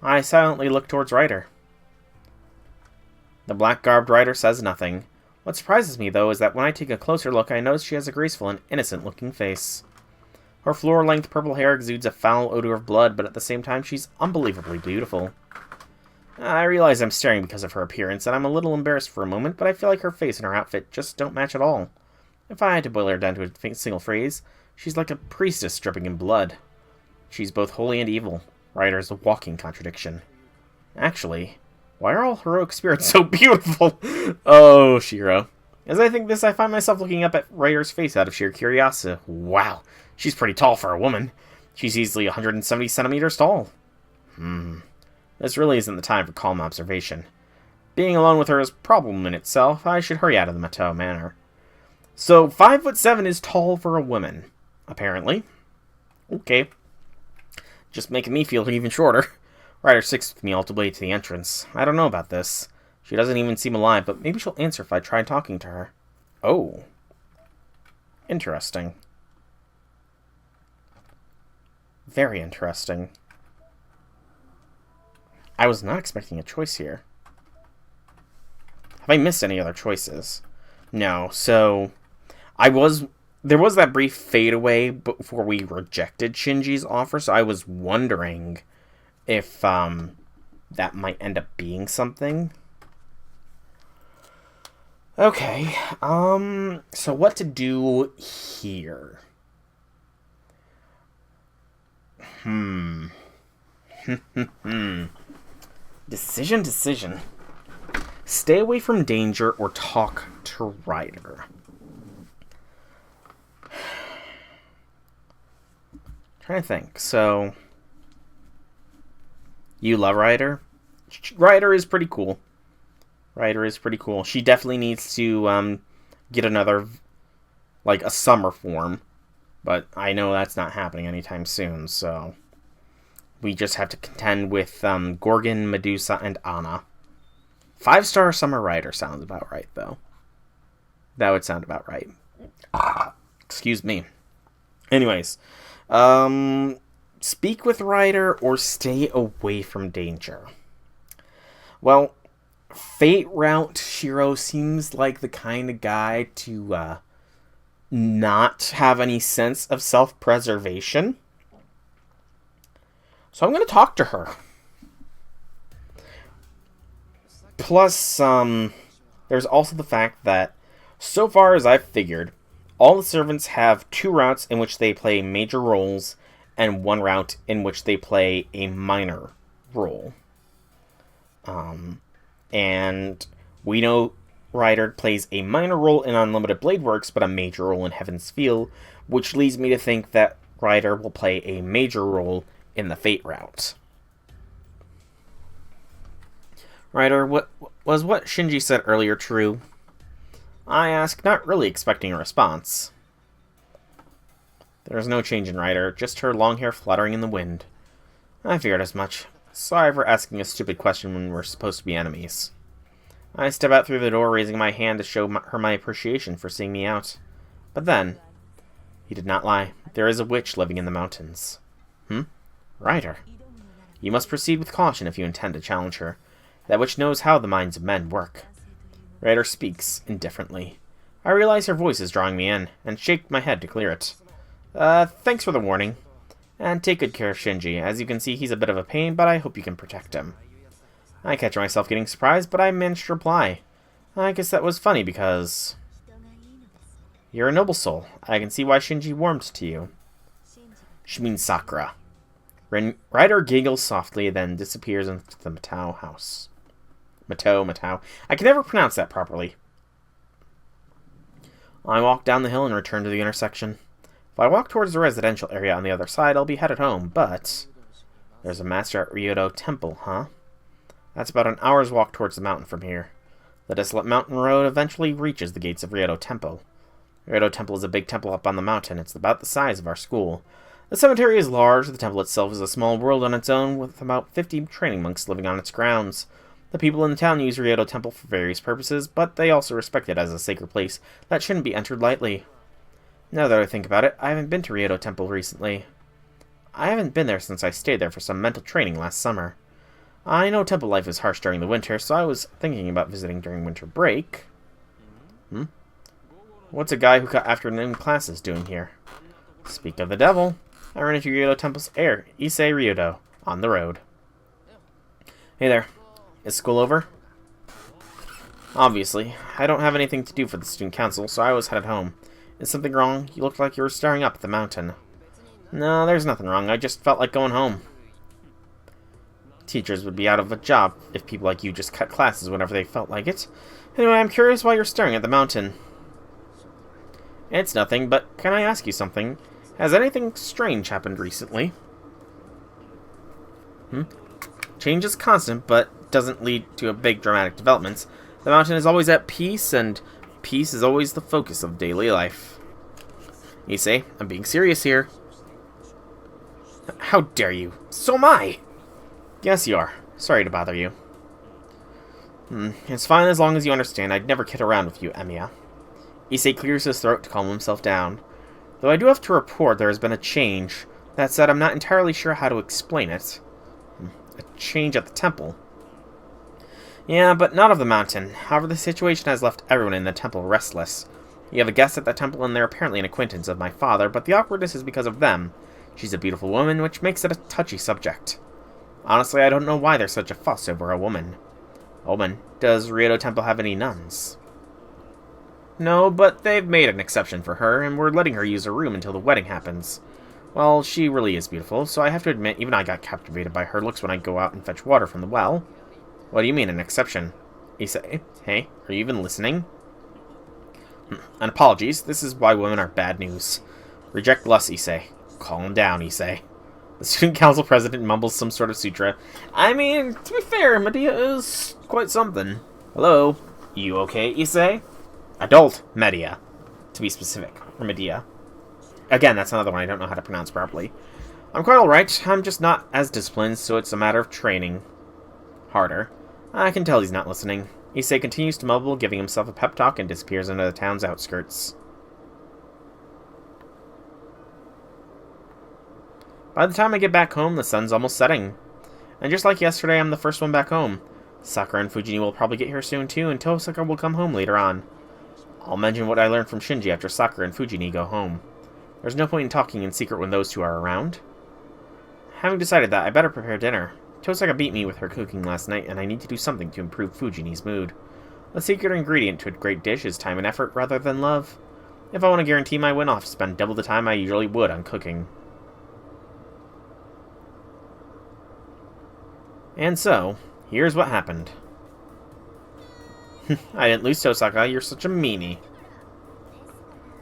I silently look towards Ryder. The black-garbed Ryder says nothing. What surprises me, though, is that when I take a closer look, I notice she has a graceful and innocent-looking face. Her floor-length purple hair exudes a foul odor of blood, but at the same time, she's unbelievably beautiful. I realize I'm staring because of her appearance, and I'm a little embarrassed for a moment, but I feel like her face and her outfit just don't match at all. If I had to boil her down to a single phrase, she's like a priestess dripping in blood. She's both holy and evil. Ryder's a walking contradiction. Actually, why are all heroic spirits so beautiful? Oh, Shiro. As I think this, I find myself looking up at Ryder's face out of sheer curiosity. Wow, she's pretty tall for a woman. She's easily 170 centimeters tall. This really isn't the time for calm observation. Being alone with her is a problem in itself. I should hurry out of the Matao Manor. So, 5'7" is tall for a woman, apparently. Okay. Just making me feel even shorter. Ryder sticks with me all the way to the entrance. I don't know about this. She doesn't even seem alive, but maybe she'll answer if I try talking to her. Oh. Interesting. Very interesting. I was not expecting a choice here. Have I missed any other choices? No, so... There was that brief fadeaway before we rejected Shinji's offer, so I was wondering if that might end up being something. Okay, so what to do here? Decision. Stay away from danger or talk to Ryder. Trying to think. So, you love Ryder? Ryder is pretty cool. She definitely needs to get another, like, a summer form. But I know that's not happening anytime soon, so... We just have to contend with Gorgon, Medusa, and Anna. 5-star Summer Ryder sounds about right, though. That would sound about right. Excuse me. Anyways, speak with Ryder or stay away from danger? Well, Fate Route Shiro seems like the kind of guy to not have any sense of self-preservation. So I'm going to talk to her. Plus, there's also the fact that, so far as I've figured, all the servants have 2 routes in which they play major roles, and 1 route in which they play a minor role. And we know Ryder plays a minor role in Unlimited Blade Works, but a major role in Heaven's Feel, which leads me to think that Ryder will play a major role in the Fate route. Ryder, was what Shinji said earlier true? I ask, not really expecting a response. There is no change in Ryder, just her long hair fluttering in the wind. I feared as much. Sorry for asking a stupid question when we're supposed to be enemies. I step out through the door, raising my hand to show her my appreciation for seeing me out. But then, he did not lie. There is a witch living in the mountains. Ryder. You must proceed with caution if you intend to challenge her. That witch knows how the minds of men work. Ryder speaks indifferently. I realize her voice is drawing me in, and shake my head to clear it. Thanks for the warning. And take good care of Shinji. As you can see, he's a bit of a pain, but I hope you can protect him. I catch myself getting surprised, but I managed to reply. I guess that was funny because... You're a noble soul. I can see why Shinji warmed to you. She means Sakura. Ryder giggles softly, then disappears into the Matao house. Matao. I can never pronounce that properly. I walk down the hill and return to the intersection. If I walk towards the residential area on the other side, I'll be headed home, but... There's a master at Ryodo Temple, huh? That's about an hour's walk towards the mountain from here. The desolate mountain road eventually reaches the gates of Ryodo Temple. Ryodo Temple is a big temple up on the mountain. It's about the size of our school. The cemetery is large. The temple itself is a small world on its own, with about 50 training monks living on its grounds. The people in the town use Ryodo Temple for various purposes, but they also respect it as a sacred place that shouldn't be entered lightly. Now that I think about it, I haven't been to Ryodo Temple recently. I haven't been there since I stayed there for some mental training last summer. I know temple life is harsh during the winter, so I was thinking about visiting during winter break. What's a guy who got afternoon classes doing here? Speak of the devil, I ran into Ryodo Temple's heir, Issei Ryodo, on the road. Hey there. Is school over? Obviously. I don't have anything to do for the student council, so I was headed home. Is something wrong? You looked like you were staring up at the mountain. No, there's nothing wrong. I just felt like going home. Teachers would be out of a job if people like you just cut classes whenever they felt like it. Anyway, I'm curious why you're staring at the mountain. It's nothing, but can I ask you something? Has anything strange happened recently? Change is constant, but doesn't lead to a big dramatic developments. The mountain is always at peace, and peace is always the focus of daily life. Issei, I'm being serious here. How dare you? So am I! Yes, you are. Sorry to bother you. It's fine as long as you understand. I'd never kid around with you, Emiya. Issei clears his throat to calm himself down. Though I do have to report there has been a change. That said, I'm not entirely sure how to explain it. A change at the temple. Yeah, but not of the mountain. However, the situation has left everyone in the temple restless. You have a guest at the temple, and they're apparently an acquaintance of my father, but the awkwardness is because of them. She's a beautiful woman, which makes it a touchy subject. Honestly, I don't know why there's such a fuss over a woman. Omen, does Ryodo Temple have any nuns? No, but they've made an exception for her, and we're letting her use her room until the wedding happens. Well, she really is beautiful, so I have to admit, even I got captivated by her looks when I go out and fetch water from the well. What do you mean, an exception? Issei, hey, are you even listening? And apologies, this is why women are bad news. Reject lust, Issei. Calm down, Issei. The student council president mumbles some sort of sutra. I mean, to be fair, Medea is quite something. Hello? You okay, Issei? Adult Medea, to be specific. Or Medea. Again, that's another one I don't know how to pronounce properly. I'm quite alright. I'm just not as disciplined, so it's a matter of training harder. I can tell he's not listening. Issei continues to mumble, giving himself a pep talk, and disappears into the town's outskirts. By the time I get back home, the sun's almost setting. And just like yesterday, I'm the first one back home. Sakura and Fujini will probably get here soon too, and Tosaka will come home later on. I'll mention what I learned from Shinji after Sakura and Fujini go home. There's no point in talking in secret when those two are around. Having decided that, I better prepare dinner. Tosaka beat me with her cooking last night, and I need to do something to improve Fujini's mood. The secret ingredient to a great dish is time and effort rather than love. If I want to guarantee my win, I'll have to spend double the time I usually would on cooking. And so, here's what happened. I didn't lose, Tosaka. You're such a meanie.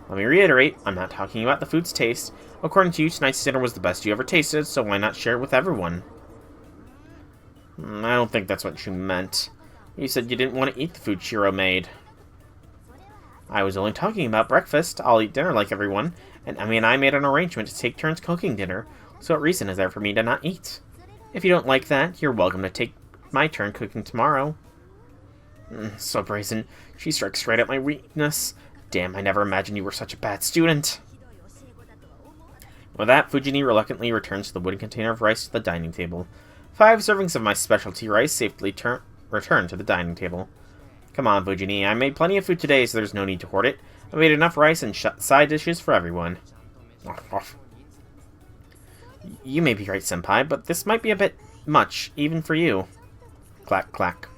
Let me reiterate, I'm not talking about the food's taste. According to you, tonight's dinner was the best you ever tasted, so why not share it with everyone? I don't think that's what you meant. You said you didn't want to eat the food Shiro made. I was only talking about breakfast. I'll eat dinner like everyone. And I made an arrangement to take turns cooking dinner, so what reason is there for me to not eat? If you don't like that, you're welcome to take my turn cooking tomorrow. So brazen. She strikes right at my weakness. Damn, I never imagined you were such a bad student. With that, Fujini reluctantly returns to the wooden container of rice to the dining table. 5 servings of my specialty rice safely return to the dining table. Come on, Fujini. I made plenty of food today, so there's no need to hoard it. I made enough rice and side dishes for everyone. You may be right, Senpai, but this might be a bit much, even for you. Clack, clack.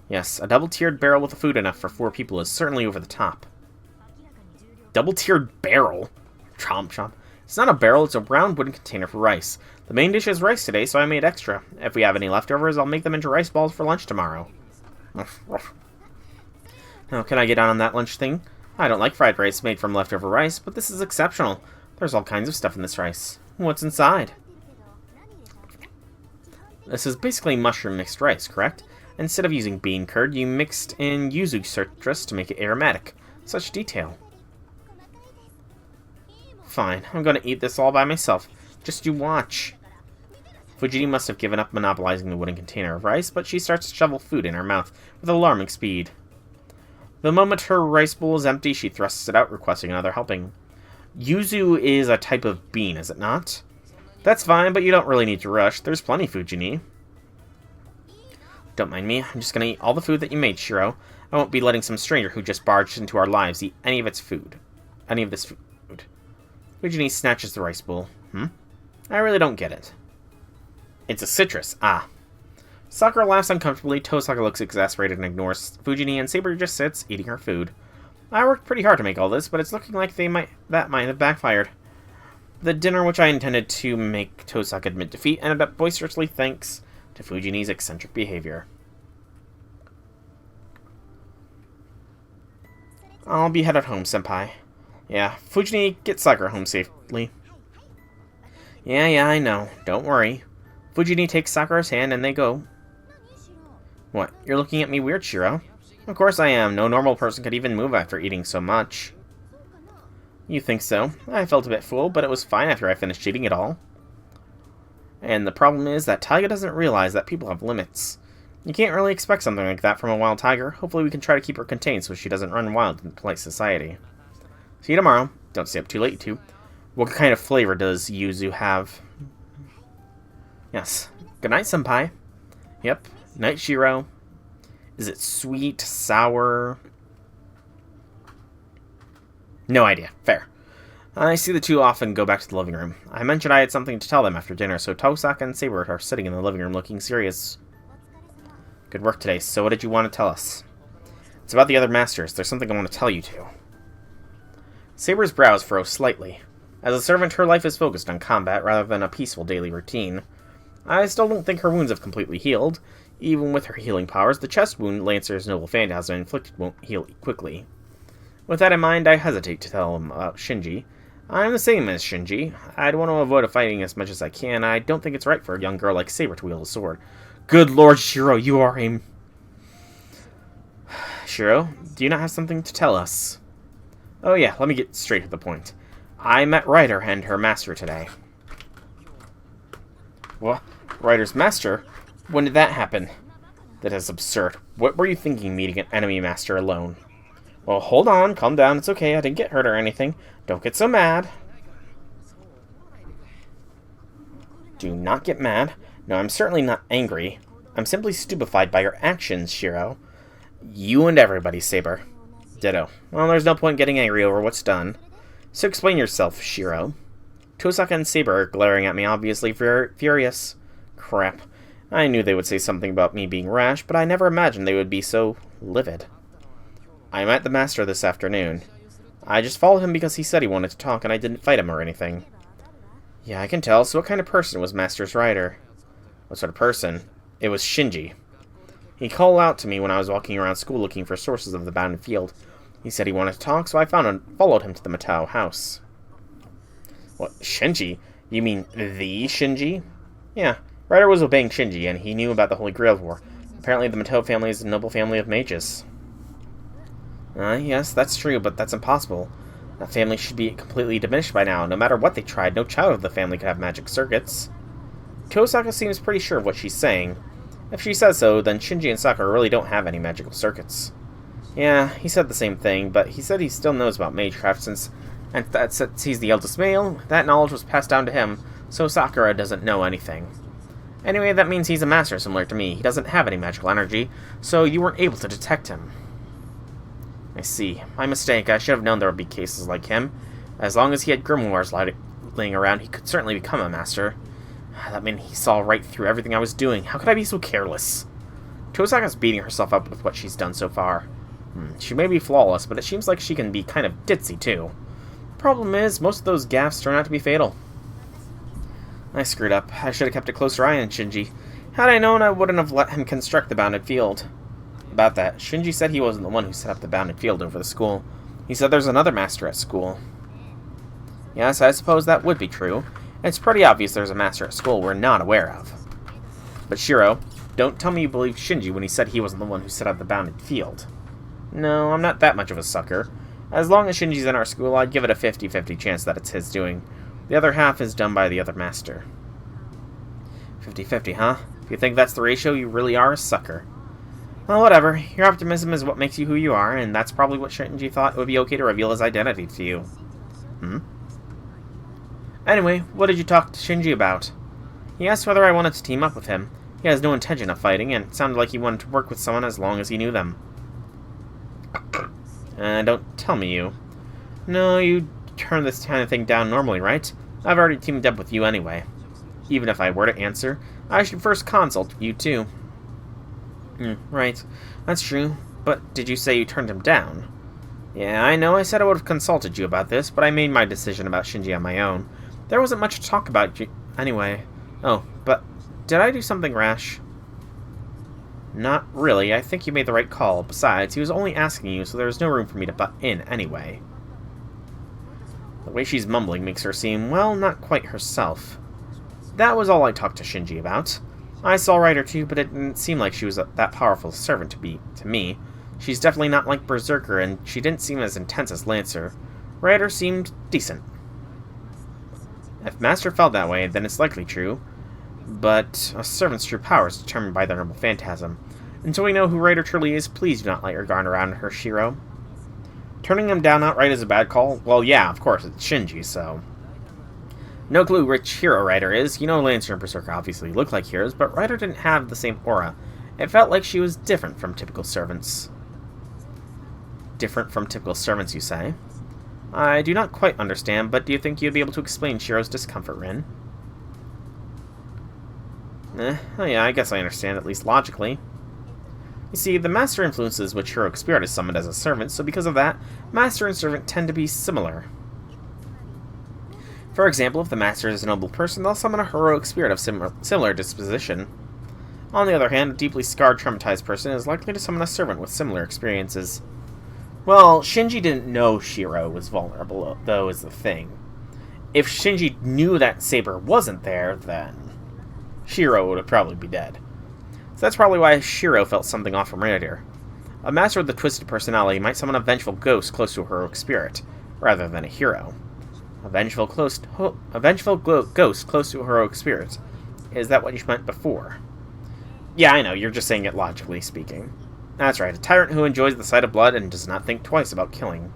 Yes, a double-tiered barrel with food enough for 4 people is certainly over the top. Double-tiered barrel? Chomp, chomp. It's not a barrel, it's a round wooden container for rice. The main dish is rice today, so I made extra. If we have any leftovers, I'll make them into rice balls for lunch tomorrow. Now, can I get on that lunch thing? I don't like fried rice made from leftover rice, but this is exceptional. There's all kinds of stuff in this rice. What's inside? This is basically mushroom mixed rice, correct? Instead of using bean curd, you mixed in yuzu citrus to make it aromatic. Such detail. Fine, I'm gonna eat this all by myself. Just you watch. Fujini must have given up monopolizing the wooden container of rice, but she starts to shovel food in her mouth with alarming speed. The moment her rice bowl is empty, she thrusts it out, requesting another helping. Yuzu is a type of bean, is it not? That's fine, but you don't really need to rush. There's plenty, Fujini. Don't mind me. I'm just gonna eat all the food that you made, Shiro. I won't be letting some stranger who just barged into our lives eat any of this food. Fujini snatches the rice bowl. I really don't get it. It's a citrus. Ah. Sakura laughs uncomfortably, Tosaka looks exasperated and ignores Fujini, and Saber just sits, eating her food. I worked pretty hard to make all this, but it's looking like that might have backfired. The dinner, which I intended to make Tosaka admit defeat, ended up boisterously thanks to Fujini's eccentric behavior. I'll be headed home, Senpai. Yeah, Fujini, get Sakura home safely. Yeah, I know. Don't worry. Fujini takes Sakura's hand and they go. What? You're looking at me weird, Shiro? Of course I am. No normal person could even move after eating so much. You think so? I felt a bit full, but it was fine after I finished eating it all. And the problem is that Taiga doesn't realize that people have limits. You can't really expect something like that from a wild tiger. Hopefully we can try to keep her contained so she doesn't run wild in polite society. See you tomorrow. Don't stay up too late, too. What kind of flavor does yuzu have? Yes. Good night, Senpai. Yep. Night, Shiro. Is it sweet, sour? No idea. Fair. I see the two often go back to the living room. I mentioned I had something to tell them after dinner, so Tosaka and Saber are sitting in the living room looking serious. Good work today. So what did you want to tell us? It's about the other masters. There's something I want to tell you two. Saber's brows furrow slightly. As a servant, her life is focused on combat rather than a peaceful daily routine. I still don't think her wounds have completely healed. Even with her healing powers, the chest wound Lancer's noble phantasm inflicted won't heal quickly. With that in mind, I hesitate to tell him about Shinji. I'm the same as Shinji. I'd want to avoid fighting as much as I can. I don't think it's right for a young girl like Saber to wield a sword. Good Lord, Shiro, you are a... Shiro, do you not have something to tell us? Oh yeah, let me get straight to the point. I met Ryder and her master today. What? Ryder's master? When did that happen? That is absurd. What were you thinking meeting an enemy master alone? Well, hold on, calm down, it's okay, I didn't get hurt or anything. Don't get so mad. Do not get mad. No, I'm certainly not angry. I'm simply stupefied by your actions, Shiro. You and everybody, Saber. Ditto. Well, there's no point getting angry over what's done. So explain yourself, Shiro. Tosaka and Saber are glaring at me, obviously furious. Crap. I knew they would say something about me being rash, but I never imagined they would be so livid. I met the Master this afternoon. I just followed him because he said he wanted to talk, and I didn't fight him or anything. Yeah, I can tell. So what kind of person was Master's rider? What sort of person? It was Shinji. He called out to me when I was walking around school looking for sources of the bounded field. He said he wanted to talk, so I followed him to the Matao house. What, Shinji? You mean the Shinji? Yeah, Ryder was obeying Shinji, and he knew about the Holy Grail War. Apparently the Matao family is a noble family of mages. Yes, that's true, but that's impossible. That family should be completely diminished by now. No matter what they tried, no child of the family could have magic circuits. Tosaka seems pretty sure of what she's saying. If she says so, then Shinji and Sakura really don't have any magical circuits. Yeah, he said the same thing, but he said he still knows about magecraft since he's the eldest male. That knowledge was passed down to him, so Sakura doesn't know anything. Anyway, that means he's a master similar to me. He doesn't have any magical energy, so you weren't able to detect him. I see. My mistake. I should have known there would be cases like him. As long as he had grimoires laying around, he could certainly become a master. That meant he saw right through everything I was doing. How could I be so careless? Tosaka's beating herself up with what she's done so far. She may be flawless, but it seems like she can be kind of ditzy, too. Problem is, most of those gaffes turn out to be fatal. I screwed up. I should have kept a closer eye on Shinji. Had I known, I wouldn't have let him construct the bounded field. About that, Shinji said he wasn't the one who set up the bounded field over the school. He said there's another master at school. Yes, I suppose that would be true. It's pretty obvious there's a master at school we're not aware of. But Shiro, don't tell me you believe Shinji when he said he wasn't the one who set up the bounded field. No, I'm not that much of a sucker. As long as Shinji's in our school, I'd give it a 50-50 chance that it's his doing. The other half is done by the other master. 50-50, huh? If you think that's the ratio, you really are a sucker. Well, whatever. Your optimism is what makes you who you are, and that's probably what Shinji thought it would be okay to reveal his identity to you. Anyway, what did you talk to Shinji about? He asked whether I wanted to team up with him. He has no intention of fighting, and it sounded like he wanted to work with someone as long as he knew them. Don't tell me you. No, you turn this kind of thing down normally, right? I've already teamed up with you anyway. Even if I were to answer, I should first consult you too. Right. That's true. But did you say you turned him down? Yeah, I know. I said I would have consulted you about this, but I made my decision about Shinji on my own. There wasn't much to talk about anyway. Oh, but did I do something rash? Not really. I think you made the right call. Besides, he was only asking you, so there was no room for me to butt in anyway. The way she's mumbling makes her seem, well, not quite herself. That was all I talked to Shinji about. I saw Ryder too, but it didn't seem like she was that powerful servant to me. She's definitely not like Berserker, and she didn't seem as intense as Lancer. Ryder seemed decent. If Master felt that way, then it's likely true. But a servant's true power is determined by their noble phantasm. Until we know who Ryder truly is, please do not let your guard around her, Shiro. Turning him down outright is a bad call? Well, yeah, of course, it's Shinji, so... No clue which hero Ryder is. You know Lancer and Berserker obviously look like heroes, but Ryder didn't have the same aura. It felt like she was different from typical servants. Different from typical servants, you say? I do not quite understand, but do you think you'd be able to explain Shiro's discomfort, Rin? Oh yeah, I guess I understand, at least logically. You see, the Master influences which heroic spirit is summoned as a servant, so because of that, Master and servant tend to be similar. For example, if the Master is a noble person, they'll summon a heroic spirit of similar disposition. On the other hand, a deeply scarred, traumatized person is likely to summon a servant with similar experiences. Well, Shinji didn't know Shiro was vulnerable, though, is the thing. If Shinji knew that Saber wasn't there, then Shiro would probably be dead. So that's probably why Shiro felt something off from Ryder. A master with a twisted personality might summon a vengeful ghost close to a heroic spirit, rather than a hero. A vengeful ghost close to a heroic spirit. Is that what you meant before? Yeah, I know, you're just saying it logically speaking. That's right, a tyrant who enjoys the sight of blood and does not think twice about killing.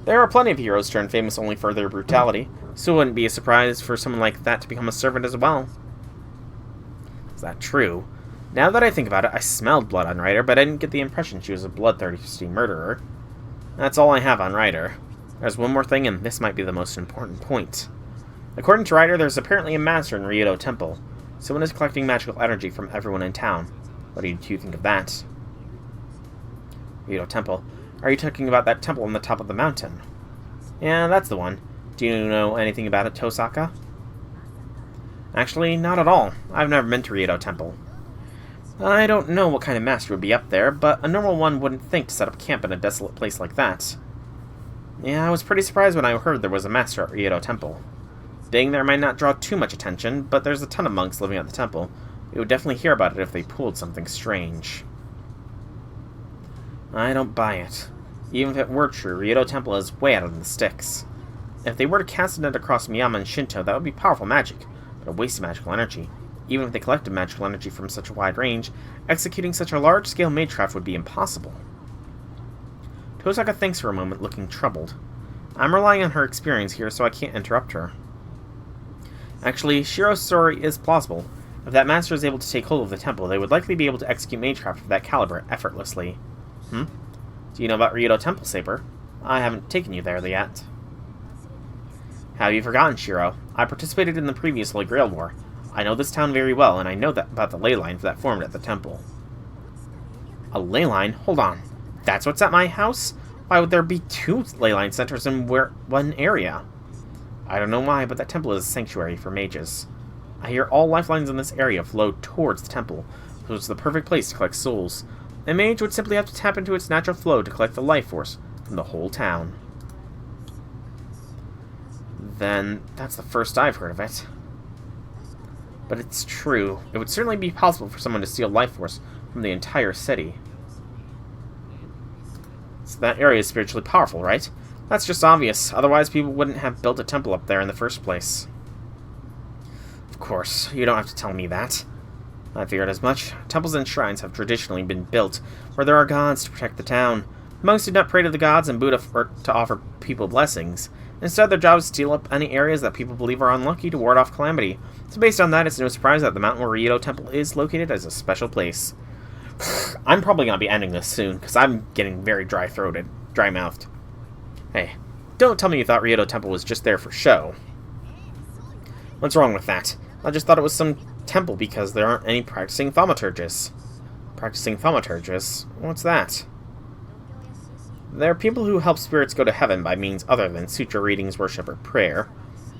There are plenty of heroes turned famous only for their brutality, so it wouldn't be a surprise for someone like that to become a servant as well. Is that true? Now that I think about it, I smelled blood on Ryder, but I didn't get the impression she was a bloodthirsty murderer. That's all I have on Ryder. There's one more thing, and this might be the most important point. According to Ryder, there's apparently a master in Riedo Temple. Someone is collecting magical energy from everyone in town. What do you think of that? Riedo Temple? Are you talking about that temple on the top of the mountain? Yeah, that's the one. Do you know anything about it, Tosaka? Actually, not at all. I've never been to Riedo Temple. I don't know what kind of master would be up there, but a normal one wouldn't think to set up camp in a desolate place like that. Yeah, I was pretty surprised when I heard there was a master at Riedo Temple. Being there might not draw too much attention, but there's a ton of monks living at the temple. We would definitely hear about it if they pulled something strange. I don't buy it. Even if it were true, Riedo Temple is way out of the sticks. If they were to cast it across Miyama and Shinto, that would be powerful magic, but a waste of magical energy. Even if they collected magical energy from such a wide range, executing such a large-scale magecraft would be impossible. Tosaka thinks for a moment, looking troubled. I'm relying on her experience here, so I can't interrupt her. Actually, Shiro's story is plausible. If that master is able to take hold of the temple, they would likely be able to execute magecraft of that caliber effortlessly. Do you know about Riedo Temple, Saber? I haven't taken you there yet. Have you forgotten, Shiro? I participated in the previous Holy Grail War. I know this town very well, and I know that about the ley lines that formed at the temple. A ley line? Hold on. That's what's at my house? Why would there be two ley line centers in one area? I don't know why, but that temple is a sanctuary for mages. I hear all lifelines in this area flow towards the temple, so it's the perfect place to collect souls. A mage would simply have to tap into its natural flow to collect the life force from the whole town. Then, that's the first I've heard of it. But it's true. It would certainly be possible for someone to steal life force from the entire city. So that area is spiritually powerful, right? That's just obvious. Otherwise, people wouldn't have built a temple up there in the first place. Of course, you don't have to tell me that. I figured as much. Temples and shrines have traditionally been built where there are gods to protect the town. Monks do not pray to the gods and Buddha to offer people blessings. Instead, their job is to steal up any areas that people believe are unlucky to ward off calamity. So based on that, it's no surprise that the mountain where Riedo Temple is located is a special place. I'm probably going to be ending this soon, because I'm getting very dry-throated, dry-mouthed. Hey, don't tell me you thought Riedo Temple was just there for show. What's wrong with that? I just thought it was some temple because there aren't any practicing thaumaturgists. Practicing thaumaturgists? What's that? There are people who help spirits go to heaven by means other than sutra readings, worship, or prayer.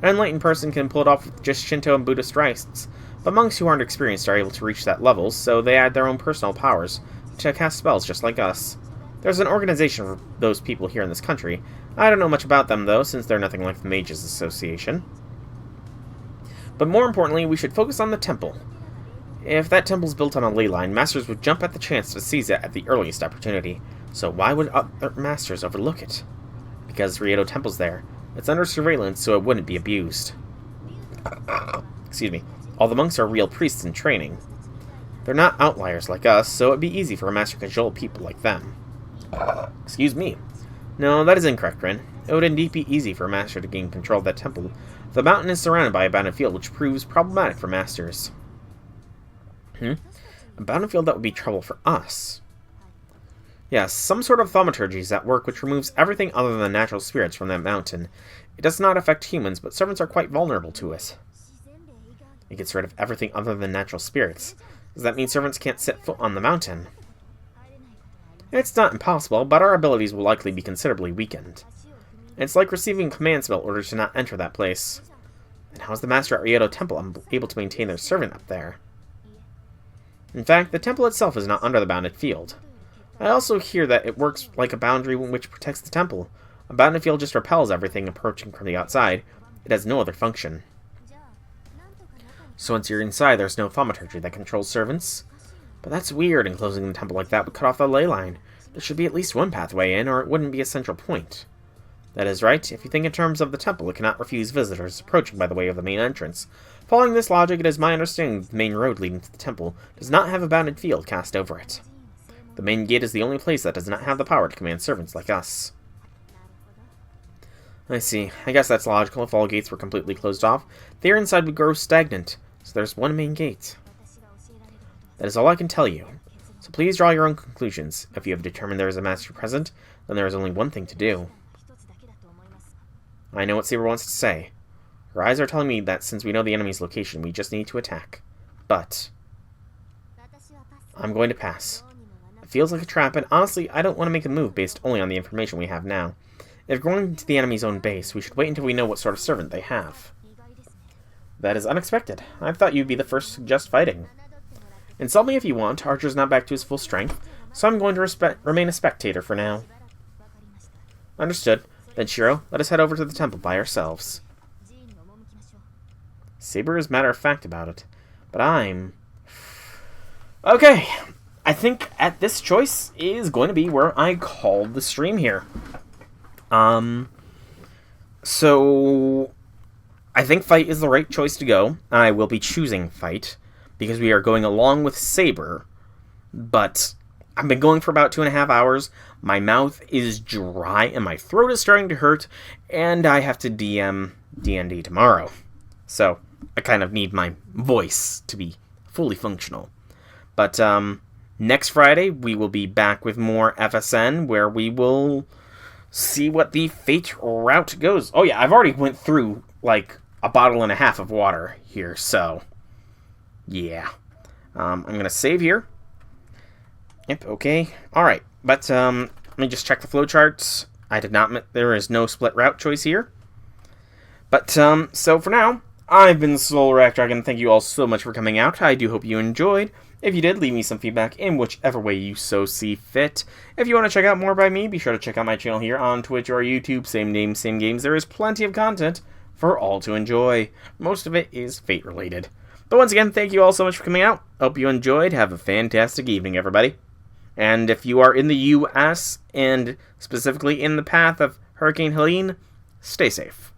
An enlightened person can pull it off with just Shinto and Buddhist rites, but monks who aren't experienced are able to reach that level, so they add their own personal powers to cast spells just like us. There's an organization for those people here in this country. I don't know much about them, though, since they're nothing like the Mages Association. But more importantly, we should focus on the temple. If that temple's built on a ley line, masters would jump at the chance to seize it at the earliest opportunity. So why would other masters overlook it? Because Riedo Temple's there. It's under surveillance, so it wouldn't be abused. Excuse me. All the monks are real priests in training. They're not outliers like us, so it'd be easy for a master to cajole people like them. Excuse me. No, that is incorrect, Rin. It would indeed be easy for a master to gain control of that temple. The mountain is surrounded by a bounded field, which proves problematic for masters. A bounded field that would be trouble for us. Yes, some sort of thaumaturgy is at work which removes everything other than natural spirits from that mountain. It does not affect humans, but servants are quite vulnerable to it. It gets rid of everything other than natural spirits. Does that mean servants can't set foot on the mountain? It's not impossible, but our abilities will likely be considerably weakened. It's like receiving command spell orders to not enter that place. And how is the master at Riedo Temple able to maintain their servant up there? In fact, the temple itself is not under the bounded field. I also hear that it works like a boundary which protects the temple. A bounded field just repels everything approaching from the outside. It has no other function. So once you're inside, there's no thaumaturgy that controls servants. But that's weird, enclosing the temple like that would cut off the ley line. There should be at least one pathway in, or it wouldn't be a central point. That is right. If you think in terms of the temple, it cannot refuse visitors approaching by the way of the main entrance. Following this logic, it is my understanding that the main road leading to the temple does not have a bounded field cast over it. The main gate is the only place that does not have the power to command servants like us. I see. I guess that's logical. If all gates were completely closed off, the air inside would grow stagnant. So there's one main gate. That is all I can tell you. So please draw your own conclusions. If you have determined there is a master present, then there is only one thing to do. I know what Saber wants to say. Her eyes are telling me that since we know the enemy's location, we just need to attack. But I'm going to pass. It feels like a trap, and honestly, I don't want to make a move based only on the information we have now. If going to the enemy's own base, we should wait until we know what sort of servant they have. That is unexpected. I thought you'd be the first to suggest fighting. Insult me if you want. Archer's not back to his full strength, so I'm going to remain a spectator for now. Understood. Then, Shiro, let us head over to the temple by ourselves. Saber is matter-of-fact about it, but I'm... Okay, I think at this choice is going to be where I called the stream here. So I think fight is the right choice to go. I will be choosing fight because we are going along with Saber, but I've been going for about 2.5 hours. My mouth is dry and my throat is starting to hurt, and I have to DM D&D tomorrow. So I kind of need my voice to be fully functional. But next Friday we will be back with more FSN, where we will see what the fate route goes. Oh yeah, I've already went through like a bottle and a half of water here, so yeah. I'm gonna save here. Yep, okay. Alright, but let me just check the flowcharts. I did not, there is no split route choice here. But so for now, I've been Solar Dragon. Thank you all so much for coming out. I do hope you enjoyed. If you did, leave me some feedback in whichever way you so see fit. If you want to check out more by me, be sure to check out my channel here on Twitch or YouTube. Same name, same games. There is plenty of content for all to enjoy. Most of it is Fate related. But once again, thank you all so much for coming out. Hope you enjoyed. Have a fantastic evening, everybody. And if you are in the U.S. and specifically in the path of Hurricane Helene, stay safe.